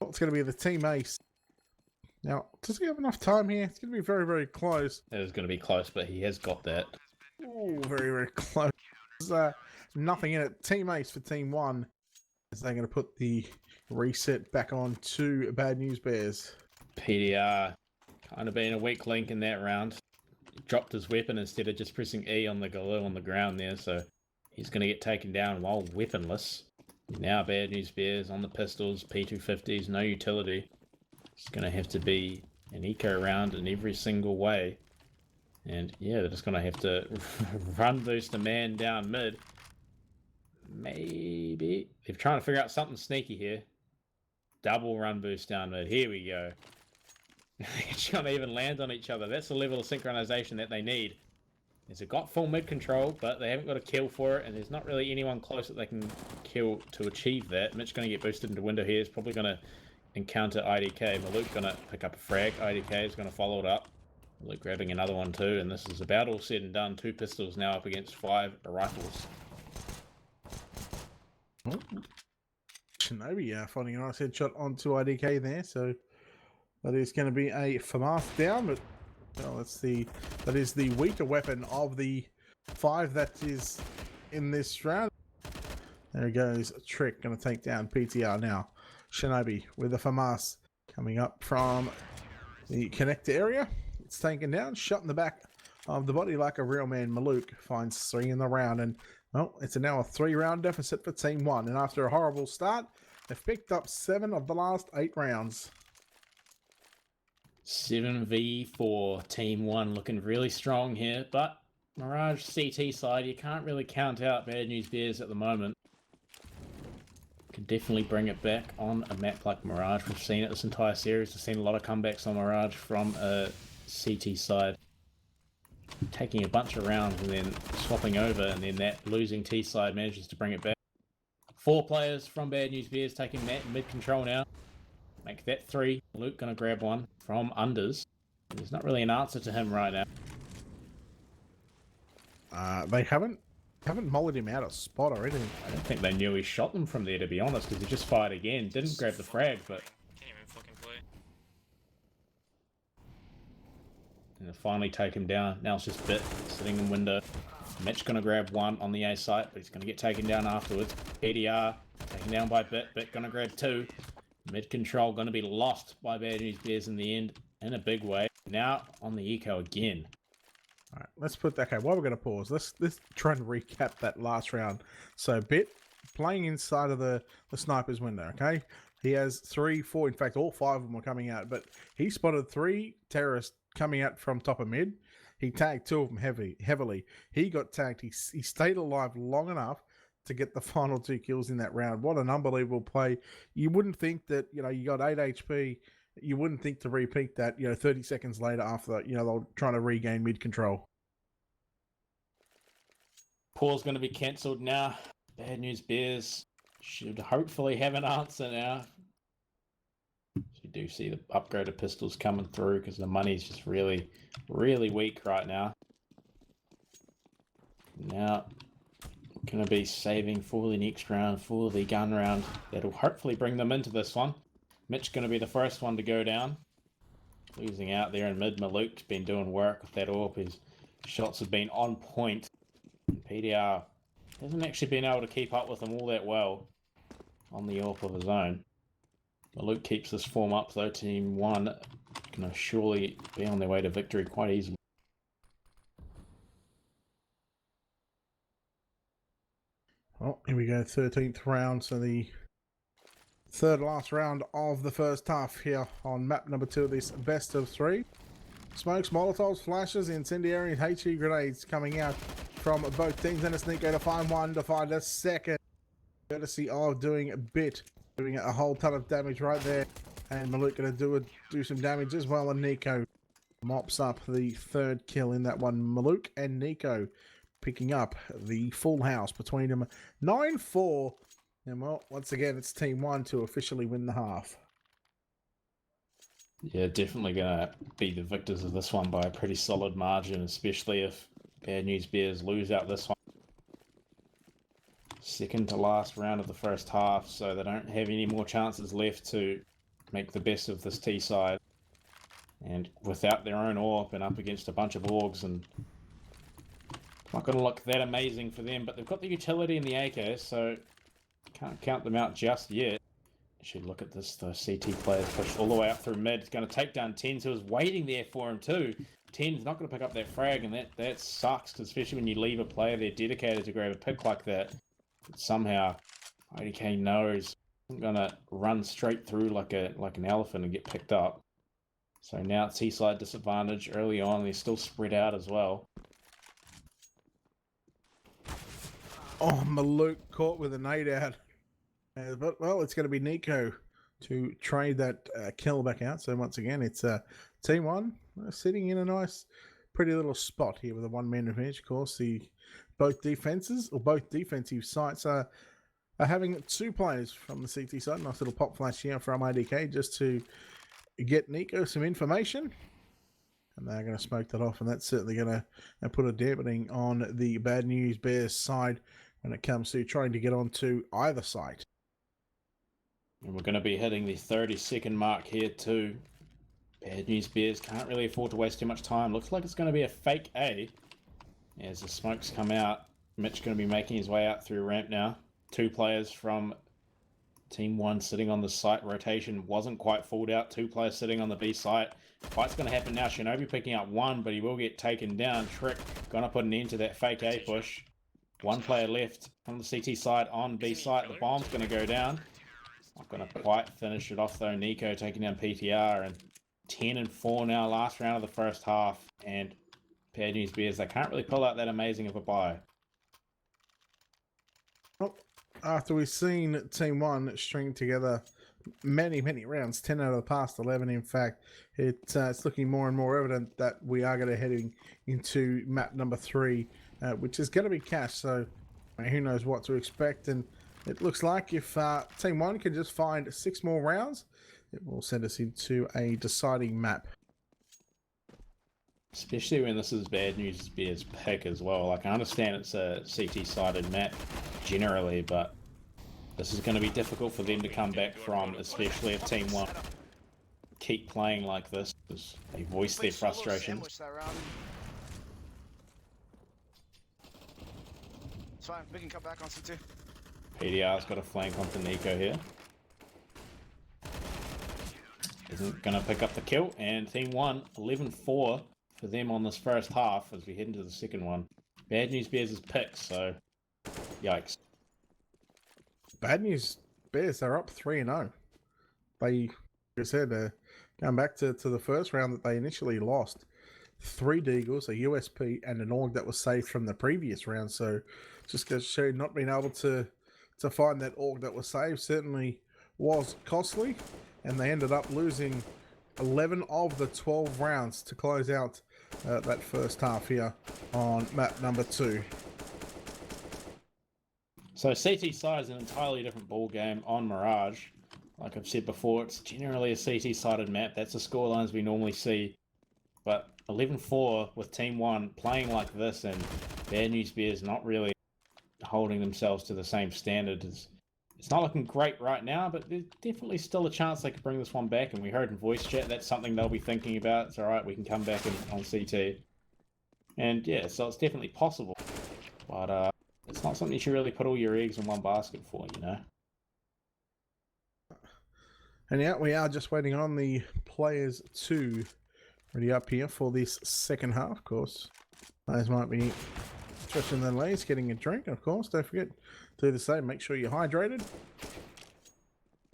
It's going to be the team ace. Now, does he have enough time here? It's going to be very, very close. It is going to be close, but he has got that. Oh, very, very close. There's nothing in it. Team ace for Team 1. As they're going to put the reset back on to Bad News Bears. PDR kind of being a weak link in that round. He dropped his weapon instead of just pressing E on the Galil on the ground there, so he's going to get taken down while weaponless. Now Bad News Bears on the pistols, P250s, no utility. It's going to have to be an eco round in every single way. And yeah, they're just going to have to run boost a man down mid. Maybe. They're trying to figure out something sneaky here. Double run boost down mid. Here we go. They're trying to even land on each other. That's the level of synchronization that they need. They've got full mid control, but they haven't got a kill for it, and there's not really anyone close that they can kill to achieve that. Mitch going to get boosted into window here. He's probably going to encounter IDK. Maluk going to pick up a frag. IDK is going to follow it up. Maluk grabbing another one too, and this is about all said and done. 2 pistols now up against 5 rifles. Oh. Shinobi finding a nice headshot onto IDK there, so that is going to be a FAMAS down, but well, that is the weaker weapon of the 5 that is in this round. There goes Trick, going to take down PTR now. Shinobi with a FAMAS coming up from the connector area. It's taken down, shot in the back of the body like a real man. Maluk finds 3 in the round, and well, it's now a 3-round deficit for Team 1. And after a horrible start, they've picked up 7 of the last 8 rounds. 7v4, Team 1 looking really strong here, but Mirage CT side, you can't really count out Bad News Bears at the moment. Could definitely bring it back on a map like Mirage. We've seen it this entire series. We've seen a lot of comebacks on Mirage from a CT side. Taking a bunch of rounds and then swapping over, and then that losing T side manages to bring it back. 4 players from Bad News Bears taking that mid control now. Make that 3. Luke gonna grab one from unders. There's not really an answer to him right now. They haven't mullered him out of spot or anything. I don't think they knew he shot them from there, to be honest, because he just fired again. Didn't grab the frag, but... Can't even fucking play. And they finally take him down. Now it's just Bit sitting in window. Mitch gonna grab one on the A site, but he's gonna get taken down afterwards. PDR taken down by Bit. Bit gonna grab 2. Mid control gonna be lost by Bad News Bears in the end in a big way. Now on the eco again. All right, let's put that. Okay, while we're going to pause, let's try and recap that last round. So, Bit playing inside of the sniper's window. Okay, he has 3, 4. In fact, all 5 of them were coming out, but he spotted 3 terrorists coming out from top of mid. He tagged 2 of them heavily. He got tagged. He stayed alive long enough to get the final 2 kills in that round. What an unbelievable play! You wouldn't think that you got 8 HP. You wouldn't think to repeat that, 30 seconds later after, they were trying to regain mid control. Pause going to be cancelled now. Bad News Bears should hopefully have an answer now. You do see the upgraded pistols coming through because the money's just really, really weak right now. Now, going to be saving for the next round, for the gun round. That'll hopefully bring them into this one. Mitch going to be the first one to go down. Losing out there in mid. Malouk's been doing work with that AWP. His shots have been on point. PDR hasn't actually been able to keep up with him all that well on the AWP of his own. Malouk keeps this form up though. Team 1 going to surely be on their way to victory quite easily. Oh, here we go. 13th round. So the third last round of the first half here on map number 2 of this best of 3. Smokes, molotovs, flashes, incendiary and HE grenades coming out from both teams. And it's Nico to find one, to find a second. Courtesy of doing a whole ton of damage right there. And Malouk going to do some damage as well. And Nico mops up the 3rd kill in that one. Malouk and Nico picking up the full house between them. 9-4. And well, once again, it's Team 1 to officially win the half. Yeah, definitely going to be the victors of this one by a pretty solid margin, especially if Bad News Bears lose out this one. Second to last round of the first half, so they don't have any more chances left to make the best of this T side. And without their own AWP and up against a bunch of AUGs, and not going to look that amazing for them, but they've got the utility in the AK, so can't count them out just yet. Should look at this, the CT players push all the way up through mid. It's going to take down Tens, who was waiting there for him too. Tens not going to pick up that frag, and that sucks, especially when you leave a player there dedicated to grab a pick like that. But somehow, IDK knows I'm going to run straight through like an elephant and get picked up. So now it's T-side disadvantage early on. They're still spread out as well. Oh, Malouk caught with a nade out. But, well, it's going to be Nico to trade that kill back out. So once again, it's Team 1 sitting in a nice, pretty little spot here with a 1-man advantage. Of course, both defensive sites are having 2 players from the CT side. Nice little pop flash here from IDK just to get Nico some information. And they're going to smoke that off, and that's certainly going to put a dampening on the Bad News Bears side when it comes to trying to get onto either side. And we're going to be hitting the 30-second mark here too. Bad News Bears can't really afford to waste too much time. Looks like it's going to be a fake A. As the smokes come out, Mitch going to be making his way out through ramp now. 2 players from Team 1 sitting on the site. Rotation wasn't quite fooled out. 2 players sitting on the B site. Fight's going to happen now. Shinobi picking up 1, but he will get taken down. Trick going to put an end to that fake A push. 1 player left from the CT side on B site. The bomb's going to go down. Not going to quite finish it off though. Nico taking down PTR, and 10-4 now, last round of the first half. And Bad News Bears, they can't really pull out that amazing of a buy. Oh, after we've seen Team 1 string together many rounds, 10 out of the past 11 in fact, it's looking more and more evident that we are going to heading into map number 3, which is going to be cash, so who knows what to expect. And it looks like if Team 1 can just find 6 more rounds, it will send us into a deciding map. Especially when this is Bad News Bears pick as well. Like, I understand it's a CT-sided map generally, but this is going to be difficult for them to come back from, especially if Team 1 keep playing like this, because they voice their frustrations. It's fine, we can come back on C2. PDR's got a flank onto Nico here. Isn't going to pick up the kill, and Team 1, 11-4 for them on this first half as we head into the second one. Bad News Bears is picked, so yikes. Bad News Bears are up 3-0. They, like I said, going back to the first round that they initially lost, 3 Deagles, a USP, and an AUG that was saved from the previous round. So just to show not being able to find that AUG that was saved certainly was costly, and they ended up losing 11 of the 12 rounds to close out that first half here on map number 2. So CT side is an entirely different ball game on Mirage. Like I've said before, it's generally a CT-sided map. That's the scorelines we normally see. But 11-4 with Team 1 playing like this, and Bad News Bears not really holding themselves to the same standard. It's not looking great right now, but there's definitely still a chance they could bring this one back. And we heard in voice chat that's something they'll be thinking about. It's all right, we can come back on CT. And yeah, so it's definitely possible. But it's not something you should really put all your eggs in one basket for, you know? And yeah, we are just waiting on the players to ready up here for this second half, of course. Players might be stretching their legs, getting a drink, of course. Don't forget to do the same. Make sure you're hydrated.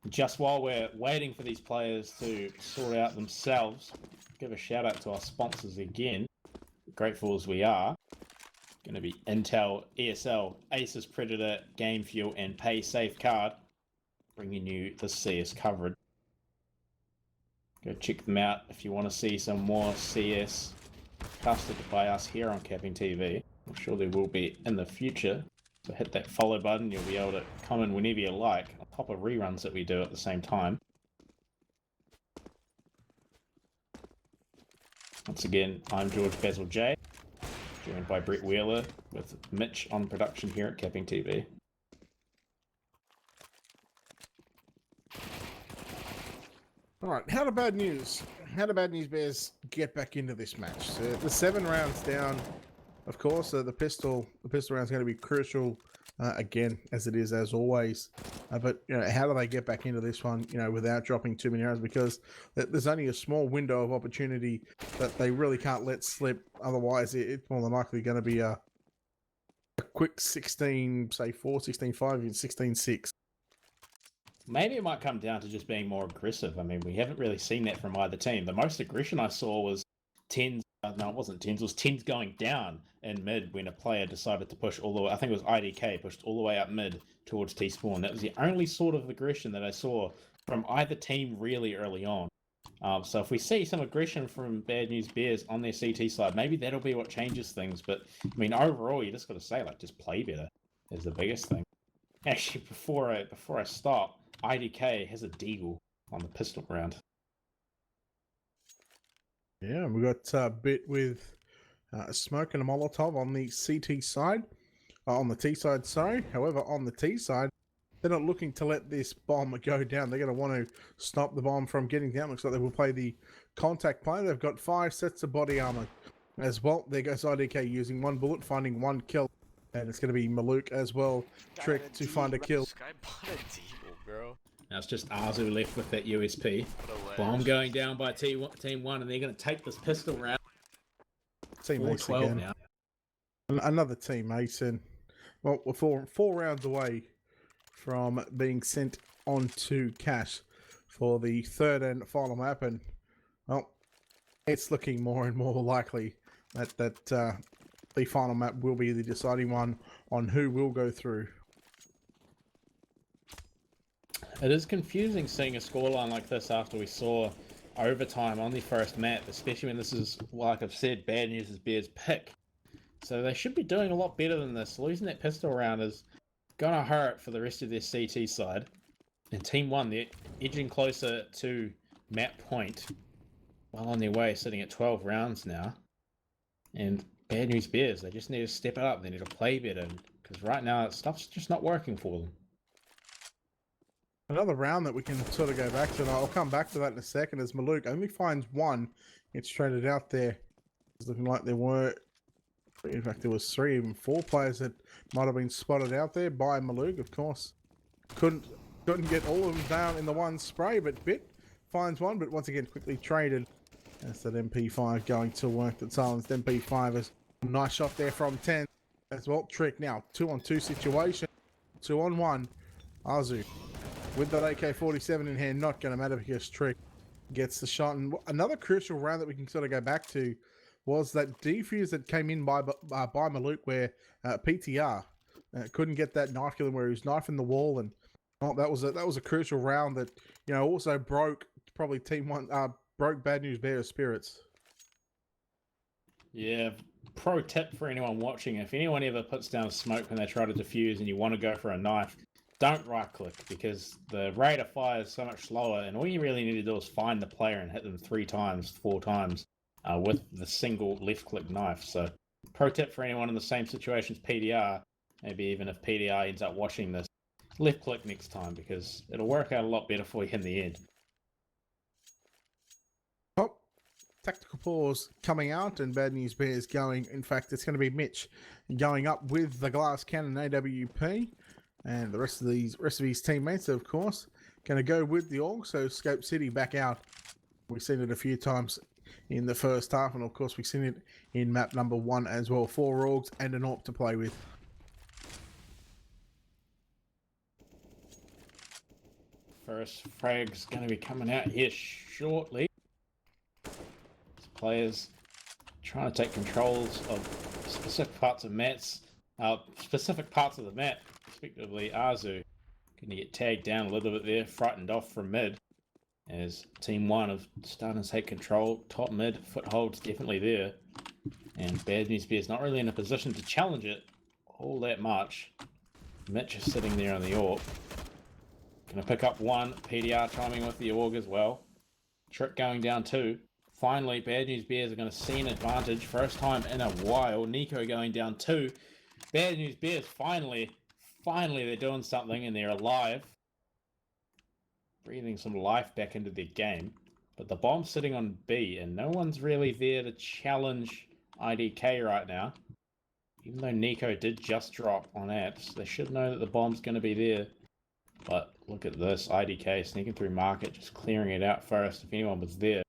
Just while we're waiting for these players to sort out themselves, give a shout out to our sponsors again. Grateful as we are. Going to be Intel, ESL, Asus Predator, Game Fuel, and Pay Safe Card, bringing you the CS coverage. Go check them out if you want to see some more CS casted by us here on CappingTV. I'm sure there will be in the future. So hit that follow button. You'll be able to come in whenever you like, on top of reruns that we do at the same time. Once again, I'm George Basil J, joined by Brett Wheeler with Mitch on production here at CappingTV. All right, how do Bad News Bears get back into this match? So the 7 rounds down, of course. The pistol round is going to be crucial again, as it is as always. But you know, how do they get back into this one? You know, without dropping too many rounds, because there's only a small window of opportunity that they really can't let slip. Otherwise, it's more than likely going to be a quick 16, say 4, 16-5, even 16-6. Maybe it might come down to just being more aggressive. I mean, we haven't really seen that from either team. The most aggression I saw was 10s. No, it wasn't 10s. It was 10s going down in mid when a player decided to push all the way. I think it was IDK pushed all the way up mid towards T-Spawn. That was the only sort of aggression that I saw from either team really early on. So if we see some aggression from Bad News Bears on their CT side, maybe that'll be what changes things. But I mean, overall, you just got to say, like, just play better is the biggest thing. Actually, before I stop, IDK has a deagle on the pistol round. Yeah, we got a bit with Smoke and a Molotov on the CT side. On the T side, sorry. However, on the T side, they're not looking to let this bomb go down. They're going to want to stop the bomb from getting down. Looks like they will play the contact play. They've got 5 sets of body armor as well. There goes IDK using 1 bullet, finding 1 kill. And it's going to be Maluk as well. Trick to find a kill. This guy bought a deagle, bro. Now it's just Arzu left with that USP. Bomb going down by Team 1, and they're going to take this pistol round. Team Ace 4-12 again. now. Another Team Ace, and well, we're 4 rounds away from being sent on to cash for the 3rd and final map, and well, it's looking more and more likely that the final map will be the deciding one on who will go through. It is confusing seeing a scoreline like this after we saw overtime on the first map, especially when this is, like I've said, Bad News is Bears' pick. So they should be doing a lot better than this. Losing that pistol round is going to hurt for the rest of their CT side. And Team 1, they're edging closer to map point. Well on their way, sitting at 12 rounds now. And Bad News Bears, they just need to step it up. They need to play better. Because right now, stuff's just not working for them. Another round that we can sort of go back to, and I'll come back to that in a second, as Maluk only finds one. It's traded out there. It's looking like there were, in fact, there was 3, even 4 players that might have been spotted out there by Maluk, of course. Couldn't get all of them down in the one spray, but Bit finds one, but once again quickly traded. That's that MP5 going to work. That silenced MP5 is a nice shot there from 10 as well. Trick now, 2-on-2 situation, 2-on-1. Azu with that AK-47 in hand, not going to matter because Trick gets the shot. And another crucial round that we can sort of go back to was that defuse that came in by Maluk, where PTR couldn't get that knife kill him, where he was knifing the wall, and that was a crucial round that, you know, also broke probably Team 1 broke Bad News Bears' spirits. Yeah, pro tip for anyone watching: if anyone ever puts down a smoke when they try to defuse and you want to go for a knife, don't right click, because the rate of fire is so much slower, and all you really need to do is find the player and hit them 3 times, 4 times with the single left click knife. So pro tip for anyone in the same situation as PDR, maybe even if PDR ends up watching this, left click next time, because it'll work out a lot better for you in the end. Oh, tactical pause coming out, and Bad News Bears going. In fact, it's going to be Mitch going up with the glass cannon AWP, and the rest of his teammates, of course, going to go with the AUG. So Scope City back out. We've seen it a few times in the first half, and of course we've seen it in map number 1 as well. 4 AUGs and an AWP to play with. First frag's going to be coming out here shortly. These players trying to take controls of specific parts of the map, respectively. Azu going to get tagged down a little bit there, frightened off from mid, as Team 1 have starting to take control. Top mid, foothold's definitely there, and Bad News Bears not really in a position to challenge it all that much. Mitch is sitting there on the AWP. Gonna pick up 1, PDR chiming with the AUG as well. Trick going down 2. Finally, Bad News Bears are gonna see an advantage. First time in a while. Nico going down 2. Bad News Bears finally they're doing something, and they're alive. Breathing some life back into their game. But the bomb's sitting on B, and no one's really there to challenge IDK right now. Even though Nico did just drop on apps, they should know that the bomb's gonna be there. But look at this, IDK sneaking through market, just clearing it out first. If anyone was there, it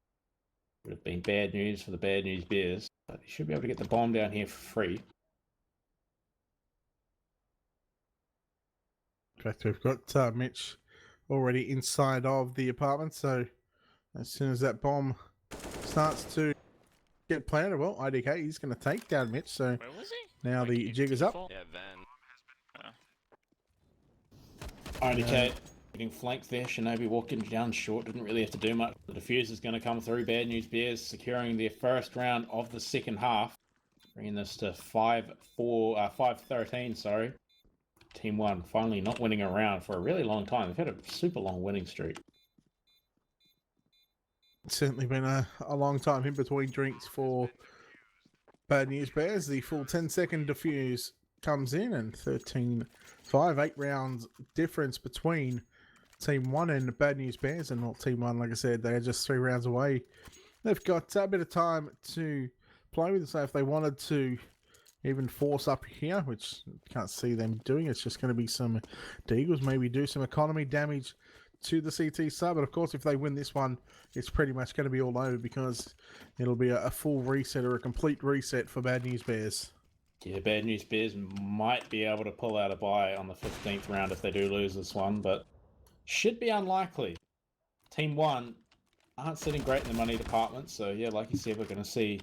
would have been bad news for the Bad News Bears. But they should be able to get the bomb down here for free. In fact, we've got Mitch already inside of the apartment, so as soon as that bomb starts to get planted, well, IDK is going to take down Mitch, so Where was he? now the jig is up. Yeah, Van. IDK getting flanked there. Shinobi walking down short, didn't really have to do much. The defuse is going to come through. Bad News Bears securing their first round of the second half, bringing this to 5-13. Sorry, Team 1 finally not winning a round for a really long time. They've had a super long winning streak. It's certainly been a long time in between drinks for Bad News Bears. The full 10-second defuse comes in, and 13-5, 8 rounds difference between Team 1 and Bad News Bears. And not Team 1, like I said, they're just 3 rounds away. They've got a bit of time to play with, so if they wanted to even force up here, which can't see them doing, it's just going to be some deagles, maybe do some economy damage to the CT side. But of course, if they win this one, it's pretty much going to be all over, because it'll be a full reset or a complete reset for Bad News Bears. Yeah, Bad News Bears might be able to pull out a bye on the 15th round if they do lose this one, but should be unlikely. Team 1 aren't sitting great in the money department, so yeah, like you said, we're going to see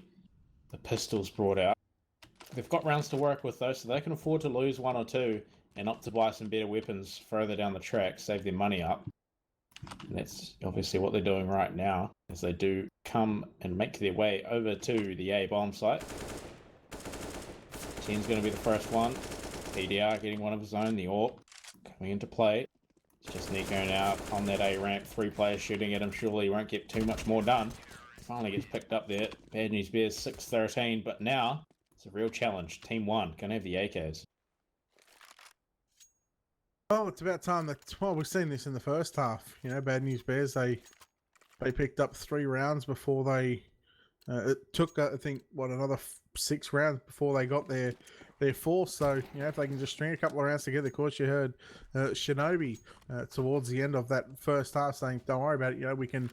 the pistols brought out. They've got rounds to work with though, so they can afford to lose 1 or 2 and opt to buy some better weapons further down the track, save their money up. And that's obviously what they're doing right now, as they do come and make their way over to the A bomb site. 10's going to be the first one. PDR getting one of his own, the AWP coming into play. It's just Nico now on that A ramp, 3 players shooting at him. Surely he won't get too much more done. Finally gets picked up there. Bad News Bears 6-13, but now it's a real challenge. Team 1 gonna have the AKs. Well, it's about time that, well, we've seen this in the first half. You know, Bad News Bears, they picked up 3 rounds before they, it took, I think, what, another 6 rounds before they got their 4th. So, you know, if they can just string a couple of rounds together, of course, you heard Shinobi towards the end of that first half saying, don't worry about it, you know, we can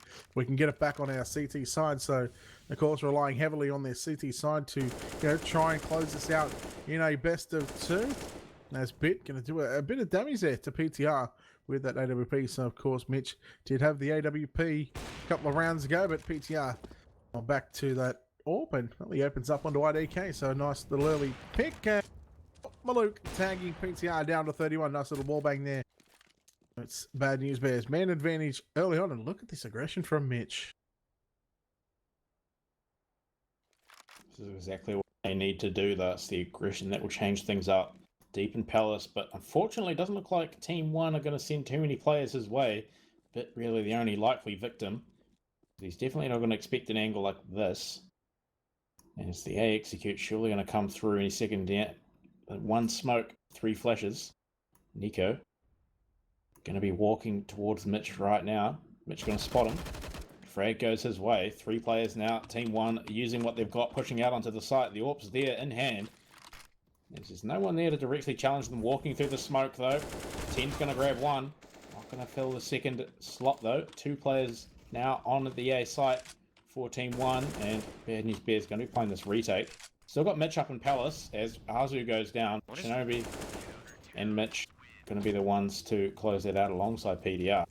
get it back on our CT side. So, of course, relying heavily on their CT side to, you know, try and close this out in a best of 2. As Bit going to do a bit of damage there to PTR with that AWP. So, of course, Mitch did have the AWP a couple of rounds ago, but PTR back to that AWP, and he opens up onto IDK. So, nice little early pick. Malouk tagging PTR down to 31. Nice little wallbang there. It's Bad News Bears. Man advantage early on, and look at this aggression from Mitch. This is exactly what they need to do. That's the aggression that will change things up deep in Palace, but unfortunately it doesn't look like Team 1 are going to send too many players his way. But really the only likely victim. He's definitely not going to expect an angle like this. And it's the A execute, surely going to come through any second down. 1 smoke, 3 flashes. Nico going to be walking towards Mitch right now. Mitch going to spot him. Frag goes his way. 3 players now. Team 1 using what they've got, pushing out onto the site. The AWP's there in hand. There's just no one there to directly challenge them. Walking through the smoke though. 10's going to grab 1. Not going to fill the second slot though. 2 players now on the A site for Team 1. And Bad News Bears going to be playing this retake. Still got Mitch up in Palace as Azu goes down. Shinobi and Mitch going to be the ones to close that out alongside PDR.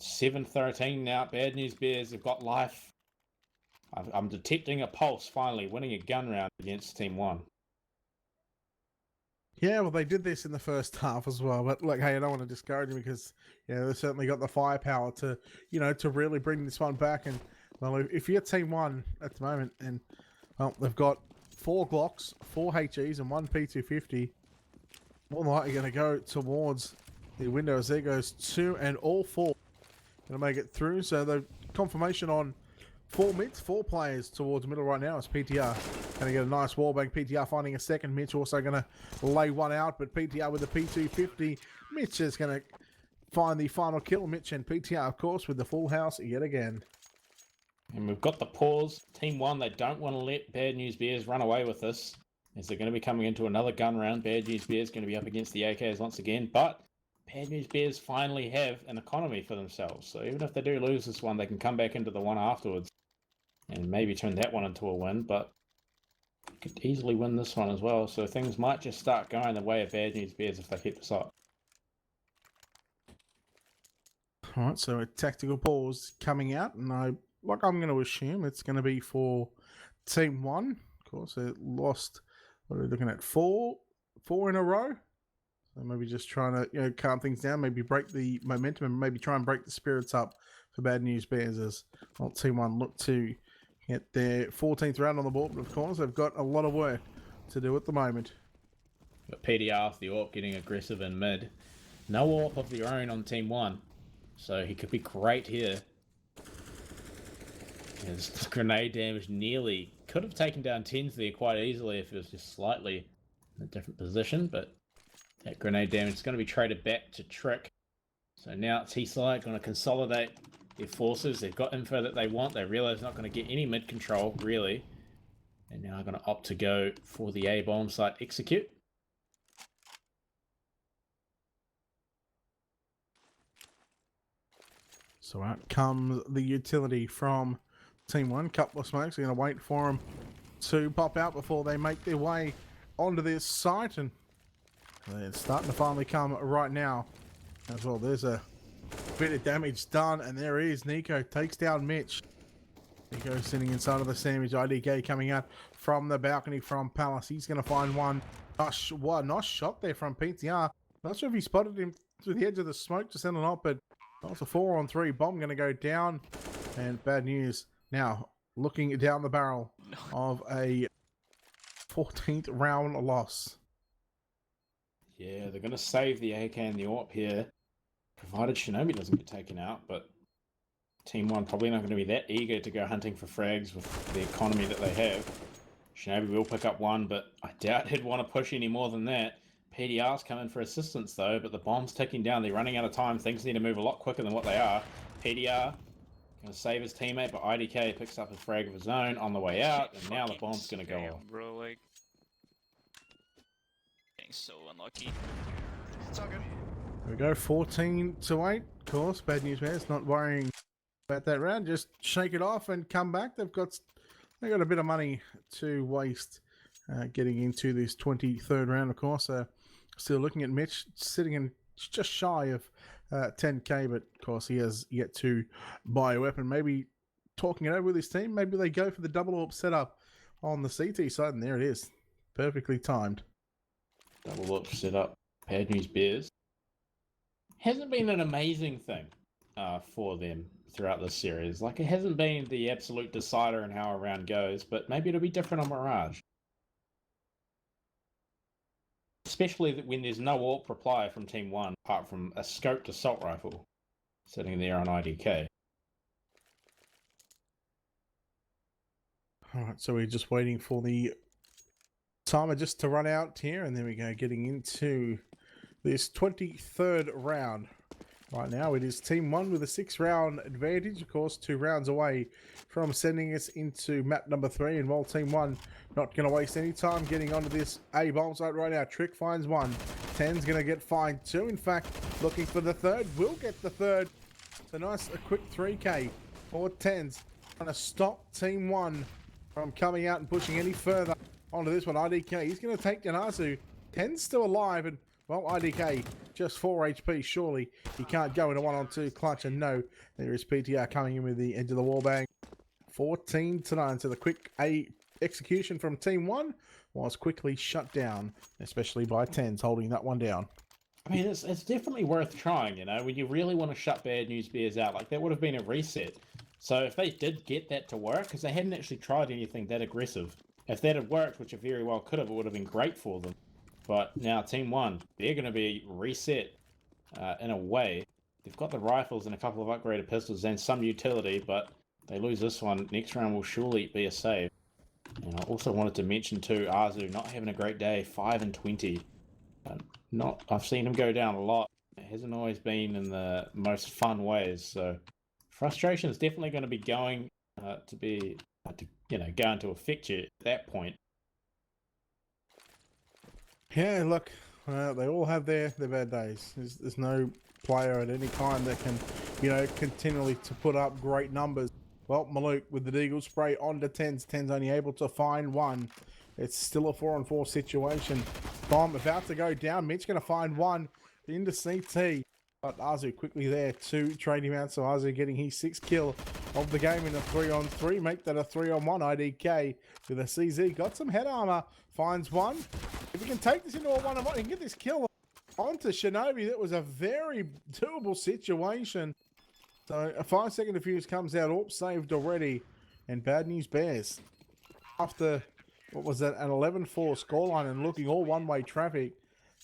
7-13 now. Bad News Bears have got life. I'm detecting a pulse finally, winning a gun round against Team 1. Yeah, well, they did this in the first half as well. But look, hey, I don't want to discourage them because, you know, they've certainly got the firepower to, you know, to really bring this one back. And, well, if you're Team 1 at the moment, and, well, they've got 4 Glocks, 4 HEs, and 1 P250, more than likely going to go towards the window as there goes 2 and all 4 going to make it through. So the confirmation on 4 mids, 4 players towards the middle right now is PTR. Going to get a nice wallbang. PTR finding a second. Mitch also going to lay one out, but PTR with the P250. Mitch is going to find the final kill. Mitch and PTR, of course, with the full house yet again. And we've got the pause. Team 1, they don't want to let Bad News Bears run away with this, as they're going to be coming into another gun round. Bad News Bears going to be up against the AKs once again, but Bad News Bears finally have an economy for themselves. So even if they do lose this one, they can come back into the one afterwards and maybe turn that one into a win, but could easily win this one as well. So things might just start going the way of Bad News Bears if they keep this up. All right, so a tactical pause coming out, and I'm going to assume it's going to be for Team 1. Of course, they lost, what are we looking at, 4 in a row? So maybe just trying to, you know, calm things down, maybe break the momentum, and maybe try and break the spirits up for Bad News Bears as, well, Team 1 look to get their 14th round on the board. But of course, they've got a lot of work to do at the moment. But PDR off the AWP getting aggressive in mid. No AWP of their own on Team 1. So he could be great here. His grenade damage nearly could have taken down 10s there quite easily if it was just slightly in a different position. But that grenade damage is going to be traded back to Trick. So now T-Side going to consolidate their forces. They've got info that they want. They realize they're not going to get any mid control, really. And now going to opt to go for the A bomb site execute. So out comes the utility from Team 1. Couple of smokes. They're going to wait for them to pop out before they make their way onto this site. And it's starting to finally come right now as well. There's a bit of damage done, and there is Nico takes down Mitch. Nico sitting inside of the sandwich. IDK coming out from the balcony from Palace. He's going to find one. Nice shot there from PTR. Not sure if he spotted him through the edge of the smoke, just or not, but Oh, it's a 4-on-3 bomb going to go down, and bad news. Now looking down the barrel of a 14th round loss. Yeah, they're going to save the AK and the AWP here, provided Shinobi doesn't get taken out, but Team 1 probably not going to be that eager to go hunting for frags with the economy that they have. Shinobi will pick up one, but I doubt he'd want to push any more than that. PDR's coming for assistance though, but the bomb's ticking down. They're running out of time. Things need to move a lot quicker than what they are. PDR going to save his teammate, but IDK picks up a frag of his own on the way out, and now the bomb's going to go off. Bro, like, getting so unlucky. It's all good. There we go, 14-8. Of course, bad news, man. It's not worrying about that round. Just shake it off and come back. They've got a bit of money to waste getting into this 23rd round, of course. Still looking at Mitch sitting in just shy of 10k, but of course he has yet to buy a weapon. Maybe talking it over with his team. Maybe they go for the double AWP setup on the CT side, and there it is, perfectly timed. Double AWP setup. Bad News Bears. Hasn't been an amazing thing for them throughout this series. Like, it hasn't been the absolute decider in how a round goes, but maybe it'll be different on Mirage. Especially when there's no AWP reply from Team 1, apart from a scoped assault rifle sitting there on IDK. Alright, so we're just waiting for the timer just to run out here, and then we go getting into this 23rd round. Right now it is Team 1 with a 6-round advantage, of course 2 rounds away from sending us into map number 3, and while Team 1 not going to waste any time getting onto this A bomb site right now. Trick finds 1, 10's going to get fined 2, in fact looking for the 3rd, will get the 3rd. So nice, a quick 3k for 10's, trying to stop Team 1 from coming out and pushing any further onto this one. IDK, he's going to take Janazu, 10's still alive, and well, IDK, just 4 HP, surely he can't go in a 1-on-2 clutch, and no, there is PTR coming in with the edge of the wall bang. 14-9, so the quick A execution from Team 1 was quickly shut down, especially by 10's holding that one down. I mean, it's definitely worth trying, you know, when you really want to shut Bad News Bears out. Like, that would have been a reset. So if they did get that to work, because they hadn't actually tried anything that aggressive, if that had worked, which it very well could have, it would have been great for them. But now Team 1, they're going to be reset in a way. They've got the rifles and a couple of upgraded pistols and some utility, but they lose this one. Next round will surely be a save. And I also wanted to mention too, Arzu not having a great day, 5-20. I've seen him go down a lot. It hasn't always been in the most fun ways. So frustration is definitely going to be going going to affect you at that point. Yeah, look, they all have their bad days. There's no player at any time that can, continually to put up great numbers. Well, Malouk with the Deagle spray onto 10's. 10's only able to find 1. It's still a 4-on-4 situation. Bomb about to go down. Mitch going to find 1 into CT. But Arzu quickly there to trade him out. So Arzu getting his 6th kill of the game in a 3-on-3. Make that a 3-on-1. IDK with a CZ. Got some head armor. Finds 1. If he can take this into a 1-on-1, he can get this kill onto Shinobi. That was a very doable situation. So a 5-second defuse comes out. AWP saved already. And Bad News Bears, after, what was that, an 11-4 scoreline and looking all one-way traffic,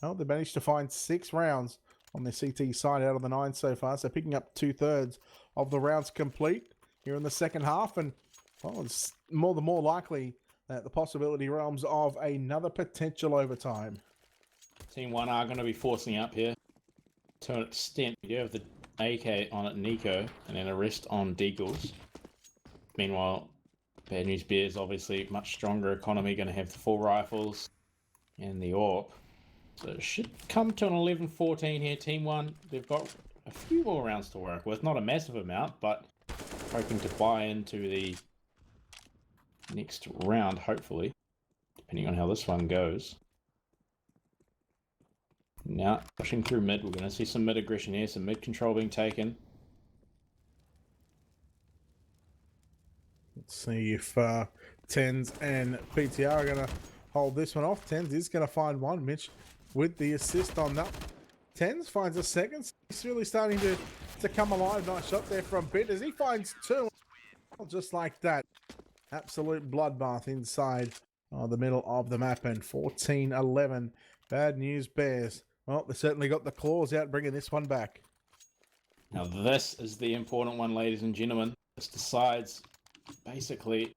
well, they managed to find 6 rounds on their CT side out of the 9 so far. So picking up 2/3 of the rounds complete here in the second half. And, well, it's more likely that the possibility realms of another potential overtime. Team 1 are going to be forcing up here to an extent. You have the AK on it, Nico, and then a rest on Deagles. Meanwhile, Bad News Bears, obviously much stronger economy, going to have the 4 rifles and the AWP. So it should come to an 11-14 here. Team 1, they've got a few more rounds to work with. Not a massive amount, but hoping to buy into the next round, hopefully, depending on how this one goes. Now, pushing through mid, we're going to see some mid aggression here, some mid control being taken. Let's see if 10's and PTR are going to hold this one off. 10's is going to find 1, Mitch, with the assist on that. 10's finds a second. He's really starting to to come alive. Nice shot there from Bit as he finds two. Just like that. Absolute bloodbath inside the middle of the map. And 14-11. Bad News Bears. Well, they certainly got the claws out, bringing this one back. Now this is the important one, ladies and gentlemen. This decides basically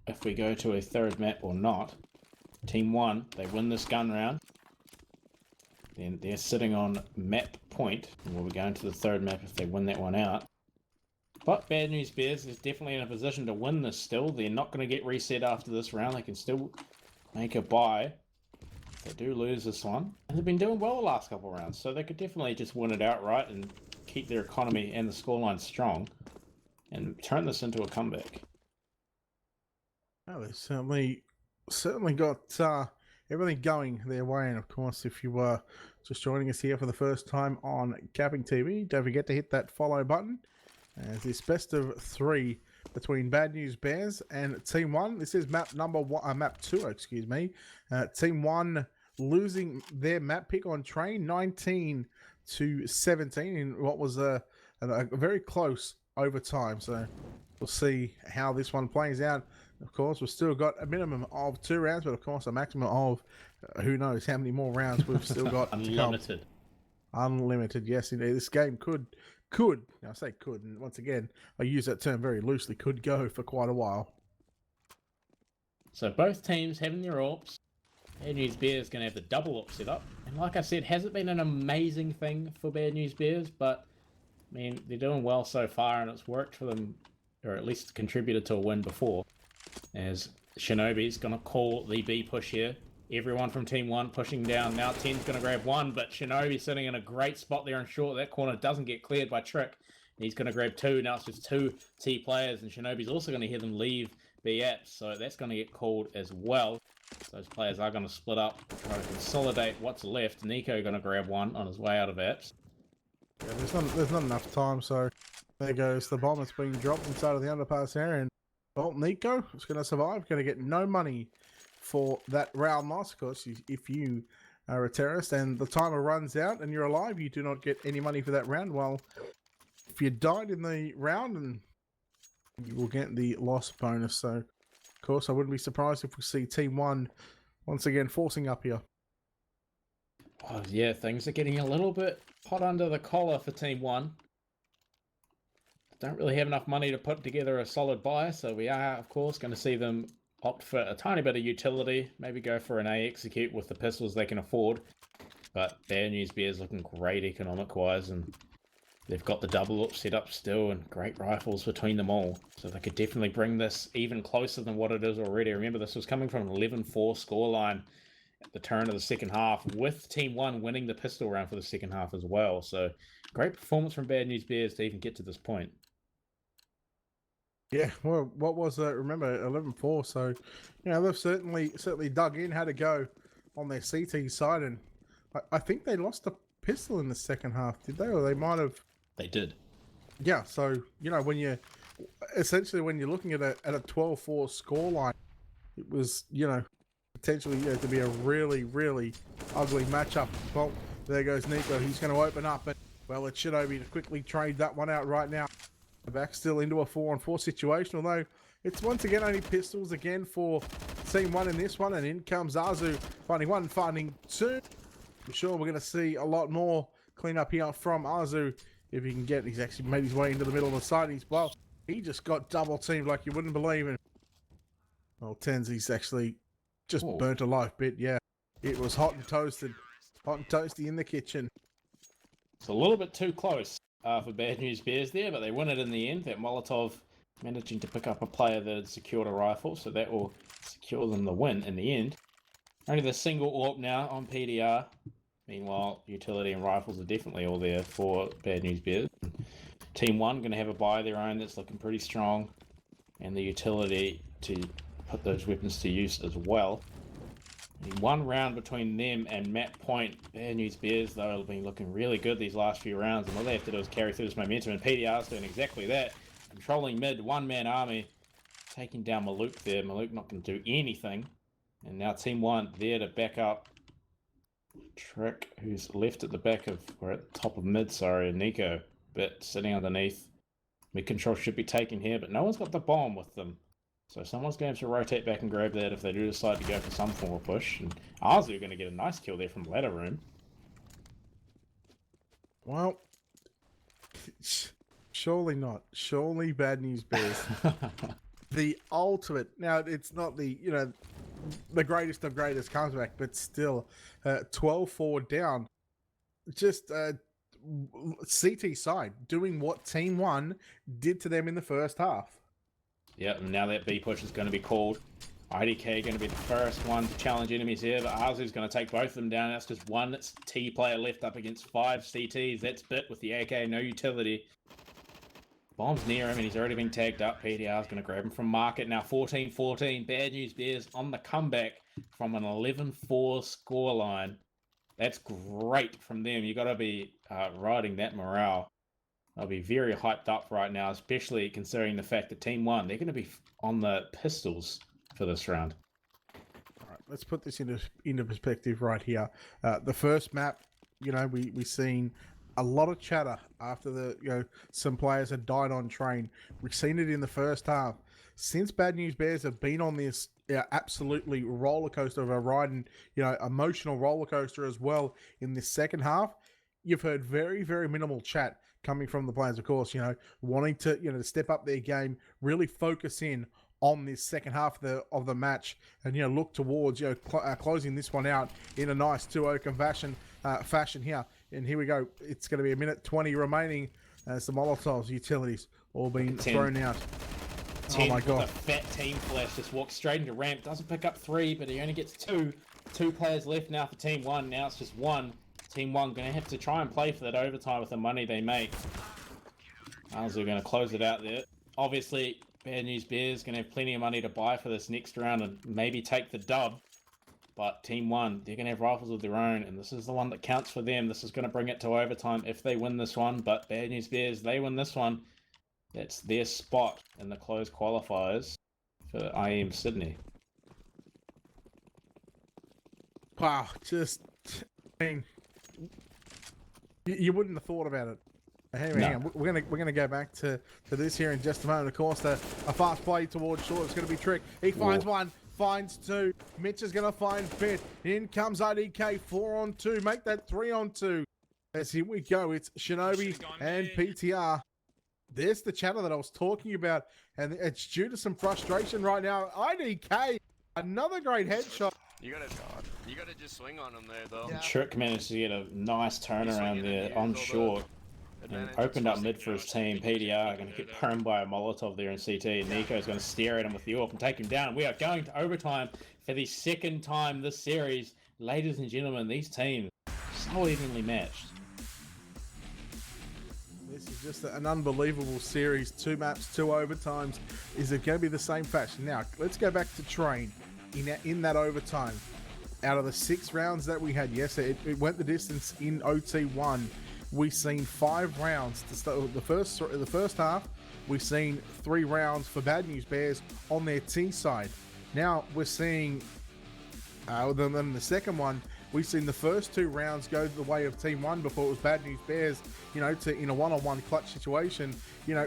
if we go to a third map or not. Team 1, they win this gun round. Then they're sitting on map point. And we'll be going to the third map if they win that one out. But Bad News Bears is definitely in a position to win this still. They're not going to get reset after this round. They can still make a buy. They do lose this one. And they've been doing well the last couple of rounds. So they could definitely just win it outright and keep their economy and the scoreline strong. And turn this into a comeback. Oh, they certainly got everything going their way. And of course, if you were just joining us here for the first time on CappingTV, don't forget to hit that follow button. As this best of 3 between Bad News Bears and Team 1. This is map number 1, map 2, excuse me. Team 1 losing their map pick on train 19-17 in what was a very close overtime. So we'll see how this one plays out. Of course, we've still got a minimum of 2 rounds, but of course a maximum of who knows how many more rounds we've still got. Unlimited. Unlimited, yes, indeed. This game could, I say could, and once again, I use that term very loosely, could go for quite a while. So both teams having their AWPs. Bad News Bears going to have the double AWP set up. And like I said, hasn't been an amazing thing for Bad News Bears, but I mean, they're doing well so far and it's worked for them, or at least contributed to a win before. As Shinobi's going to call the B push here. Everyone from Team 1 pushing down. Now 10's going to grab 1, but Shinobi sitting in a great spot there in short. That corner doesn't get cleared by Trick. He's going to grab 2. Now it's just 2 T players, and Shinobi's also going to hear them leave B apps, so that's going to get called as well. So those players are going to split up, try to consolidate what's left. Nico going to grab 1 on his way out of apps. Yeah, there's not enough time, so there goes the bomb that's being dropped inside of the underpass area. And well, Nico is going to survive, going to get no money for that round loss. Of course, if you are a terrorist and the timer runs out and you're alive, you do not get any money for that round. Well, if you died in the round, and you will get the loss bonus. So, of course, I wouldn't be surprised if we see Team 1 once again forcing up here. Oh, yeah, things are getting a little bit hot under the collar for Team 1. Don't really have enough money to put together a solid buy, so we are, of course, going to see them opt for a tiny bit of utility, maybe go for an A execute with the pistols they can afford. But Bad News Bears looking great economic-wise, and they've got the double up set up still, and great rifles between them all. So they could definitely bring this even closer than what it is already. Remember, this was coming from an 11-4 scoreline at the turn of the second half, with Team 1 winning the pistol round for the second half as well. So great performance from Bad News Bears to even get to this point. Yeah, well, what was remember 11-4? So, you know, they've certainly dug in, had a go on their CT side, and I think they lost a pistol in the second half, did they? Or they might have. They did. Yeah, so you know when you're looking at a 12-4 scoreline, it was potentially to be a really ugly matchup. Well, there goes Nico. He's going to open up, and well, it should be to quickly trade that one out right now. Back still into a 4-on-4 situation, although it's once again only pistols again for Team 1 in this one, and in comes Azu, finding 1, finding 2. I'm sure we're going to see a lot more clean up here from Azu if he can get. He's actually made his way into the middle of the side. He just got double teamed like you wouldn't believe. And well, Tenzi's actually just burnt alive bit. Yeah, it was hot and toasty in the kitchen. It's a little bit too close for Bad News Bears there, but they win it in the end. That Molotov managing to pick up a player that had secured a rifle, so that will secure them the win in the end. Only the single AWP now on PDR. Meanwhile, utility and rifles are definitely all there for Bad News Bears. Team 1 going to have a buy of their own that's looking pretty strong, and the utility to put those weapons to use as well. One round between them and Map Point. Bad News Bears, though, have been looking really good these last few rounds, and all they have to do is carry through this momentum, and PDR's doing exactly that. Controlling mid, one-man army, taking down Maluk there. Maluk not going to do anything. And now Team 1 there to back up Trick, who's left at the back of, or at the top of mid, sorry, and Nico. bit sitting underneath. Mid control should be taken here, but no one's got the bomb with them. So someone's going to have to rotate back and grab that if they do decide to go for some form of push. And Arzu are going to get a nice kill there from the ladder room. Well, surely not. Surely Bad News Bears. The ultimate. Now, it's not the, the greatest of greatest comeback, but still 12-4 down. Just CT side doing what Team 1 did to them in the first half. Yep, and now that B push is going to be called. IDK going to be the first one to challenge enemies here, but Arzu's going to take both of them down. That's just one T player left up against 5 CTs. That's Bit with the AK, no utility. Bomb's near him and he's already been tagged up. PDR's going to grab him from market. Now 14-14. Bad News Bears on the comeback from an 11-4 scoreline. That's great from them. You got to be riding that morale. They'll be very hyped up right now, especially considering the fact that Team 1, they're going to be on the pistols for this round. All right, let's put this into perspective right here. The first map, we seen a lot of chatter after some players had died on train. We've seen it in the first half. Since Bad News Bears have been on this absolutely roller coaster of a ride and emotional roller coaster as well in this second half, you've heard very, very minimal chat coming from the players, of course, wanting to step up their game, really focus in on this second half of the match and look towards closing this one out in a nice 2-0 fashion here. And here we go. It's going to be a minute 20 remaining as the Molotovs utilities all being thrown out. Oh my god. The fat team flash just walks straight into ramp, doesn't pick up 3, but he only gets 2. 2 players left now for Team 1. Now it's just 1. Team 1 going to have to try and play for that overtime with the money they make. Arzu going to close it out there. Obviously, Bad News Bears going to have plenty of money to buy for this next round and maybe take the dub. But Team 1, they're going to have rifles of their own, and this is the one that counts for them. This is going to bring it to overtime if they win this one. But Bad News Bears, they win this one. That's their spot in the closed qualifiers for IEM Sydney. Wow, you wouldn't have thought about it. Hang on. We're gonna go back to this here in just a moment. Of course, a fast play towards short. It's gonna be Trick. He finds one, finds 2. Mitch is gonna find Bit. In comes IDK. 4-on-2. Make that 3-on-2. As here we go. It's Shinobi and PTR. There's the chatter that I was talking about, and it's due to some frustration right now. IDK, another great headshot. You gotta just swing on him there, though. Yeah. Trick managed to get a nice turnaround there on short and opened up mid for his team. PDR going to get burned by a Molotov there in CT. Nico's going to stare at him with the AWP and take him down. We are going to overtime for the second time this series. Ladies and gentlemen, these teams so evenly matched. This is just an unbelievable series. 2 maps, 2 overtimes. Is it going to be the same fashion? Now, let's go back to Train in that overtime. Out of the 6 rounds that we had, yes, it went the distance in OT1. We've seen 5 rounds to start the first half. We've seen 3 rounds for Bad News Bears on their T side. Now we're seeing, then the second one, we've seen the first 2 rounds go the way of Team 1 before it was Bad News Bears, to in a one-on-one clutch situation,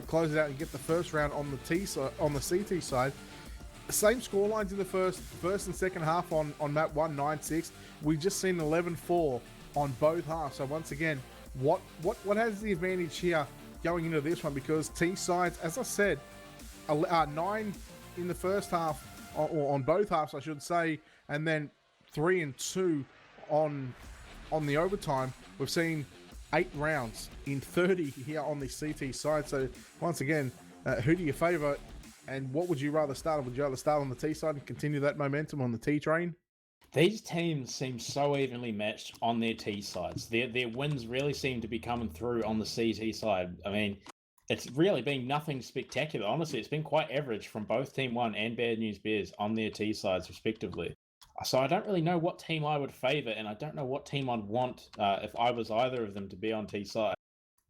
close it out and get the first round on the T side, on the CT side. Same score lines in the first and second half on map 1, 9-6. We've just seen 11-4 on both halves. So once again, what has the advantage here going into this one? Because T sides, as I said, 9 in the first half, or on both halves, I should say, and then 3 and 2 on the overtime. We've seen 8 rounds in 30 here on the CT side. So once again, who do you favour? And what would you rather start on? Would you rather start on the T side and continue that momentum on the T train? These teams seem so evenly matched on their T sides. Their wins really seem to be coming through on the CT side. I mean, it's really been nothing spectacular. Honestly, it's been quite average from both Team 1 and Bad News Bears on their T sides, respectively. So I don't really know what team I would favour, and I don't know what team I'd want if I was either of them to be on T side.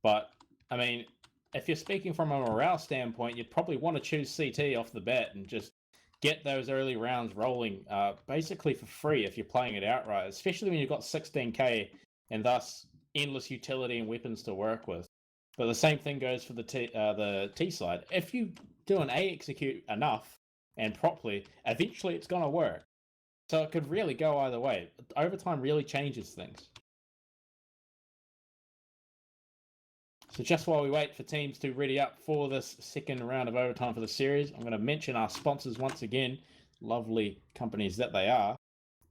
But, I mean, if you're speaking from a morale standpoint, you'd probably want to choose CT off the bat and just get those early rounds rolling basically for free if you're playing it outright, especially when you've got 16k and thus endless utility and weapons to work with. But the same thing goes for the T side. If you do an A execute enough and properly, eventually it's gonna work. So it could really go either way. Overtime really changes things. So just while we wait for teams to ready up for this second round of overtime for the series, I'm going to mention our sponsors once again, lovely companies that they are.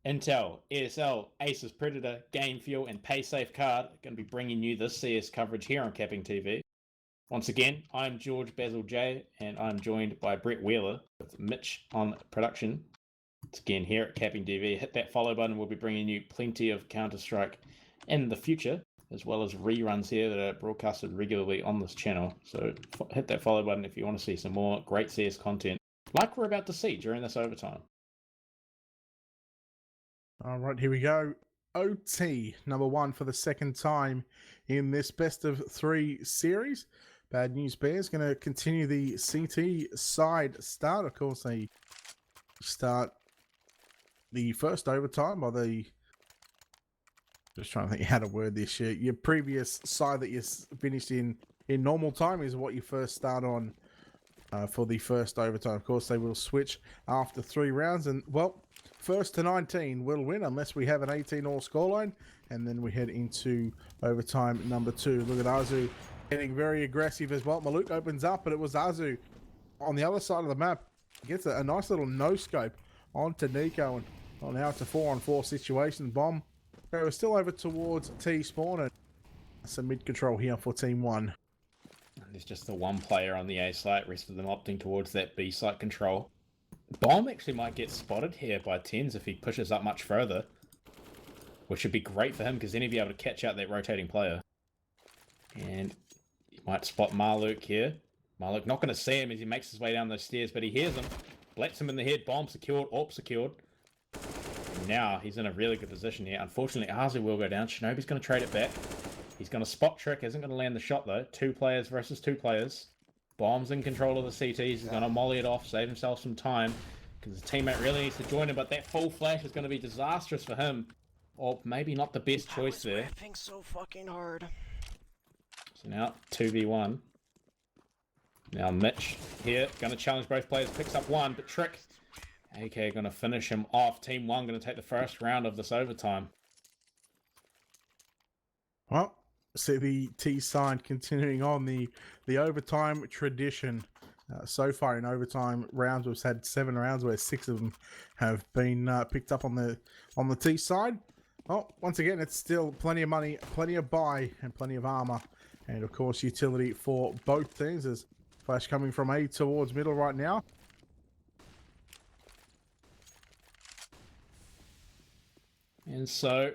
Intel, ESL, Asus Predator, Game Fuel, and PaySafe Card are going to be bringing you this CS coverage here on CappingTV. Once again, I'm George Basil J, and I'm joined by Brett Wheeler with Mitch on production. Once again, here at CappingTV, hit that follow button. We'll be bringing you plenty of Counter-Strike in the future, as well as reruns here that are broadcasted regularly on this channel. So hit that follow button if you want to see some more great CS content, like we're about to see during this overtime. All right, here we go. OT number 1 for the second time in this best of 3 series. Bad News Bears going to continue the CT side start. Of course, they start the first overtime by the... Just trying to think how to word this. Your previous side that you finished in normal time is what you first start on for the first overtime. Of course, they will switch after 3 rounds. And, well, first to 19 will win unless we have an 18-all scoreline. And then we head into overtime number 2. Look at Azu getting very aggressive as well. Maluk opens up, but it was Azu on the other side of the map. Gets a nice little no-scope onto Nico. And well, now it's a 4-on-4 situation. Bomb. We're still over towards T-spawn. And some mid-control here for Team 1. There's just the one player on the A site, rest of them opting towards that B site control. Bomb actually might get spotted here by Tens if he pushes up much further, which would be great for him because then he'd be able to catch out that rotating player. And he might spot Marluk here. Marluk not going to see him as he makes his way down those stairs, but he hears him, blets him in the head. Bomb secured, AWP secured. And now he's in a really good position here. Unfortunately, Azu will go down. Shinobi's going to trade it back. He's going to spot trick, isn't going to land the shot though. 2 players versus 2 players. Bomb's in control of the CTs. He's going to molly it off, save himself some time because his teammate really needs to join him, but that full flash is going to be disastrous for him. Or maybe not the best choice there. I think so fucking hard. So now 2v1. Now Mitch here, going to challenge both players, picks up one, but Trick, AK going to finish him off. Team 1 going to take the first round of this overtime. Well, see the T side continuing on the overtime tradition. So far in overtime rounds, we've had 7 rounds where 6 of them have been picked up on the T side. Well, once again, it's still plenty of money, plenty of buy, and plenty of armor, and of course utility for both teams. There's flash coming from A towards middle right now. And so,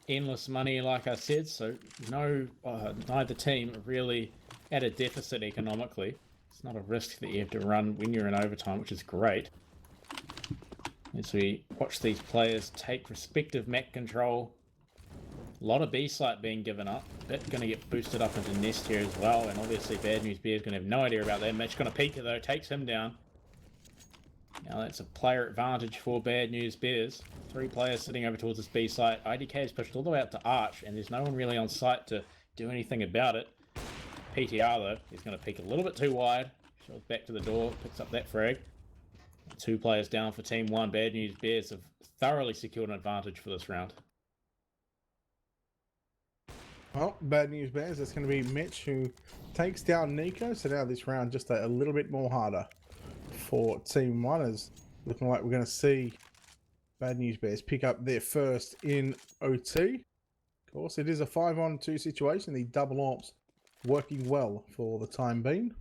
endless money, like I said, so neither team are really at a deficit economically. It's not a risk that you have to run when you're in overtime, which is great. As we watch these players take respective map control. A lot of B site being given up. Bit going to get boosted up into Nest here as well, and obviously Bad News Bears going to have no idea about that. Mitch going to peek it though, takes him down. Now that's a player advantage for Bad News Bears. 3 players sitting over towards this B site. IDK is pushed all the way out to Arch, and there's no one really on site to do anything about it. PTR though, he's going to peek a little bit too wide. Shows back to the door, picks up that frag. 2 players down for Team 1. Bad News Bears have thoroughly secured an advantage for this round. Well, Bad News Bears, that's going to be Mitch who takes down Nico. So now this round just a little bit more harder for Team 1. Is looking like we're going to see Bad News Bears pick up their first in OT. Of course, it is a 5-on-2 situation. The double ops working well for the time being.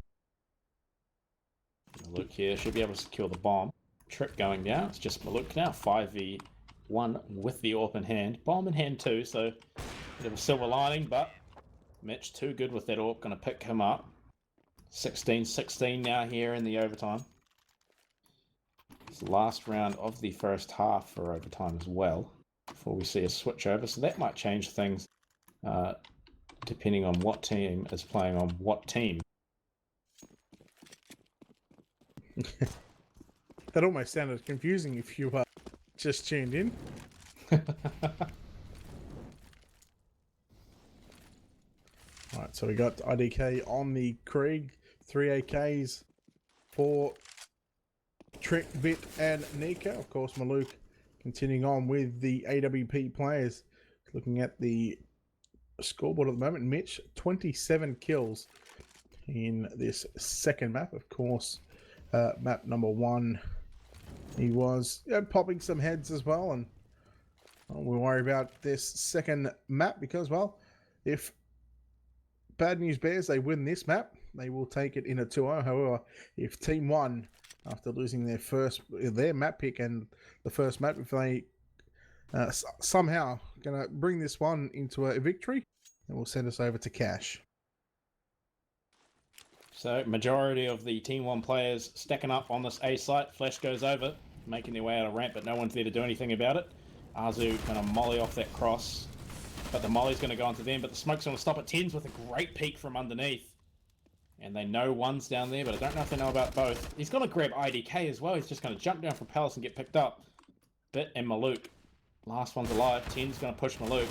Maluk here should be able to secure the bomb. Trick going down. It's just Maluk now. 5v1 with the AWP in hand. Bomb in hand too, so bit of a silver lining, but Mitch too good with that AWP. Going to pick him up. 16-16 now here in the overtime. It's the last round of the first half for overtime as well, before we see a switch over. So that might change things depending on what team is playing on what team. That almost sounded confusing if you just tuned in. Alright, So we got IDK on the Krieg, 3 AKs, 4 Trick, Bit, and Nika. Of course, Maluk continuing on with the AWP players. Looking at the scoreboard at the moment, Mitch, 27 kills in this second map. Of course, map number 1, he was popping some heads as well. And we'll worry about this second map because, well, if Bad News Bears, they win this map, they will take it in a 2-0. However, if Team 1, after losing their map pick and the first map, if they somehow going to bring this one into a victory, then will send us over to cash. So, majority of the Team 1 players stacking up on this A site. Flash goes over, making their way out of ramp, but no one's there to do anything about it. Arzu going to molly off that cross, but the molly's going to go onto them, but the smoke's going to stop at Tens with a great peek from underneath. And they know one's down there, but I don't know if they know about both. He's going to grab IDK as well. He's just going to jump down from Palace and get picked up. Bit and Maluk. Last one's alive. Ten's going to push Maluk.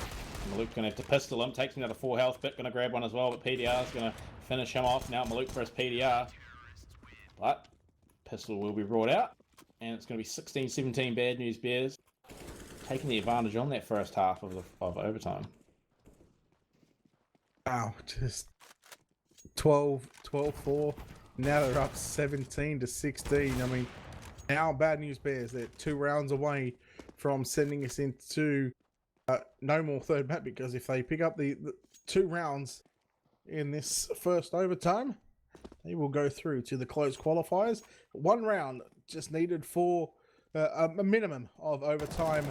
Maluk's going to have to pistol him. Takes him down to 4 health. Bit going to grab one as well, but PDR's going to finish him off. Now Maluk for his PDR. But pistol will be brought out. And it's going to be 16-17 Bad News Bears. Taking the advantage on that first half of overtime. Wow, just 12-4. Now they're up 17-16. I mean, now Bad News Bears, they're 2 rounds away from sending us into no more third map, because if they pick up the 2 rounds in this first overtime, they will go through to the closed qualifiers. 1 round just needed for a minimum of overtime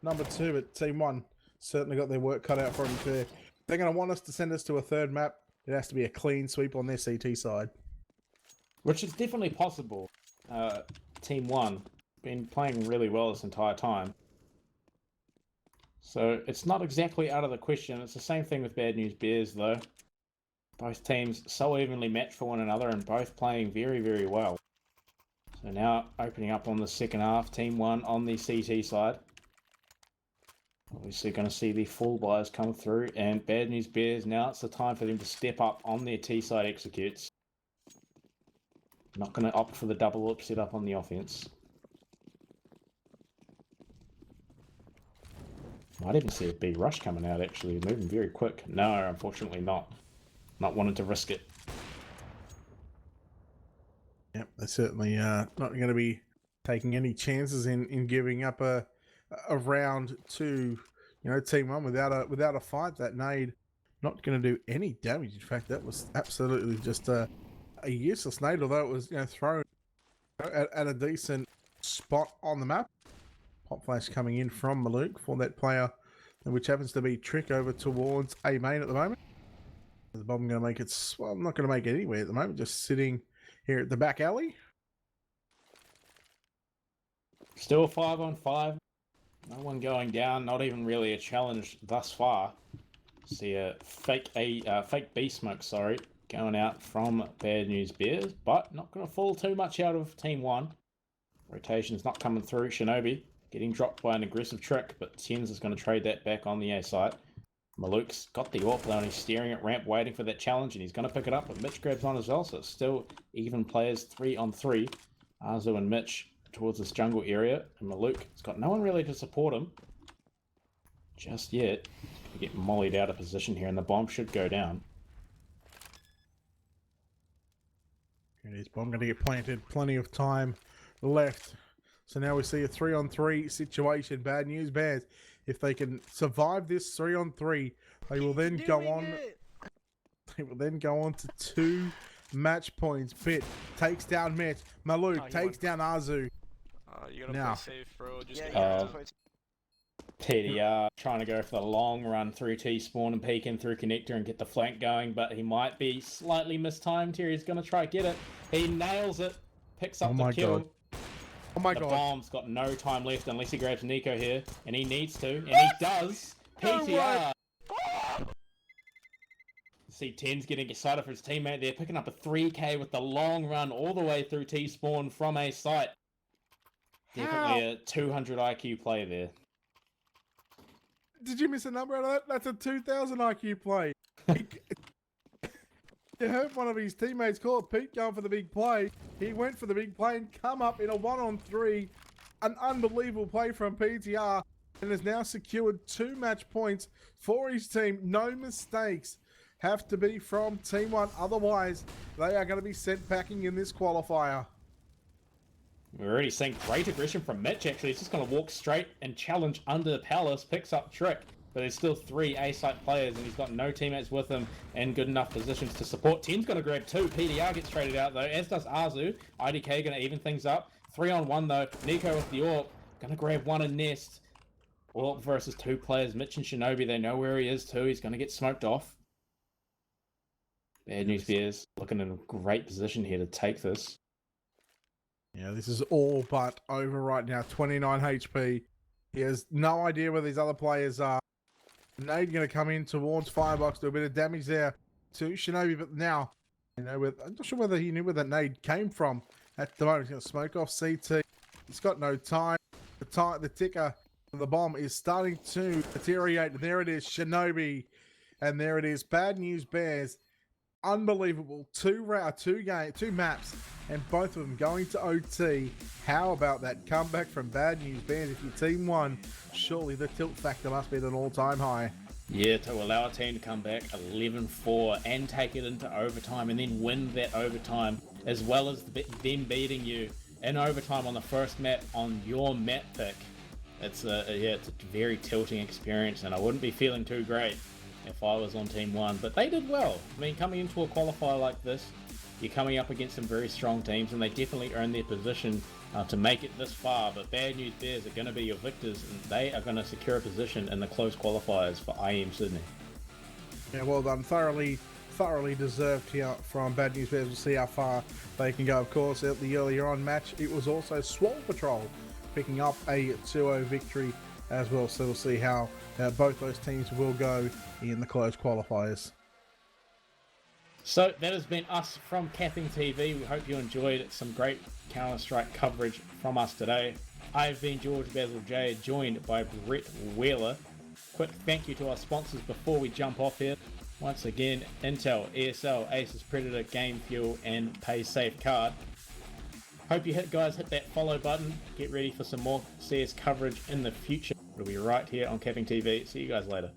number 2, but Team 1 certainly got their work cut out for them there. They're going to want us to send us to a third map. It has to be a clean sweep on their CT side. Which is definitely possible. Team 1 been playing really well this entire time. So it's not exactly out of the question. It's the same thing with Bad News Bears though. Both teams so evenly matched for one another and both playing very, very well. So now opening up on the second half, Team 1 on the CT side. Obviously going to see the full buys come through, and Bad News Bears, now it's the time for them to step up on their T side executes. Not going to opt for the double up set up on the offense. Might even see a B rush coming out actually, moving very quick. No, unfortunately not. Not wanting to risk it. Yep, they're certainly not going to be taking any chances in giving up a round to, Team 1 without a fight. That nade not going to do any damage. In fact, that was absolutely just a useless nade, although it was thrown at a decent spot on the map. Pop flash coming in from Maluk for that player, which happens to be Trick over towards A main at the moment. The bomb going to make it, well, I'm not going to make it anywhere at the moment, just sitting here at the back alley. Still 5-on-5. No one going down, not even really a challenge thus far. See a fake B smoke, going out from Bad News Bears, but not going to fall too much out of Team 1. Rotation's not coming through. Shinobi getting dropped by an aggressive Trick, but Tens is going to trade that back on the A site. Maluk's got the AWP though, and he's staring at ramp waiting for that challenge, and he's going to pick it up, but Mitch grabs on as well, so it's still even players 3-on-3. Arzu and Mitch towards this jungle area, and Maluk has got no one really to support him just yet. He get mollied out of position here, and the bomb should go down. It is bomb going to get planted. Plenty of time left. So now we see a 3-on-3 situation. Bad News Bears, if they can survive this 3-on-3, they will then go on. They will then go on to 2 match points. Bit takes down Mitch. Maluk takes down Arzu. You gotta play safe, bro. Just PDR trying to go for the long run through T-spawn and peek in through connector and get the flank going, but he might be slightly mistimed here. He's going to try to get it. He nails it. Picks up the kill. God. Oh my God. The bomb's got no time left unless he grabs Nico here, and he needs to, and he does. PTR. See, Ten's getting excited for his teammate there, picking up a 3k with the long run all the way through T-spawn from a site. Definitely a 200 IQ play there. Did you miss a number out of that? That's a 2000 IQ play. You heard one of his teammates call it Pete going for the big play. He went for the big play and come up in a 1-on-3. An unbelievable play from PTR and has now secured 2 match points for his team. No mistakes have to be from Team 1. Otherwise, they are going to be sent packing in this qualifier. We're already seeing great aggression from Mitch, actually. He's just going to walk straight and challenge under the palace, picks up Trick. But there's still 3 A-site players, and he's got no teammates with him in good enough positions to support. Team's going to grab 2. PDR gets traded out, though, as does Azu. IDK going to even things up. 3-on-1, though. Nico with the AWP. Going to grab 1 in Nest. AWP versus 2 players. Mitch and Shinobi, they know where he is, too. He's going to get smoked off. Bad News Bears looking in a great position here to take this. Yeah, this is all but over right now. 29 HP. He has no idea where these other players are. Nade going to come in towards Firebox, do a bit of damage there to Shinobi, but now, I'm not sure whether he knew where that nade came from at the moment. He's going to smoke off CT. He's got no time. The ticker of the bomb is starting to deteriorate. There it is, Shinobi. And there it is, Bad News Bears. Unbelievable. 2 maps, and both of them going to OT. How about that comeback from Bad News Bears? If you're Team 1, surely the tilt factor must be at an all-time high. Yeah, to allow a team to come back 11-4 and take it into overtime and then win that overtime, as well as them beating you in overtime on the first map on your map pick. It's a very tilting experience, and I wouldn't be feeling too great if I was on Team 1, but they did well. I mean, coming into a qualifier like this, you're coming up against some very strong teams, and they definitely earned their position to make it this far. But Bad News Bears are going to be your victors, and they are going to secure a position in the close qualifiers for IEM Sydney. Yeah, well done. Thoroughly deserved here from Bad News Bears. We'll see how far they can go. Of course, at the earlier on match, it was also Swole Patrol picking up a 2-0 victory as well. So we'll see how both those teams will go in the close qualifiers. So that has been us from CappingTV. We hope you enjoyed some great Counter-Strike coverage from us today. I've been George Basil J, joined by Brett Wheeler. Quick thank you to our sponsors before we jump off here. Once again, Intel, ESL, Asus Predator, Game Fuel, and PaySafe Card. Hope you guys hit that follow button. Get ready for some more CS coverage in the future. It'll be right here on CappingTV. See you guys later.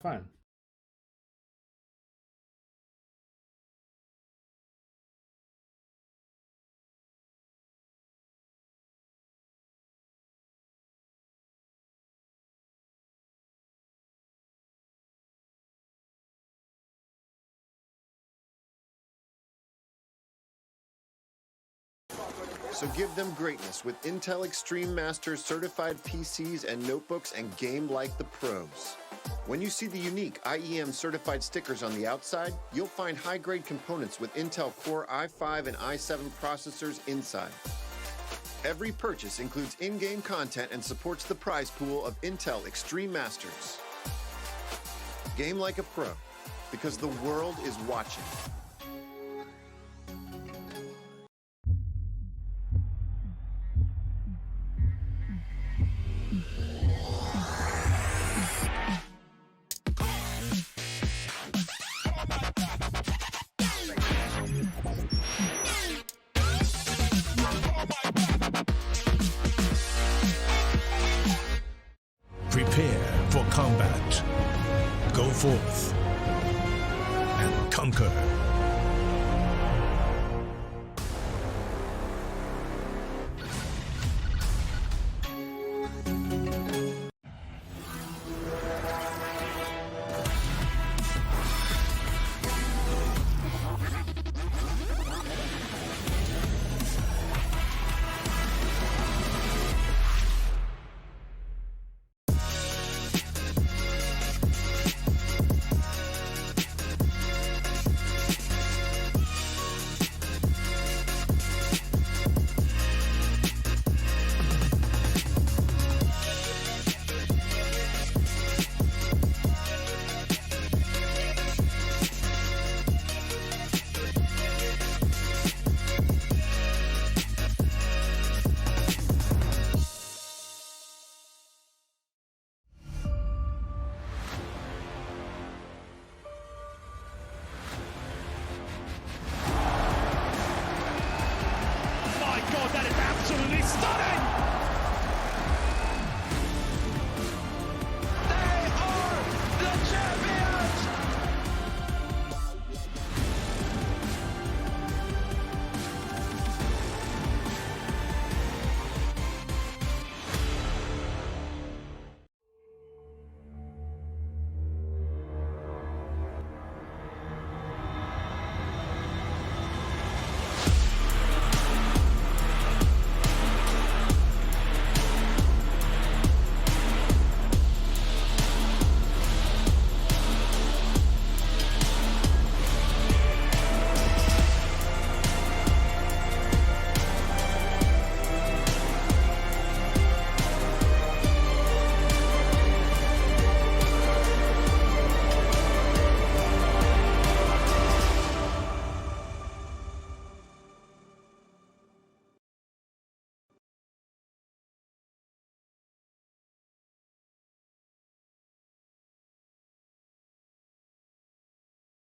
Fine. So give them greatness with Intel Extreme Masters certified PCs and notebooks and game like the pros. When you see the unique IEM certified stickers on the outside, you'll find high-grade components with Intel Core i5 and i7 processors inside. Every purchase includes in-game content and supports the prize pool of Intel Extreme Masters. Game like a pro, because the world is watching. Prepare for combat. Go forth and conquer.